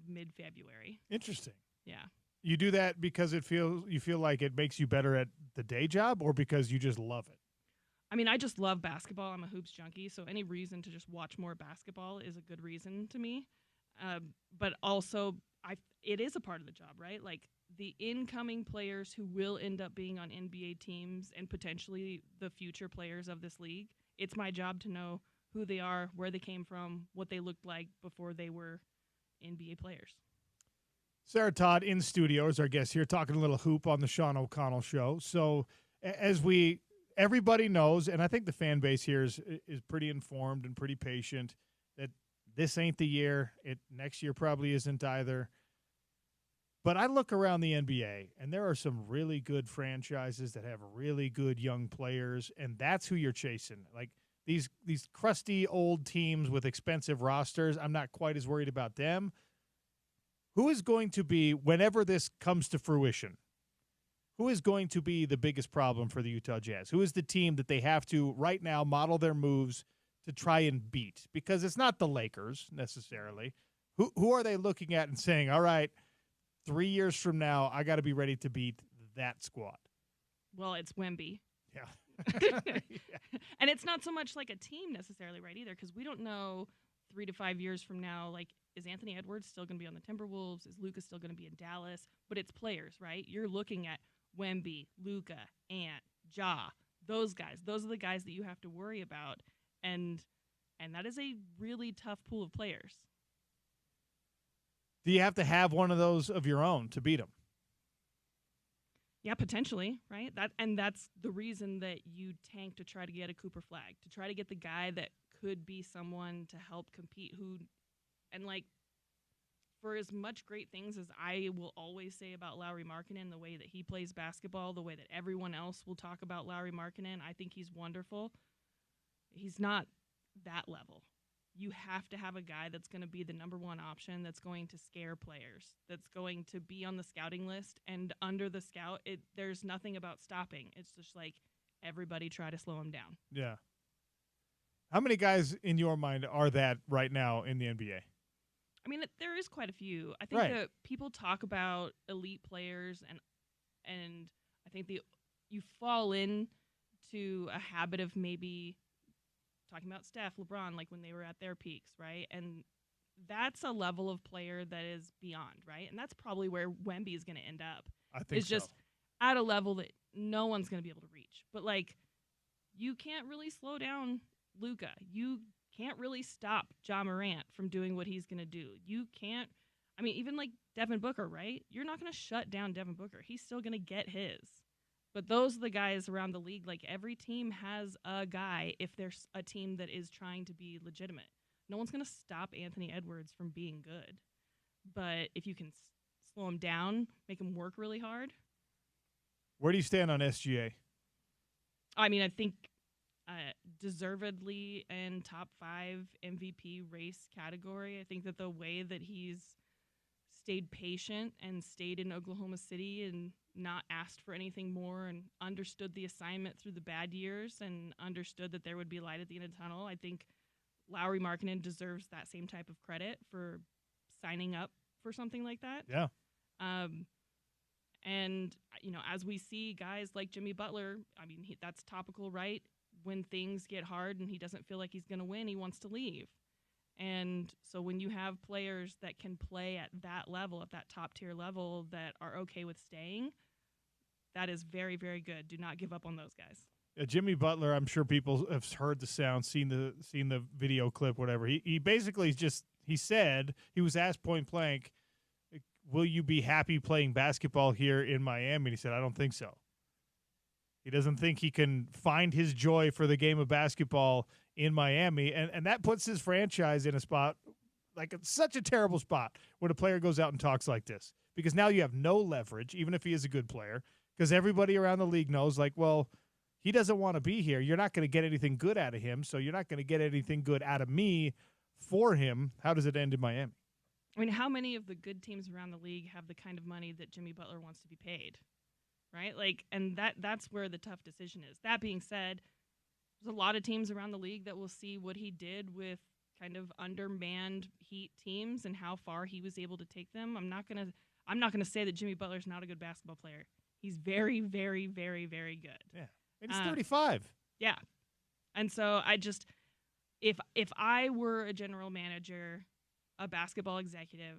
mid-February. Interesting. Yeah. You do that because you feel like it makes you better at the day job, or because you just love it? I mean, I just love basketball. I'm a hoops junkie, so any reason to just watch more basketball is a good reason to me. But also, it is a part of the job, right? Like, the incoming players who will end up being on NBA teams and potentially the future players of this league, it's my job to know who they are, where they came from, what they looked like before they were NBA players. Sarah Todd in studio is our guest here, talking a little hoop on the Sean O'Connell Show. So everybody knows, and I think the fan base here is pretty informed and pretty patient, that this ain't the year. Next year probably isn't either. But I look around the NBA, and there are some really good franchises that have really good young players, and that's who you're chasing. Like, these crusty old teams with expensive rosters, I'm not quite as worried about them. Who is going to be, whenever this comes to fruition, who is going to be the biggest problem for the Utah Jazz? Who is the team that they have to right now model their moves to try and beat? Because it's not the Lakers necessarily. Who are they looking at and saying, all right, 3 years from now, I got to be ready to beat that squad? Well, it's Wemby. Yeah. And it's not so much like a team necessarily, right, either, because we don't know 3 to 5 years from now, like, is Anthony Edwards still going to be on the Timberwolves? Is Luka still going to be in Dallas? But it's players, right? You're looking at Wemby, Luka, Ant, Ja, those guys. Those are the guys that you have to worry about, and that is a really tough pool of players. Do you have to have one of those of your own to beat them? Yeah, potentially, right? That's the reason that you tank to try to get a Cooper Flagg, to try to get the guy that could be someone to help compete and like, for as much great things as I will always say about Lauri Markkanen, the way that he plays basketball, the way that everyone else will talk about Lauri Markkanen, I think he's wonderful. He's not that level. You have to have a guy that's going to be the number one option, that's going to scare players, that's going to be on the scouting list, and under the scout, there's nothing about stopping. It's just like, everybody try to slow him down. Yeah. How many guys in your mind are that right now in the NBA? I mean, there is quite a few. I think that people talk about elite players, and I think you fall into a habit of maybe talking about Steph, LeBron, like when they were at their peaks, right? And that's a level of player that is beyond, right? And that's probably where Wemby is going to end up. I think it's just at a level that no one's going to be able to reach. But, like, you can't really slow down Luka. You can't really stop Ja Morant from doing what he's going to do. You can't, I mean, even like Devin Booker, right? You're not going to shut down Devin Booker. He's still going to get his. But those are the guys around the league. Like, every team has a guy if there's a team that is trying to be legitimate. No one's going to stop Anthony Edwards from being good. But if you can slow him down, make him work really hard. Where do you stand on SGA? I mean, I think deservedly in top 5 MVP race category. I think that the way that he's stayed patient and stayed in Oklahoma City and not asked for anything more and understood the assignment through the bad years and understood that there would be light at the end of the tunnel. I think Lauri Markkanen deserves that same type of credit for signing up for something like that. Yeah. And, you know, as we see guys like Jimmy Butler, I mean, that's topical, right? When things get hard and he doesn't feel like he's going to win, he wants to leave. And so when you have players that can play at that level, at that top tier level, that are okay with staying, that is very, very good. Do not give up on those guys. Jimmy Butler, I'm sure people have heard the sound, seen the video clip, whatever. He basically he said, he was asked point blank, will you be happy playing basketball here in Miami? And he said, I don't think so. He doesn't think he can find his joy for the game of basketball in Miami. And that puts his franchise in a spot, like such a terrible spot when a player goes out and talks like this. Because now you have no leverage, even if he is a good player, because everybody around the league knows, like, well, he doesn't want to be here. You're not going to get anything good out of him, so you're not going to get anything good out of me for him. How does it end in Miami? I mean, how many of the good teams around the league have the kind of money that Jimmy Butler wants to be paid? Right? Like, and that's where the tough decision is. That being said, there's a lot of teams around the league that will see what he did with kind of undermanned Heat teams and how far he was able to take them. I'm not gonna say that Jimmy Butler's not a good basketball player. He's very, very, very, very good. Yeah. And he's 35. Yeah. And so if I were a general manager, a basketball executive,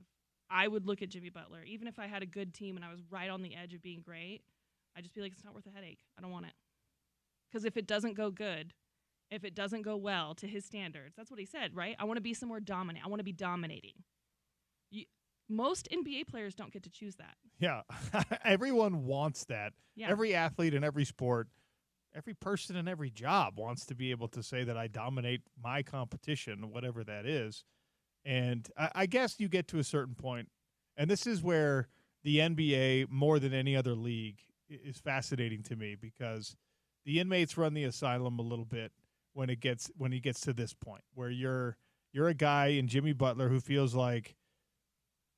I would look at Jimmy Butler. Even if I had a good team and I was right on the edge of being great, I'd just be like, it's not worth the headache. I don't want it. Because if it doesn't go good, if it doesn't go well to his standards, that's what he said, right? I want to be somewhere dominant. I want to be dominating. Most NBA players don't get to choose that. Yeah. Everyone wants that. Yeah. Every athlete in every sport, every person in every job wants to be able to say that I dominate my competition, whatever that is. And I guess you get to a certain point, and this is where the NBA, more than any other league, is fascinating to me, because the inmates run the asylum a little bit when he gets to this point where you're a guy in Jimmy Butler who feels like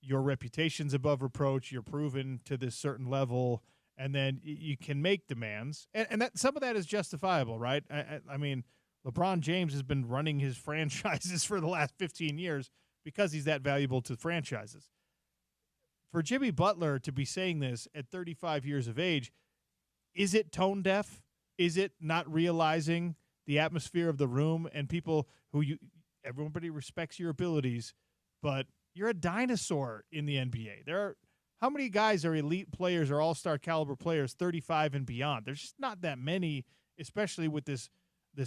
your reputation's above reproach, you're proven to this certain level, and then you can make demands, and that some of that is justifiable, right? I mean, LeBron James has been running his franchises for the last 15 years because he's that valuable to franchises. For Jimmy Butler to be saying this at 35 years of age, is it tone deaf? Is it not realizing the atmosphere of the room and people everybody respects your abilities, but you're a dinosaur in the NBA. How many guys are elite players or all-star caliber players 35 and beyond? There's just not that many, especially with this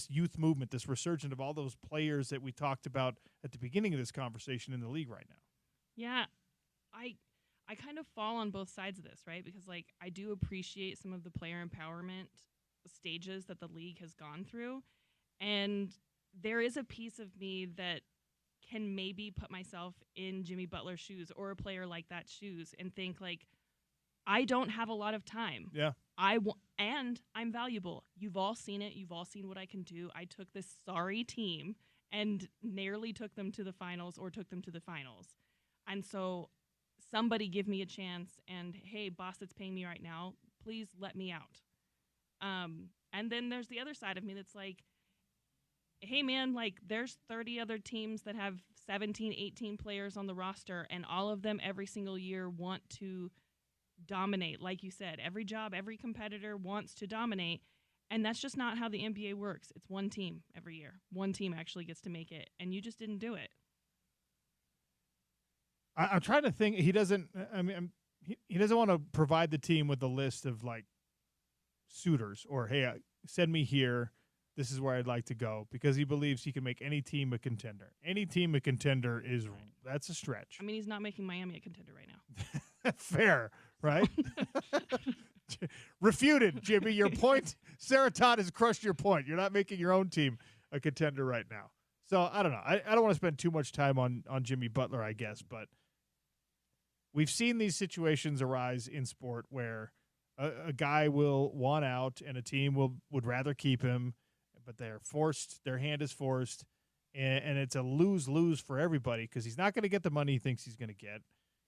youth movement, this resurgence of all those players that we talked about at the beginning of this conversation in the league right now. Yeah, I kind of fall on both sides of this, right? Because, like, I do appreciate some of the player empowerment stages that the league has gone through. And there is a piece of me that can maybe put myself in Jimmy Butler's shoes or a player like that shoes and think, like, I don't have a lot of time. Yeah. And I'm valuable. You've all seen it. You've all seen what I can do. I took this sorry team and nearly took them to the finals or took them to the finals. And so somebody give me a chance, and, hey, boss that's paying me right now, please let me out. And then there's the other side of me that's like, hey, man, like, there's 30 other teams that have 17, 18 players on the roster, and all of them every single year want to dominate. Like you said, every job, every competitor wants to dominate, and that's just not how the NBA works. It's one team every year. One team actually gets to make it, and you just didn't do it. I'm trying to think. He doesn't. I mean, he doesn't want to provide the team with a list of like suitors or, hey, send me here. This is where I'd like to go, because he believes he can make any team a contender. Any team a contender is that's a stretch. I mean, he's not making Miami a contender right now. Fair, right? Refuted, Jimmy. Your point, Sarah Todd has crushed your point. You're not making your own team a contender right now. So I don't know. I don't want to spend too much time on Jimmy Butler, I guess, but we've seen these situations arise in sport where a guy will want out and a team would rather keep him, but their hand is forced, and it's a lose-lose for everybody because he's not going to get the money he thinks he's going to get.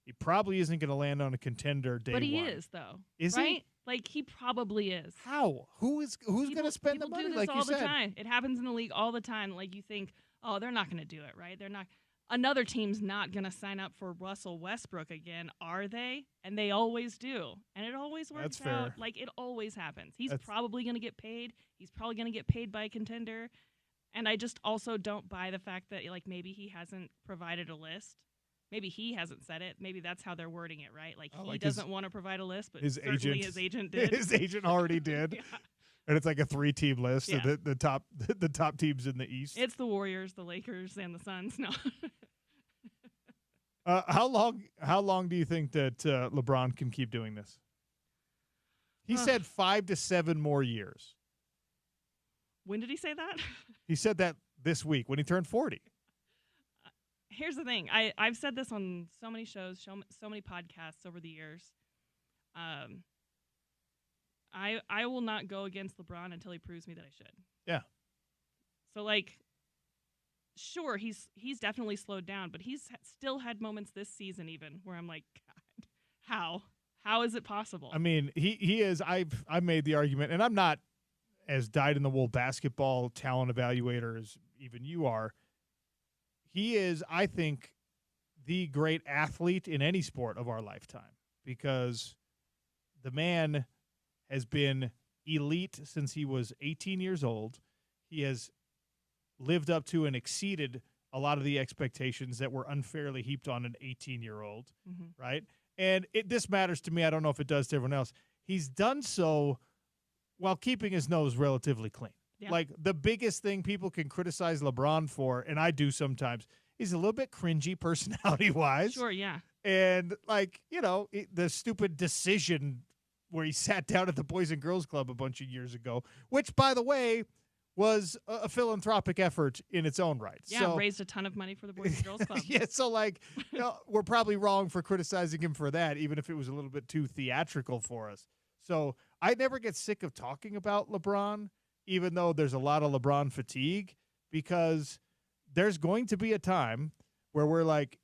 He probably isn't going to land on a contender day one. But he is, though. Is right? he? Like, he probably is. How? Who's going to spend the money? Do this like all you the said, time. It happens in the league all the time. Like, you think, oh, they're not going to do it, right? They're not. Another team's not going to sign up for Russell Westbrook again, are they? And they always do. And it always works out. Like, it always happens. He's probably going to get paid. He's probably going to get paid by a contender. And I just also don't buy the fact that, like, maybe he hasn't provided a list. Maybe he hasn't said it. Maybe that's how they're wording it, right? Like, he doesn't want to provide a list, but his agent did. His agent already did. Yeah. And it's like a 3-team list. Yeah. So the top teams in the East. It's the Warriors, the Lakers, and the Suns. No. How long do you think that LeBron can keep doing this? He said 5 to 7 more years. When did he say that? He said that this week when he turned 40. Here's the thing. I've said this on so many shows, so many podcasts over the years. I will not go against LeBron until he proves me that I should. Yeah. So, like, sure, he's definitely slowed down, but he's still had moments this season even where I'm like, God, how is it possible? I mean, he is. I've made the argument, and I'm not as dyed-in-the-wool basketball talent evaluator as even you are. He is, I think, the great athlete in any sport of our lifetime, because the man has been elite since he was 18 years old. He has lived up to and exceeded a lot of the expectations that were unfairly heaped on an 18-year-old, right? And this matters to me. I don't know if it does to everyone else. He's done so while keeping his nose relatively clean. Yeah. Like, the biggest thing people can criticize LeBron for, and I do sometimes, he's a little bit cringy personality-wise. Sure, yeah. And, like, you know, the stupid decision where he sat down at the Boys and Girls Club a bunch of years ago, which, by the way, was a philanthropic effort in its own right. Yeah, so, raised a ton of money for the Boys and Girls Club. Yeah, so, like, you know, we're probably wrong for criticizing him for that, even if it was a little bit too theatrical for us. So I never get sick of talking about LeBron, even though there's a lot of LeBron fatigue, because there's going to be a time where we're like,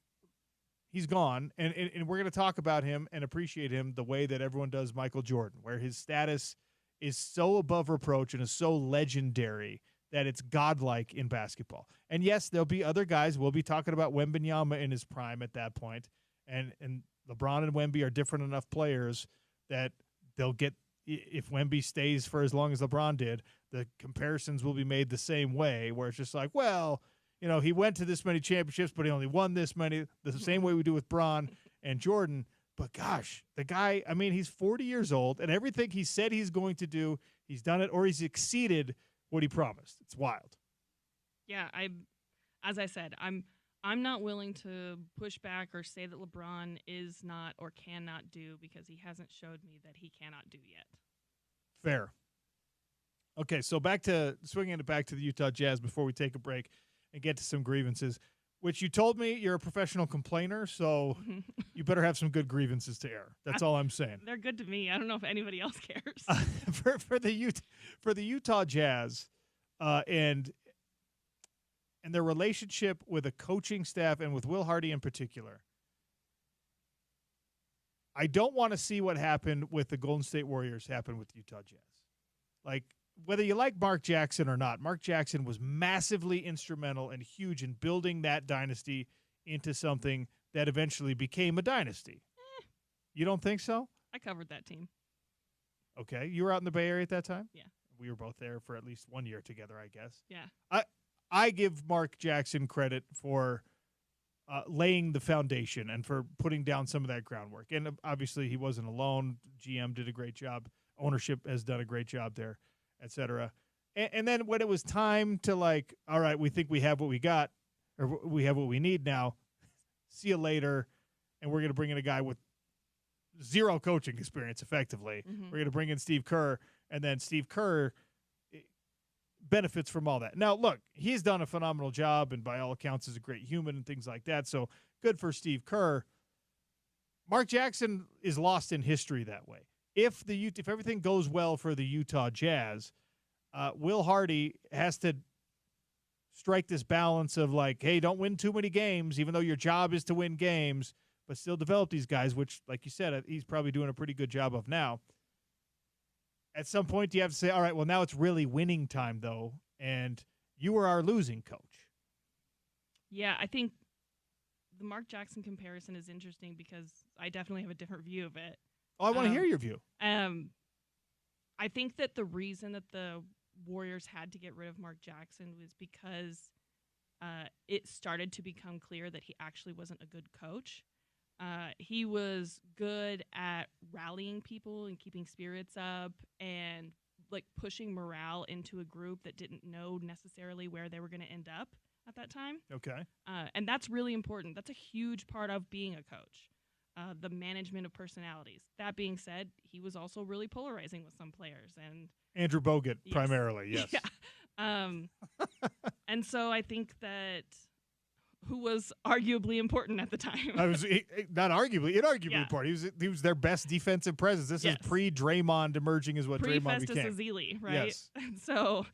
he's gone, and we're going to talk about him and appreciate him the way that everyone does Michael Jordan, where his status is so above reproach and is so legendary that it's godlike in basketball. And yes, there'll be other guys. We'll be talking about Wembanyama in his prime at that point, and LeBron and Wemby are different enough players that they'll get, if Wemby stays for as long as LeBron did, the comparisons will be made the same way, where it's just like, well, you know, he went to this many championships, but he only won this many, the same way we do with Bron and Jordan. But gosh, the guy, I mean, he's 40 years old, and everything he said he's going to do, he's done it, or he's exceeded what he promised. It's wild. Yeah, as I said, I'm not willing to push back or say that LeBron is not or cannot do, because he hasn't showed me that he cannot do yet. Fair. Okay, so swinging it back to the Utah Jazz before we take a break and get to some grievances, which you told me you're a professional complainer, so you better have some good grievances to air. That's all I'm saying. They're good to me. I don't know if anybody else cares. For the Utah Jazz and their relationship with a coaching staff and with Will Hardy in particular, I don't want to see what happened with the Golden State Warriors happen with the Utah Jazz. Like, whether you like Mark Jackson or not, Mark Jackson was massively instrumental and huge in building that dynasty into something that eventually became a dynasty. You don't think so? I covered that team. Okay. You were out in the Bay Area at that time? Yeah. We were both there for at least 1 year together, I guess. Yeah. I give Mark Jackson credit for laying the foundation and for putting down some of that groundwork. And obviously he wasn't alone. GM did a great job. Ownership has done a great job there, et cetera. And then when it was time to like, all right, we think we have what we got, or we have what we need now, see you later, and we're going to bring in a guy with zero coaching experience, effectively. Mm-hmm. We're going to bring in Steve Kerr, and then Steve Kerr benefits from all that. Now, look, he's done a phenomenal job, and by all accounts is a great human and things like that, so good for Steve Kerr. Mark Jackson is lost in history that way. If everything goes well for the Utah Jazz, Will Hardy has to strike this balance of like, hey, don't win too many games, even though your job is to win games, but still develop these guys, which, like you said, he's probably doing a pretty good job of now. At some point, you have to say, all right, well, now it's really winning time, though, and you were our losing coach. Yeah, I think the Mark Jackson comparison is interesting because I definitely have a different view of it. Oh, I want to hear your view. I think that the reason that the Warriors had to get rid of Mark Jackson was because it started to become clear that he actually wasn't a good coach. He was good at rallying people and keeping spirits up and like pushing morale into a group that didn't know necessarily where they were going to end up at that time. Okay. And that's really important. That's a huge part of being a coach, the management of personalities. That being said, he was also really polarizing with some players. And Andrew Bogut, primarily, yes. Yeah. And so I think that who was arguably important at the time. Not arguably, inarguably important. He was their best defensive presence. This is pre-Draymond emerging is what Draymond became. Pre-Festus Ezeli, right? Yes. So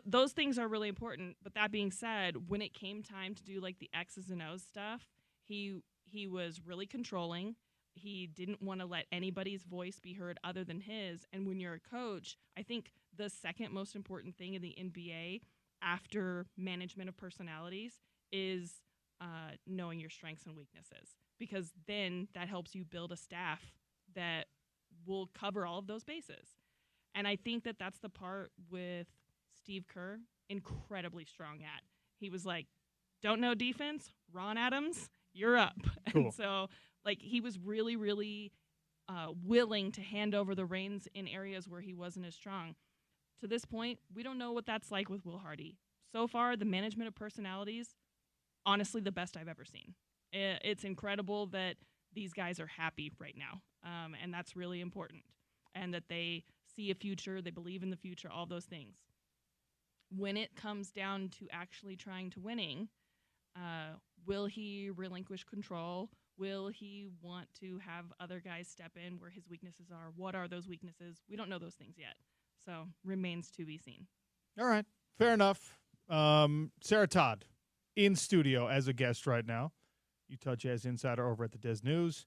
those things are really important. But that being said, when it came time to do like the X's and O's stuff, he was really controlling. He didn't want to let anybody's voice be heard other than his. And when you're a coach, I think the second most important thing in the NBA after management of personalities is knowing your strengths and weaknesses, because then that helps you build a staff that will cover all of those bases. And I think that that's the part with Steve Kerr incredibly strong at. He was like, don't know defense? Ron Adams, you're up. Cool. And so like he was really, really willing to hand over the reins in areas where he wasn't as strong. To this point, we don't know what that's like with Will Hardy. So far, the management of personalities, honestly, the best I've ever seen. It's incredible that these guys are happy right now, and that's really important, and that they see a future, they believe in the future, all those things. When it comes down to actually trying to winning, will he relinquish control? Will he want to have other guys step in where his weaknesses are? What are those weaknesses? We don't know those things yet, so remains to be seen. All right, fair enough. Sarah Todd in studio as a guest right now, Utah Jazz insider over at the Des News.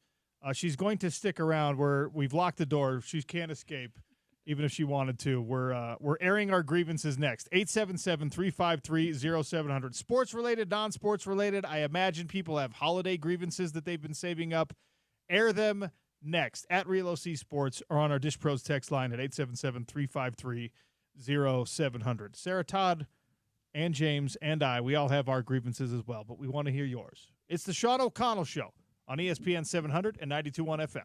She's going to stick around. We've locked the door. She can't escape, even if she wanted to. We're airing our grievances next. 877-353-0700. Sports related, non-sports related. I imagine people have holiday grievances that they've been saving up. Air them next at Real OC Sports or on our Dish Pros text line at 877-353-0700. Sarah Todd and James and I, we all have our grievances as well, but we want to hear yours. It's the Sean O'Connell Show on ESPN 700 and 92.1 FM.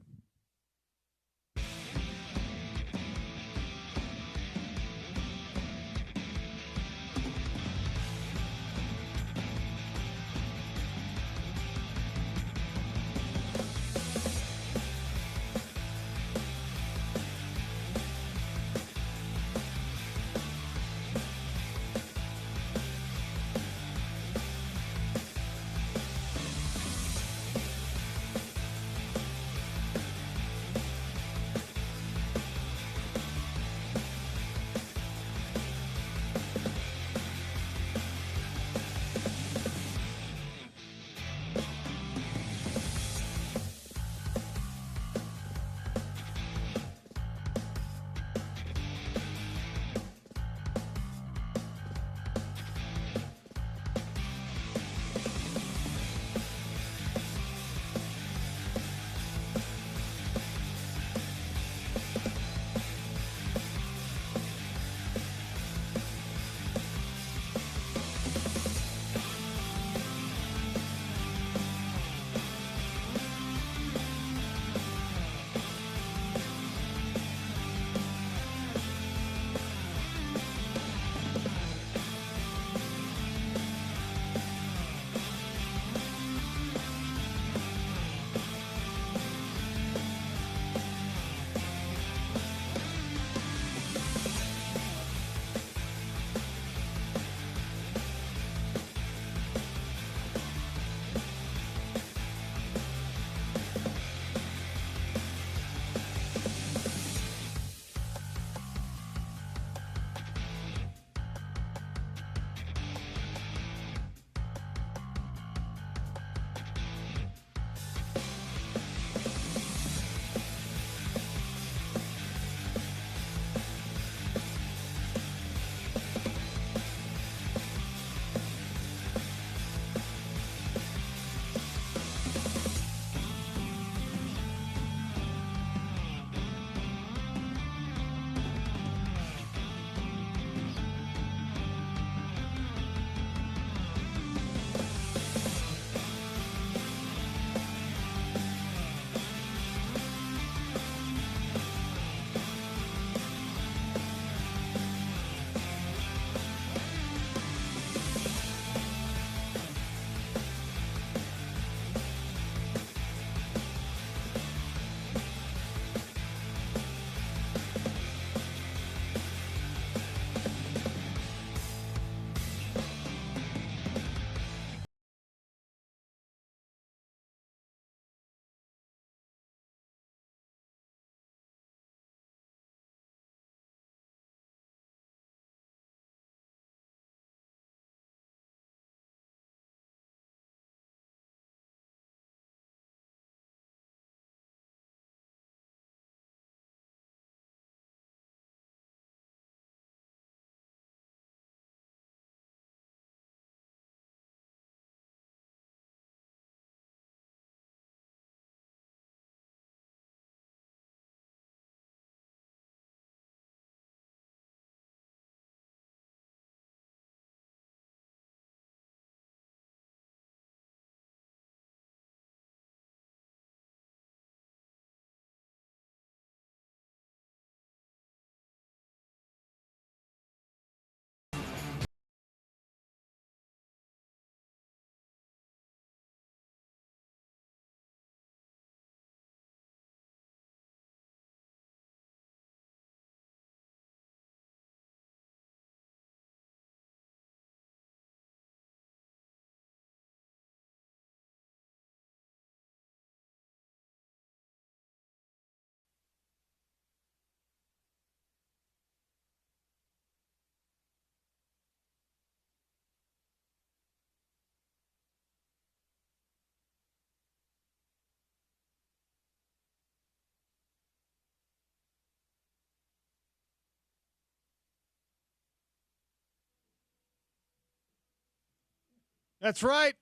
That's right.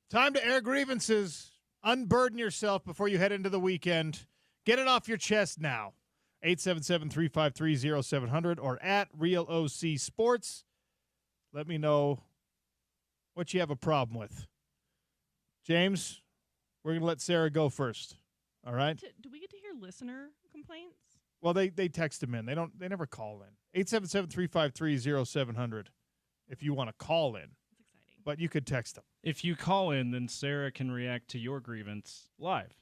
Time to air grievances. Unburden yourself before you head into the weekend. Get it off your chest now. 877-353-0700 or at Real OC Sports. Let me know what you have a problem with. James, we're going to let Sarah go first. All right? Do we get to hear listener complaints? Well, they text them in. They never call in. 877-353-0700 if you want to call in. That's exciting. But you could text them. If you call in, then Sarah can react to your grievance live.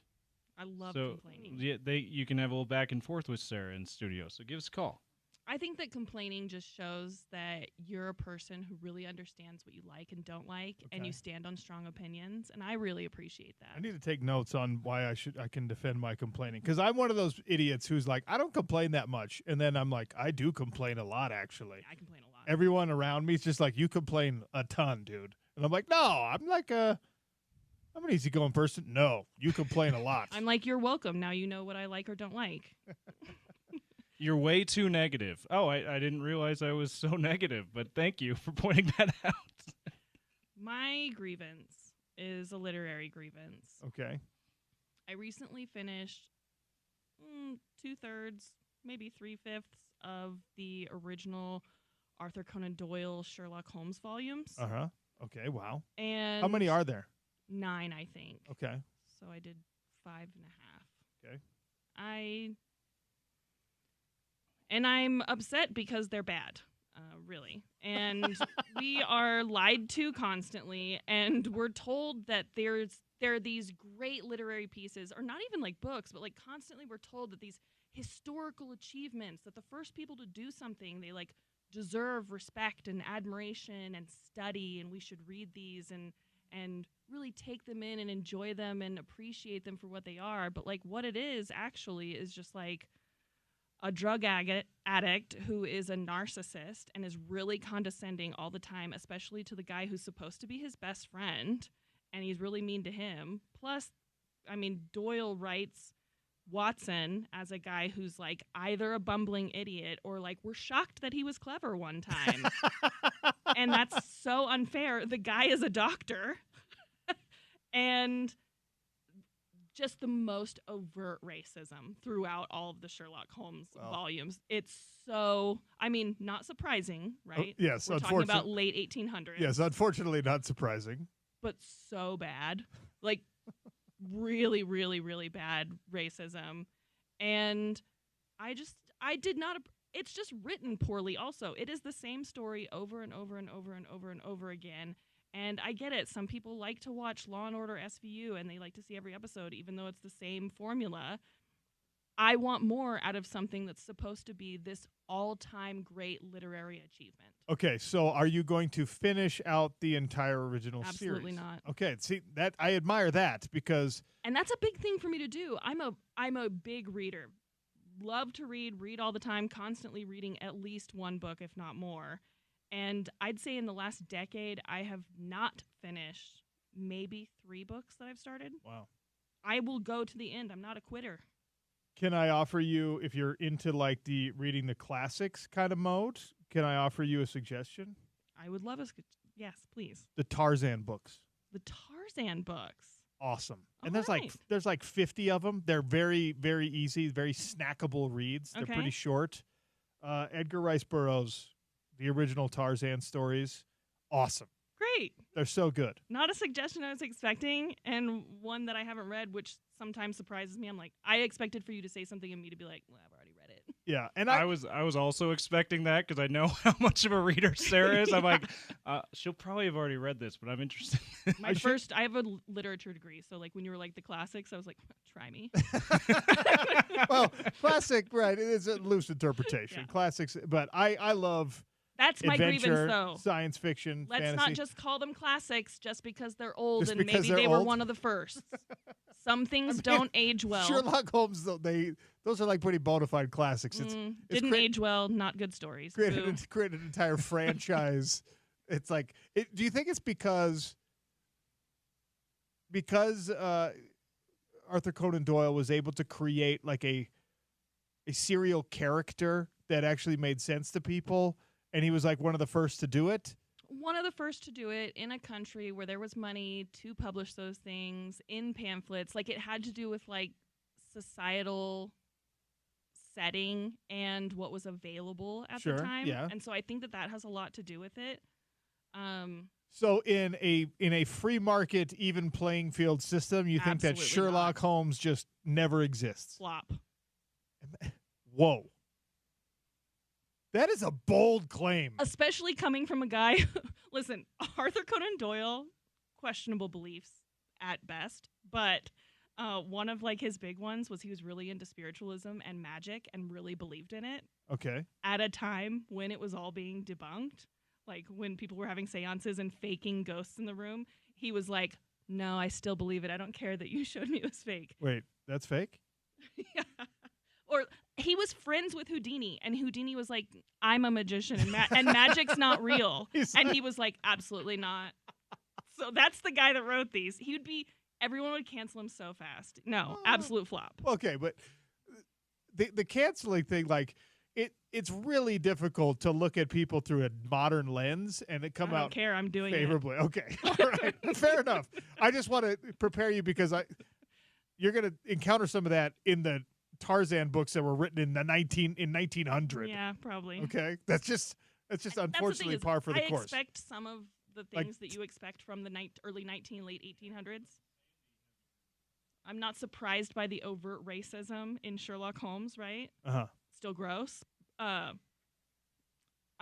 I love complaining. Yeah, you can have a little back and forth with Sarah in studio. So give us a call. I think that complaining just shows that you're a person who really understands what you like and don't like, and you stand on strong opinions, and I really appreciate that. I need to take notes on why I can defend my complaining, because I'm one of those idiots who's like, I don't complain that much, and then I'm like, I do complain a lot, actually. I complain a lot. Everyone around me is just like, you complain a ton, dude. And I'm like, no, I'm an easygoing person. No, you complain a lot. I'm like, you're welcome. Now you know what I like or don't like. You're way too negative. Oh, I didn't realize I was so negative, but thank you for pointing that out. My grievance is a literary grievance. Okay. I recently finished 2/3, maybe 3/5 of the original Arthur Conan Doyle Sherlock Holmes volumes. Uh-huh. Okay, wow. And how many are there? 9, I think. Okay. So I did 5.5. Okay. And I'm upset because they're bad, really. And we are lied to constantly, and we're told that there are these great literary pieces, or not even like books, but like constantly we're told that these historical achievements, that the first people to do something, they like deserve respect and admiration and study, and we should read these and really take them in and enjoy them and appreciate them for what they are. But like what it is actually is just like a drug addict who is a narcissist and is really condescending all the time, especially to the guy who's supposed to be his best friend, and he's really mean to him. Plus, I mean, Doyle writes Watson as a guy who's like either a bumbling idiot or like we're shocked that he was clever one time. And that's so unfair. The guy is a doctor. And just the most overt racism throughout all of the Sherlock Holmes volumes. It's so, I mean, not surprising, right? Yes, we're talking about late 1800s. Yes, unfortunately not surprising. But so bad. Like, really, really, really bad racism. And I did not, it's just written poorly also. It is the same story over and over and over and over and over again. And I get it. Some people like to watch Law & Order SVU, and they like to see every episode, even though it's the same formula. I want more out of something that's supposed to be this all-time great literary achievement. Okay, so are you going to finish out the entire original series? Absolutely not. Okay, see, that I admire that because... And that's a big thing for me to do. I'm a big reader. Love to read all the time, constantly reading at least one book, if not more. And I'd say in the last decade, I have not finished maybe 3 books that I've started. Wow. I will go to the end. I'm not a quitter. Can I offer you, if you're into like the reading the classics kind of mode, can I offer you a suggestion? I would love yes, please. The Tarzan books. The Tarzan books. Awesome. And All there's like 50 of them. They're very, very easy, very snackable reads. They're pretty short. Edgar Rice Burroughs, the original Tarzan stories, awesome. Great. They're so good. Not a suggestion I was expecting, and one that I haven't read, which sometimes surprises me. I'm like, I expected for you to say something and me to be like, well, I've already read it. Yeah, and I was also expecting that because I know how much of a reader Sarah is. I'm like, she'll probably have already read this, but I'm interested. I have a literature degree, so like when you were like the classics, I was like, try me. Well, classic, right? It is a loose interpretation. Yeah. Classics, but I love. That's my grievance, though. Science fiction, Let's fantasy. not just call them classics just because they're old just and maybe they were one of the first. Some things don't age well. Sherlock Holmes, though, those are like pretty bona fide classics. Didn't age well, not good stories. Created an entire franchise. It's like, do you think it's because Arthur Conan Doyle was able to create like a serial character that actually made sense to people? And he was like one of the first to do it? one of the first to do it in a country where there was money to publish those things in pamphlets. Like, it had to do with, like, societal setting and what was available at the time. Yeah. And so I think that has a lot to do with it. So in a free market, even playing field system, you think that Sherlock Holmes just never exists? Flop. Whoa. That is a bold claim. Especially coming from a guy. Listen, Arthur Conan Doyle, questionable beliefs at best, but one of like his big ones was he was really into spiritualism and magic and really believed in it. Okay. At a time when it was all being debunked, like when people were having seances and faking ghosts in the room, he was like, "No, I still believe it. I don't care that you showed me it was fake." Wait, that's fake? Yeah. Or he was friends with Houdini, and Houdini was like, "I'm a magician, and magic's not real." And he was like, "Absolutely not." So that's the guy that wrote these. Everyone would cancel him so fast. No, absolute flop. Okay, but the canceling thing, like, it's really difficult to look at people through a modern lens and it come out. I don't care. I'm doing favorably. it. Okay, all right, fair enough. I just want to prepare you because you're going to encounter some of that in the Tarzan books that were written in 1900. Yeah, probably. Okay, that's just unfortunately par for the course. I expect some of the things that you expect from the early late 1800s. I'm not surprised by the overt racism in Sherlock Holmes, right? Uh-huh. Still gross. I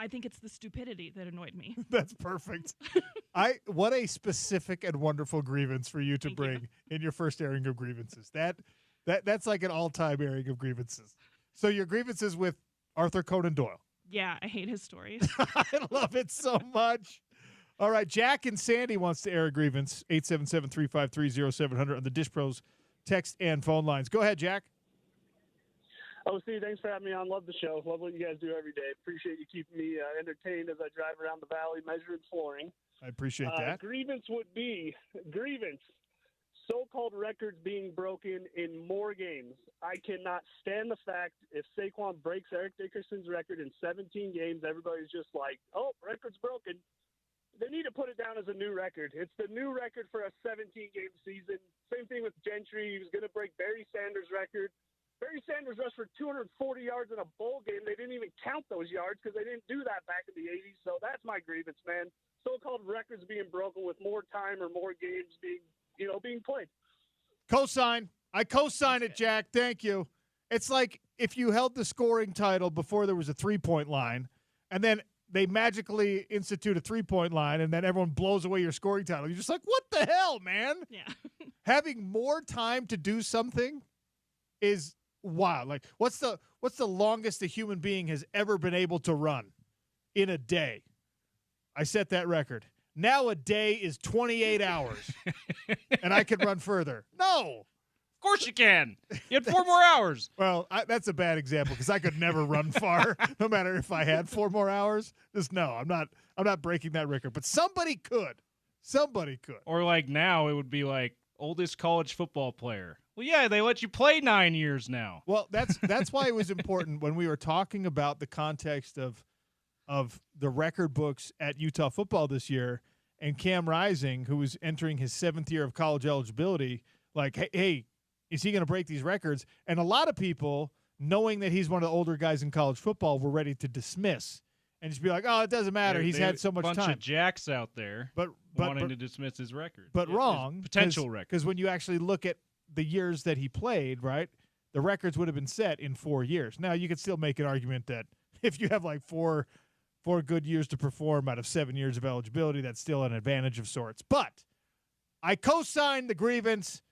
think it's the stupidity that annoyed me. That's perfect. What a specific and wonderful grievance for you to bring in your first airing of grievances. That's like an all-time airing of grievances. So your grievances with Arthur Conan Doyle. Yeah, I hate his stories. I love it so much. All right, Jack and Sandy wants to air a grievance, 877-353-0700 on the Dish Pros text and phone lines. Go ahead, Jack. Oh, Steve, thanks for having me on. Love the show. Love what you guys do every day. Appreciate you keeping me entertained as I drive around the valley measuring flooring. I appreciate that. Grievance would be so-called records being broken in more games. I cannot stand the fact if Saquon breaks Eric Dickerson's record in 17 games, everybody's just like, oh, record's broken. They need to put it down as a new record. It's the new record for a 17-game season. Same thing with Gentry. He was going to break Barry Sanders' record. Barry Sanders rushed for 240 yards in a bowl game. They didn't even count those yards because they didn't do that back in the 80s. So that's my grievance, man. So-called records being broken with more time or more games being played. Cosign. I cosign it, Jack. Thank you. It's like if you held the scoring title before there was a three-point line, and then they magically institute a three-point line, and then everyone blows away your scoring title. You're just like, what the hell, man? Yeah. Having more time to do something is wild. Like, what's the longest a human being has ever been able to run in a day? I set that record. Now a day is 28 hours, and I can run further. No. Of course you can. You had 4 more hours. Well, that's a bad example because I could never run far, no matter if I had 4 more hours. Just no, I'm not breaking that record. But somebody could. Somebody could. Or like now, it would be like oldest college football player. Well, yeah, they let you play 9 years now. Well, that's why it was important when we were talking about the context of the record books at Utah football this year, and Cam Rising, who was entering his 7th year of college eligibility, like, hey, is he going to break these records? And a lot of people, knowing that he's one of the older guys in college football, were ready to dismiss and just be like, oh, it doesn't matter. He's had so much time. Bunch of jacks out there wanting to dismiss his record. But wrong. Potential record. Because when you actually look at the years that he played, right, the records would have been set in 4 years. Now, you could still make an argument that if you have like four good years to perform out of 7 years of eligibility, that's still an advantage of sorts. But I co-signed the grievance,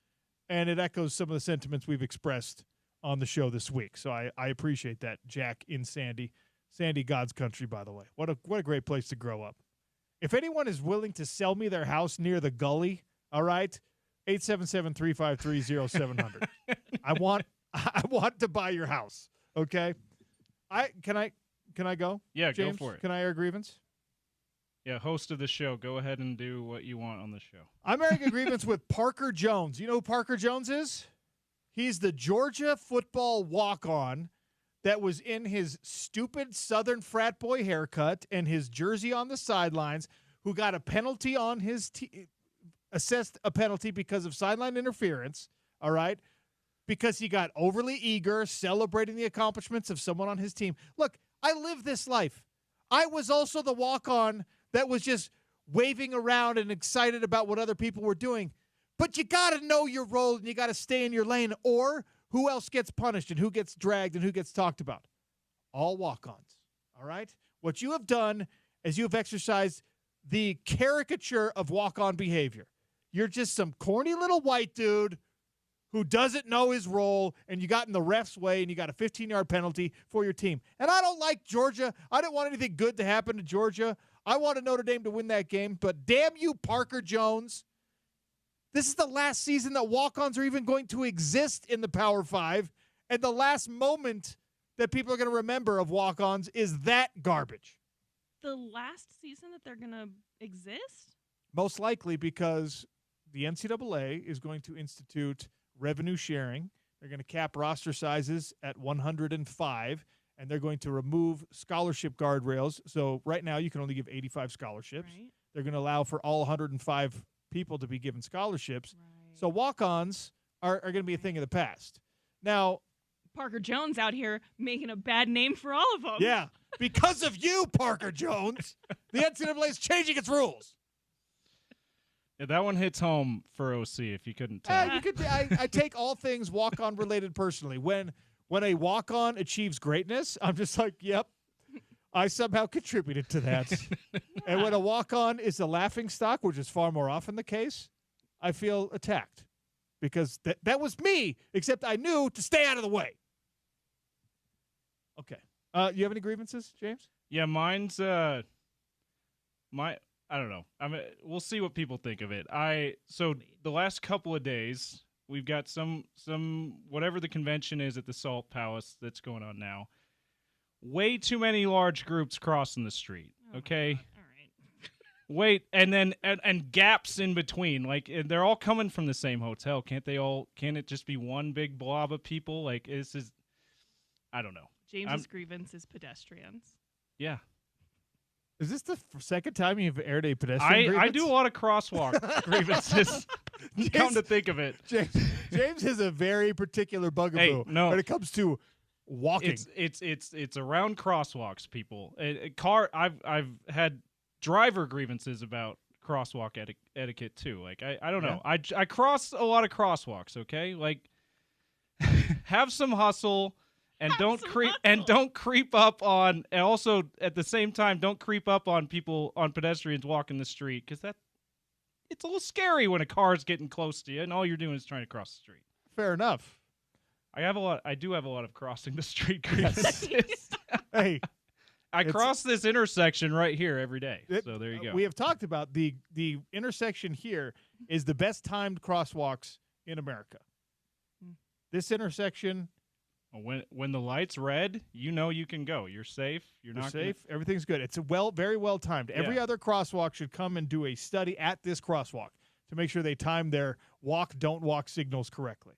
and it echoes some of the sentiments we've expressed on the show this week. So I appreciate that, Jack in Sandy. Sandy, God's country, by the way. What a great place to grow up. If anyone is willing to sell me their house near the gully, all right, 877-353-0700. I want to buy your house, okay? Can I go? Yeah, James, go for it. Can I air a grievance? Yeah, host of the show. Go ahead and do what you want on the show. I'm airing a grievance with Parker Jones. You know who Parker Jones is? He's the Georgia football walk-on that was in his stupid Southern frat boy haircut and his jersey on the sidelines who got a penalty on his assessed a penalty because of sideline interference, all right, because he got overly eager celebrating the accomplishments of someone on his team. Look, I live this life. I was also the walk-on that was just waving around and excited about what other people were doing. But you got to know your role and you got to stay in your lane, or who else gets punished and who gets dragged and who gets talked about? All walk-ons, all right? What you have done is you have exercised the caricature of walk-on behavior. You're just some corny little white dude who doesn't know his role, and you got in the ref's way, and you got a 15-yard penalty for your team. And I don't like Georgia. I don't want anything good to happen to Georgia. I wanted Notre Dame to win that game, but damn you, Parker Jones. This is the last season that walk-ons are even going to exist in the Power 5, and the last moment that people are going to remember of walk-ons is that garbage. The last season that they're going to exist? Most likely, because the NCAA is going to institute revenue sharing. They're going to cap roster sizes at 105, and they're going to remove scholarship guardrails. So right now you can only give 85 scholarships. Right. They're going to allow for all 105 people to be given scholarships. Right. So walk-ons are going to be a thing of the past. Now, Parker Jones out here making a bad name for all of them. Yeah, because of you, Parker Jones, the NCAA is changing its rules. Yeah, that one hits home for OC, if you couldn't tell. I take all things walk-on related personally. When a walk-on achieves greatness, I'm just like, yep, I somehow contributed to that. Yeah. And when a walk-on is a laughingstock, which is far more often the case, I feel attacked because that was me, except I knew to stay out of the way. Okay. You have any grievances, James? Yeah, mine's I don't know. We'll see what people think of it. So the last couple of days, we've got some whatever the convention is at the Salt Palace that's going on now. Way too many large groups crossing the street. Okay. All right. Wait, and then and gaps in between. Like they're all coming from the same hotel. Can't it just be one big blob of people? Like this is, I don't know. James's grievance is pedestrians. Yeah. Is this the second time you've aired a pedestrian grievance? I do a lot of crosswalk grievances. Come to think of it. James has a very particular bugaboo when it comes to walking. It's around crosswalks, people. I've had driver grievances about crosswalk etiquette too. Like I don't know. I cross a lot of crosswalks, okay? Like have some hustle. And don't creep up on, and also at the same time, don't creep up on people, on pedestrians walking the street, because it's a little scary when a car's getting close to you, and all you're doing is trying to cross the street. Fair enough. I do have a lot of crossing the street grievances. Hey, I cross this intersection right here every day. So there you go. We have talked about the intersection here is the best timed crosswalks in America. This intersection. When the light's red, you know you can go. You're safe. You're not safe. Everything's good. It's very well timed. Every other crosswalk should come and do a study at this crosswalk to make sure they time their don't walk signals correctly.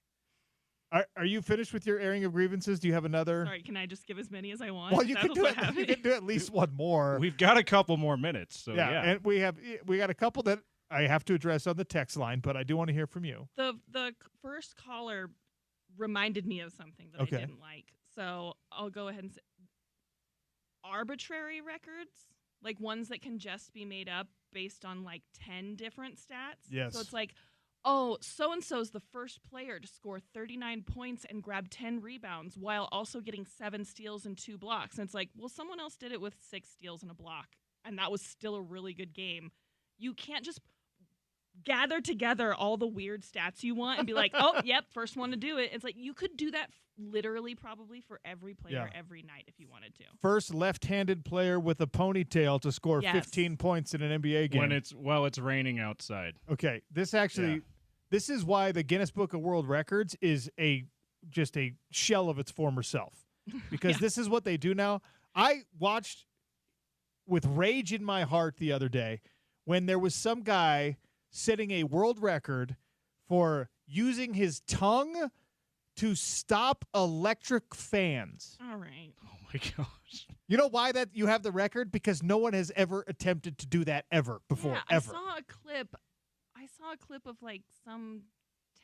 Are you finished with your airing of grievances? Do you have another? Sorry, can I just give as many as I want? Well, you can do it. You can do at least one more. We've got a couple more minutes. So yeah. And we got a couple that I have to address on the text line, but I do want to hear from you. The first caller reminded me of something that I didn't like. So I'll go ahead and say arbitrary records, like ones that can just be made up based on like 10 different stats. Yes. So it's like, oh, so-and-so's the first player to score 39 points and grab 10 rebounds while also getting 7 steals and 2 blocks. And it's like, well, someone else did it with 6 steals and a block, and that was still a really good game. You can't just gather together all the weird stats you want and be like, oh, yep, first one to do it. It's like you could do that literally probably for every player every night if you wanted to. First left-handed player with a ponytail to score 15 points in an NBA game. When it's raining outside. Okay, this is why the Guinness Book of World Records is just a shell of its former self. Because this is what they do now. I watched with rage in my heart the other day when there was some guy setting a world record for using his tongue to stop electric fans. All right. Oh my gosh. You know why that you have the record? Because no one has ever attempted to do that ever before. Yeah, ever. I saw a clip of like some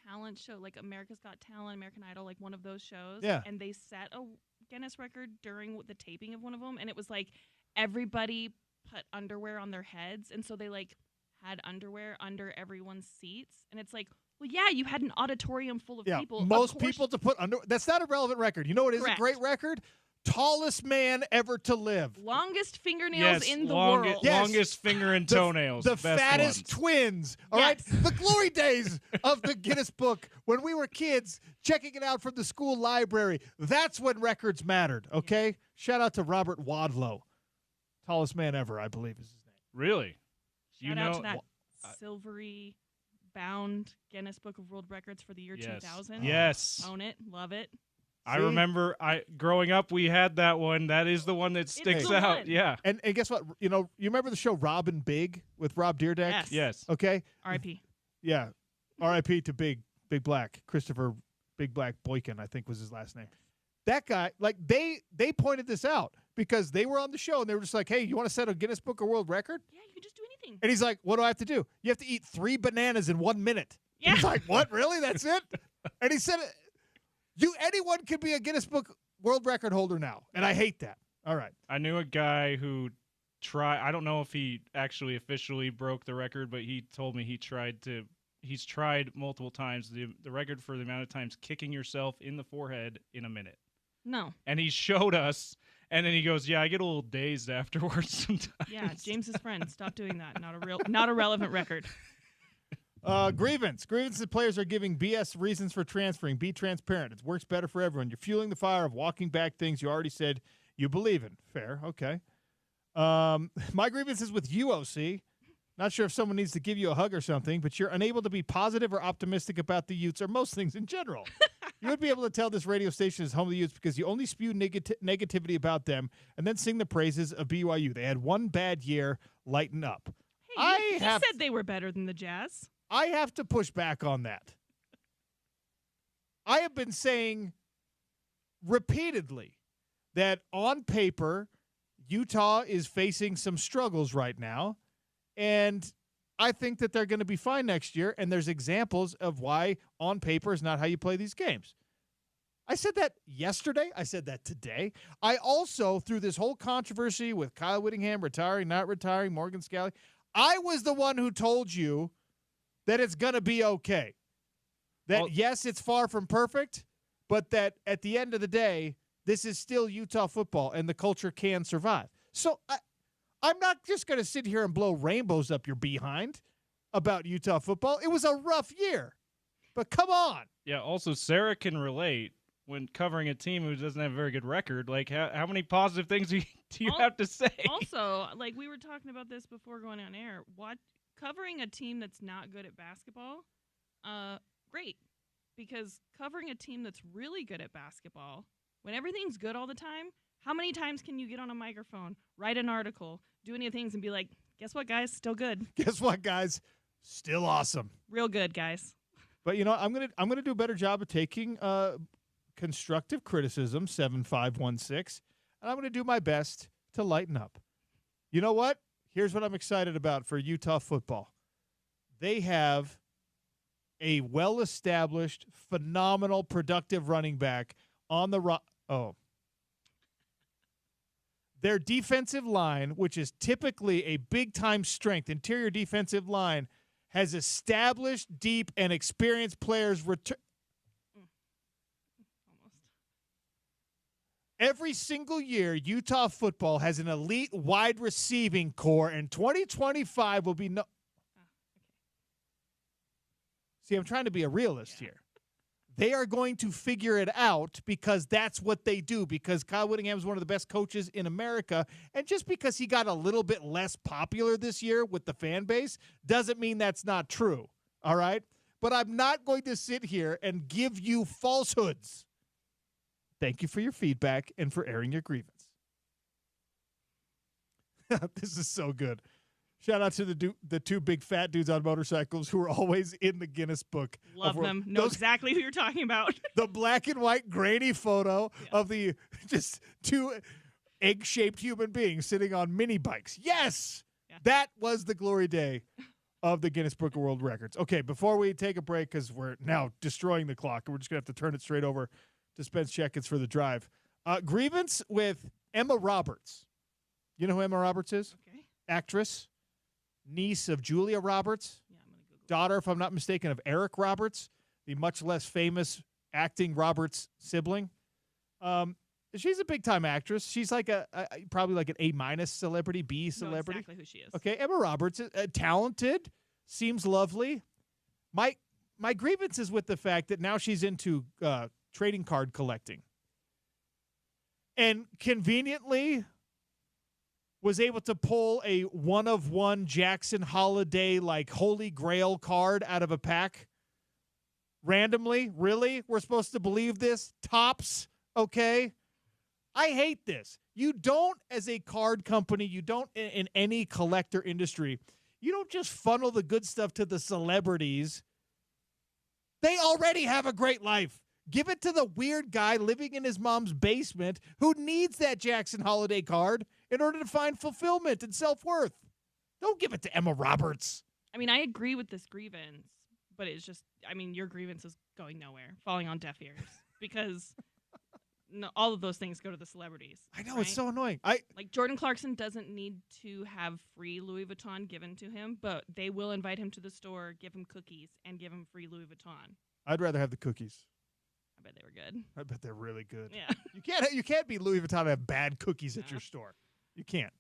talent show, like America's Got Talent, American Idol, like one of those shows. Yeah. And they set a Guinness record during the taping of one of them, and it was like everybody put underwear on their heads, and so they like had underwear under everyone's seats, and it's like, well, yeah, you had an auditorium full of people. Most people to put under. That's not a relevant record. You know what is Correct. a great record? Tallest man ever to live. Longest fingernails in the world. Yes. Longest finger and toenails. The best fattest ones. twins. All right. The glory days of the Guinness Book when we were kids checking it out from the school library. That's when records mattered. Okay. Yeah. Shout out to Robert Wadlow. Tallest man ever, I believe is his name. Really? Shout out to that silvery bound Guinness Book of World Records for the year 2000. Yes. Own it. Love it. I remember growing up, we had that one. That is the one that sticks out. One. Yeah. And guess what? You remember the show Robin Big with Rob Dyrdek? Yes. Okay. R.I.P. Yeah. R.I.P. to Big Black. Christopher Big Black Boykin, I think was his last name. That guy, like they pointed this out because they were on the show and they were just like, hey, you want to set a Guinness Book of World Record? Yeah, you can just do anything. And he's like, what do I have to do? You have to eat 3 bananas in 1 minute. Yeah. He's like, what? Really? That's it? And he said, anyone could be a Guinness Book World Record holder now. And I hate that. All right. I knew a guy who I don't know if he actually officially broke the record, but he told me he's tried multiple times the record for the amount of times kicking yourself in the forehead in a minute. No. And he showed us, and then he goes, yeah, I get a little dazed afterwards sometimes. Yeah, James's friend. Stop doing that. Not a relevant record. Grievance that players are giving BS reasons for transferring. Be transparent. It works better for everyone. You're fueling the fire of walking back things you already said you believe in. Fair. Okay. My grievance is with you, OC. Not sure if someone needs to give you a hug or something, but you're unable to be positive or optimistic about the Utes or most things in general. You would be able to tell this radio station is home of the Utes because you only spew negativity about them and then sing the praises of BYU. They had one bad year. Lighten up. Hey, you said they were better than the Jazz. I have to push back on that. I have been saying repeatedly that on paper, Utah is facing some struggles right now, and I think that they're going to be fine next year, and there's examples of why on paper is not how you play these games. I said that yesterday. I said that today. I also, through this whole controversy with Kyle Whittingham retiring, not retiring, Morgan Scalley, I was the one who told you that it's going to be okay. That, yes, it's far from perfect, but that at the end of the day, this is still Utah football, and the culture can survive. So I'm not just going to sit here and blow rainbows up your behind about Utah football. It was a rough year, but come on. Yeah, also, Sarah can relate when covering a team who doesn't have a very good record. Like, how many positive things do you have to say? Also, like we were talking about this before going on air, covering a team that's not good at basketball, great. Because covering a team that's really good at basketball, when everything's good all the time, how many times can you get on a microphone, write an article, do any things, and be like, guess what, guys? Still good. Guess what, guys? Still awesome. Real good, guys. But, I'm gonna do a better job of taking constructive criticism, 7516, and I'm going to do my best to lighten up. You know what? Here's what I'm excited about for Utah football. They have a well-established, phenomenal, productive running back on the Their defensive line, which is typically a big-time strength, interior defensive line, has established, deep, and experienced players Every single year, Utah football has an elite wide receiving core, and 2025 will be no. See, I'm trying to be a realist here. They are going to figure it out because that's what they do, because Kyle Whittingham is one of the best coaches in America, and just because he got a little bit less popular this year with the fan base doesn't mean that's not true, all right? But I'm not going to sit here and give you falsehoods. Thank you for your feedback and for airing your grievance. This is so good. Shout out to the two big fat dudes on motorcycles who are always in the Guinness Book. Love them. Know exactly who you're talking about. The black and white grainy photo of the just two egg-shaped human beings sitting on mini bikes. Yes! Yeah. That was the glory day of the Guinness Book of World Records. Okay, before we take a break, because we're now destroying the clock, we're just going to have to turn it straight over to Spence Checketts for the drive. Grievance with Emma Roberts. You know who Emma Roberts is? Okay. Actress. Niece of Julia Roberts, daughter, if I'm not mistaken, of Eric Roberts, the much less famous acting Roberts sibling. She's a big-time actress. She's like probably like an A- celebrity, B celebrity. Know exactly who she is. Okay, Emma Roberts, talented, seems lovely. My grievance is with the fact that now she's into trading card collecting. And conveniently was able to pull a one-of-one Jackson Holiday, like, Holy Grail card out of a pack randomly. Really? We're supposed to believe this? Tops, okay? I hate this. You don't, as a card company, you don't, in any collector industry, you don't just funnel the good stuff to the celebrities. They already have a great life. Give it to the weird guy living in his mom's basement who needs that Jackson Holiday card in order to find fulfillment and self-worth. Don't give it to Emma Roberts. I mean, I agree with this grievance, but it's just, I mean, your grievance is going nowhere, falling on deaf ears, because all of those things go to the celebrities. I know, right? It's so annoying. Like, Jordan Clarkson doesn't need to have free Louis Vuitton given to him, but they will invite him to the store, give him cookies, and give him free Louis Vuitton. I'd rather have the cookies. I bet they were good. I bet they're really good. Yeah. You can't be Louis Vuitton and have bad cookies at your store. You can't.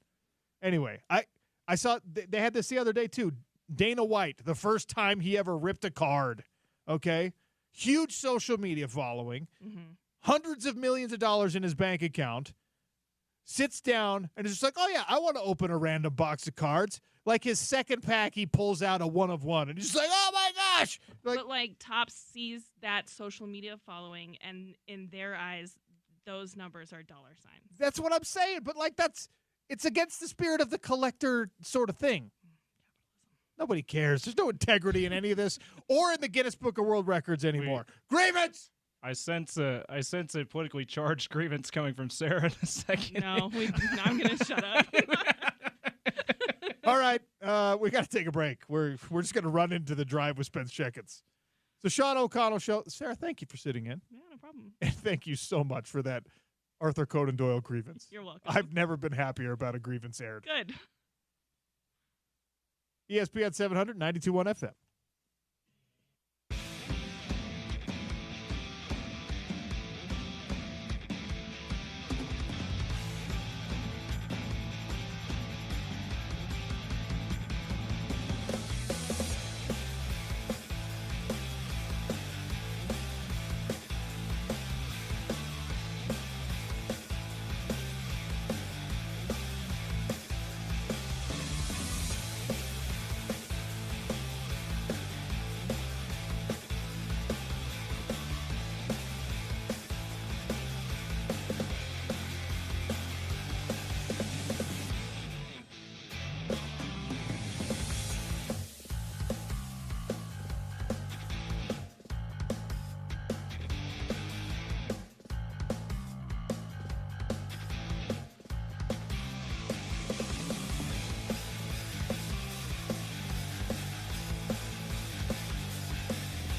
Anyway, I saw they had this the other day too. Dana White, the first time he ever ripped a card. Okay? Huge social media following. Mm-hmm. Hundreds of millions of dollars in his bank account. Sits down and is just like, oh yeah, I want to open a random box of cards. Like his second pack, he pulls out a one-of-one. And he's just like, oh my gosh. But Topps sees that social media following, and in their eyes, those numbers are dollar signs. That's what I'm saying. But it's against the spirit of the collector sort of thing. Nobody cares. There's no integrity in any of this or in the Guinness Book of World Records anymore. Grievance! I sense a politically charged grievance coming from Sarah in a second. No, I'm going to shut up. All right, we got to take a break. We're just going to run into the drive with Spence Checketts. So Sean O'Connell Show. Sarah, thank you for sitting in. Yeah, no problem. And thank you so much for that Arthur Conan Doyle grievance. You're welcome. I've never been happier about a grievance aired. Good. ESPN 700, 92.1 FM.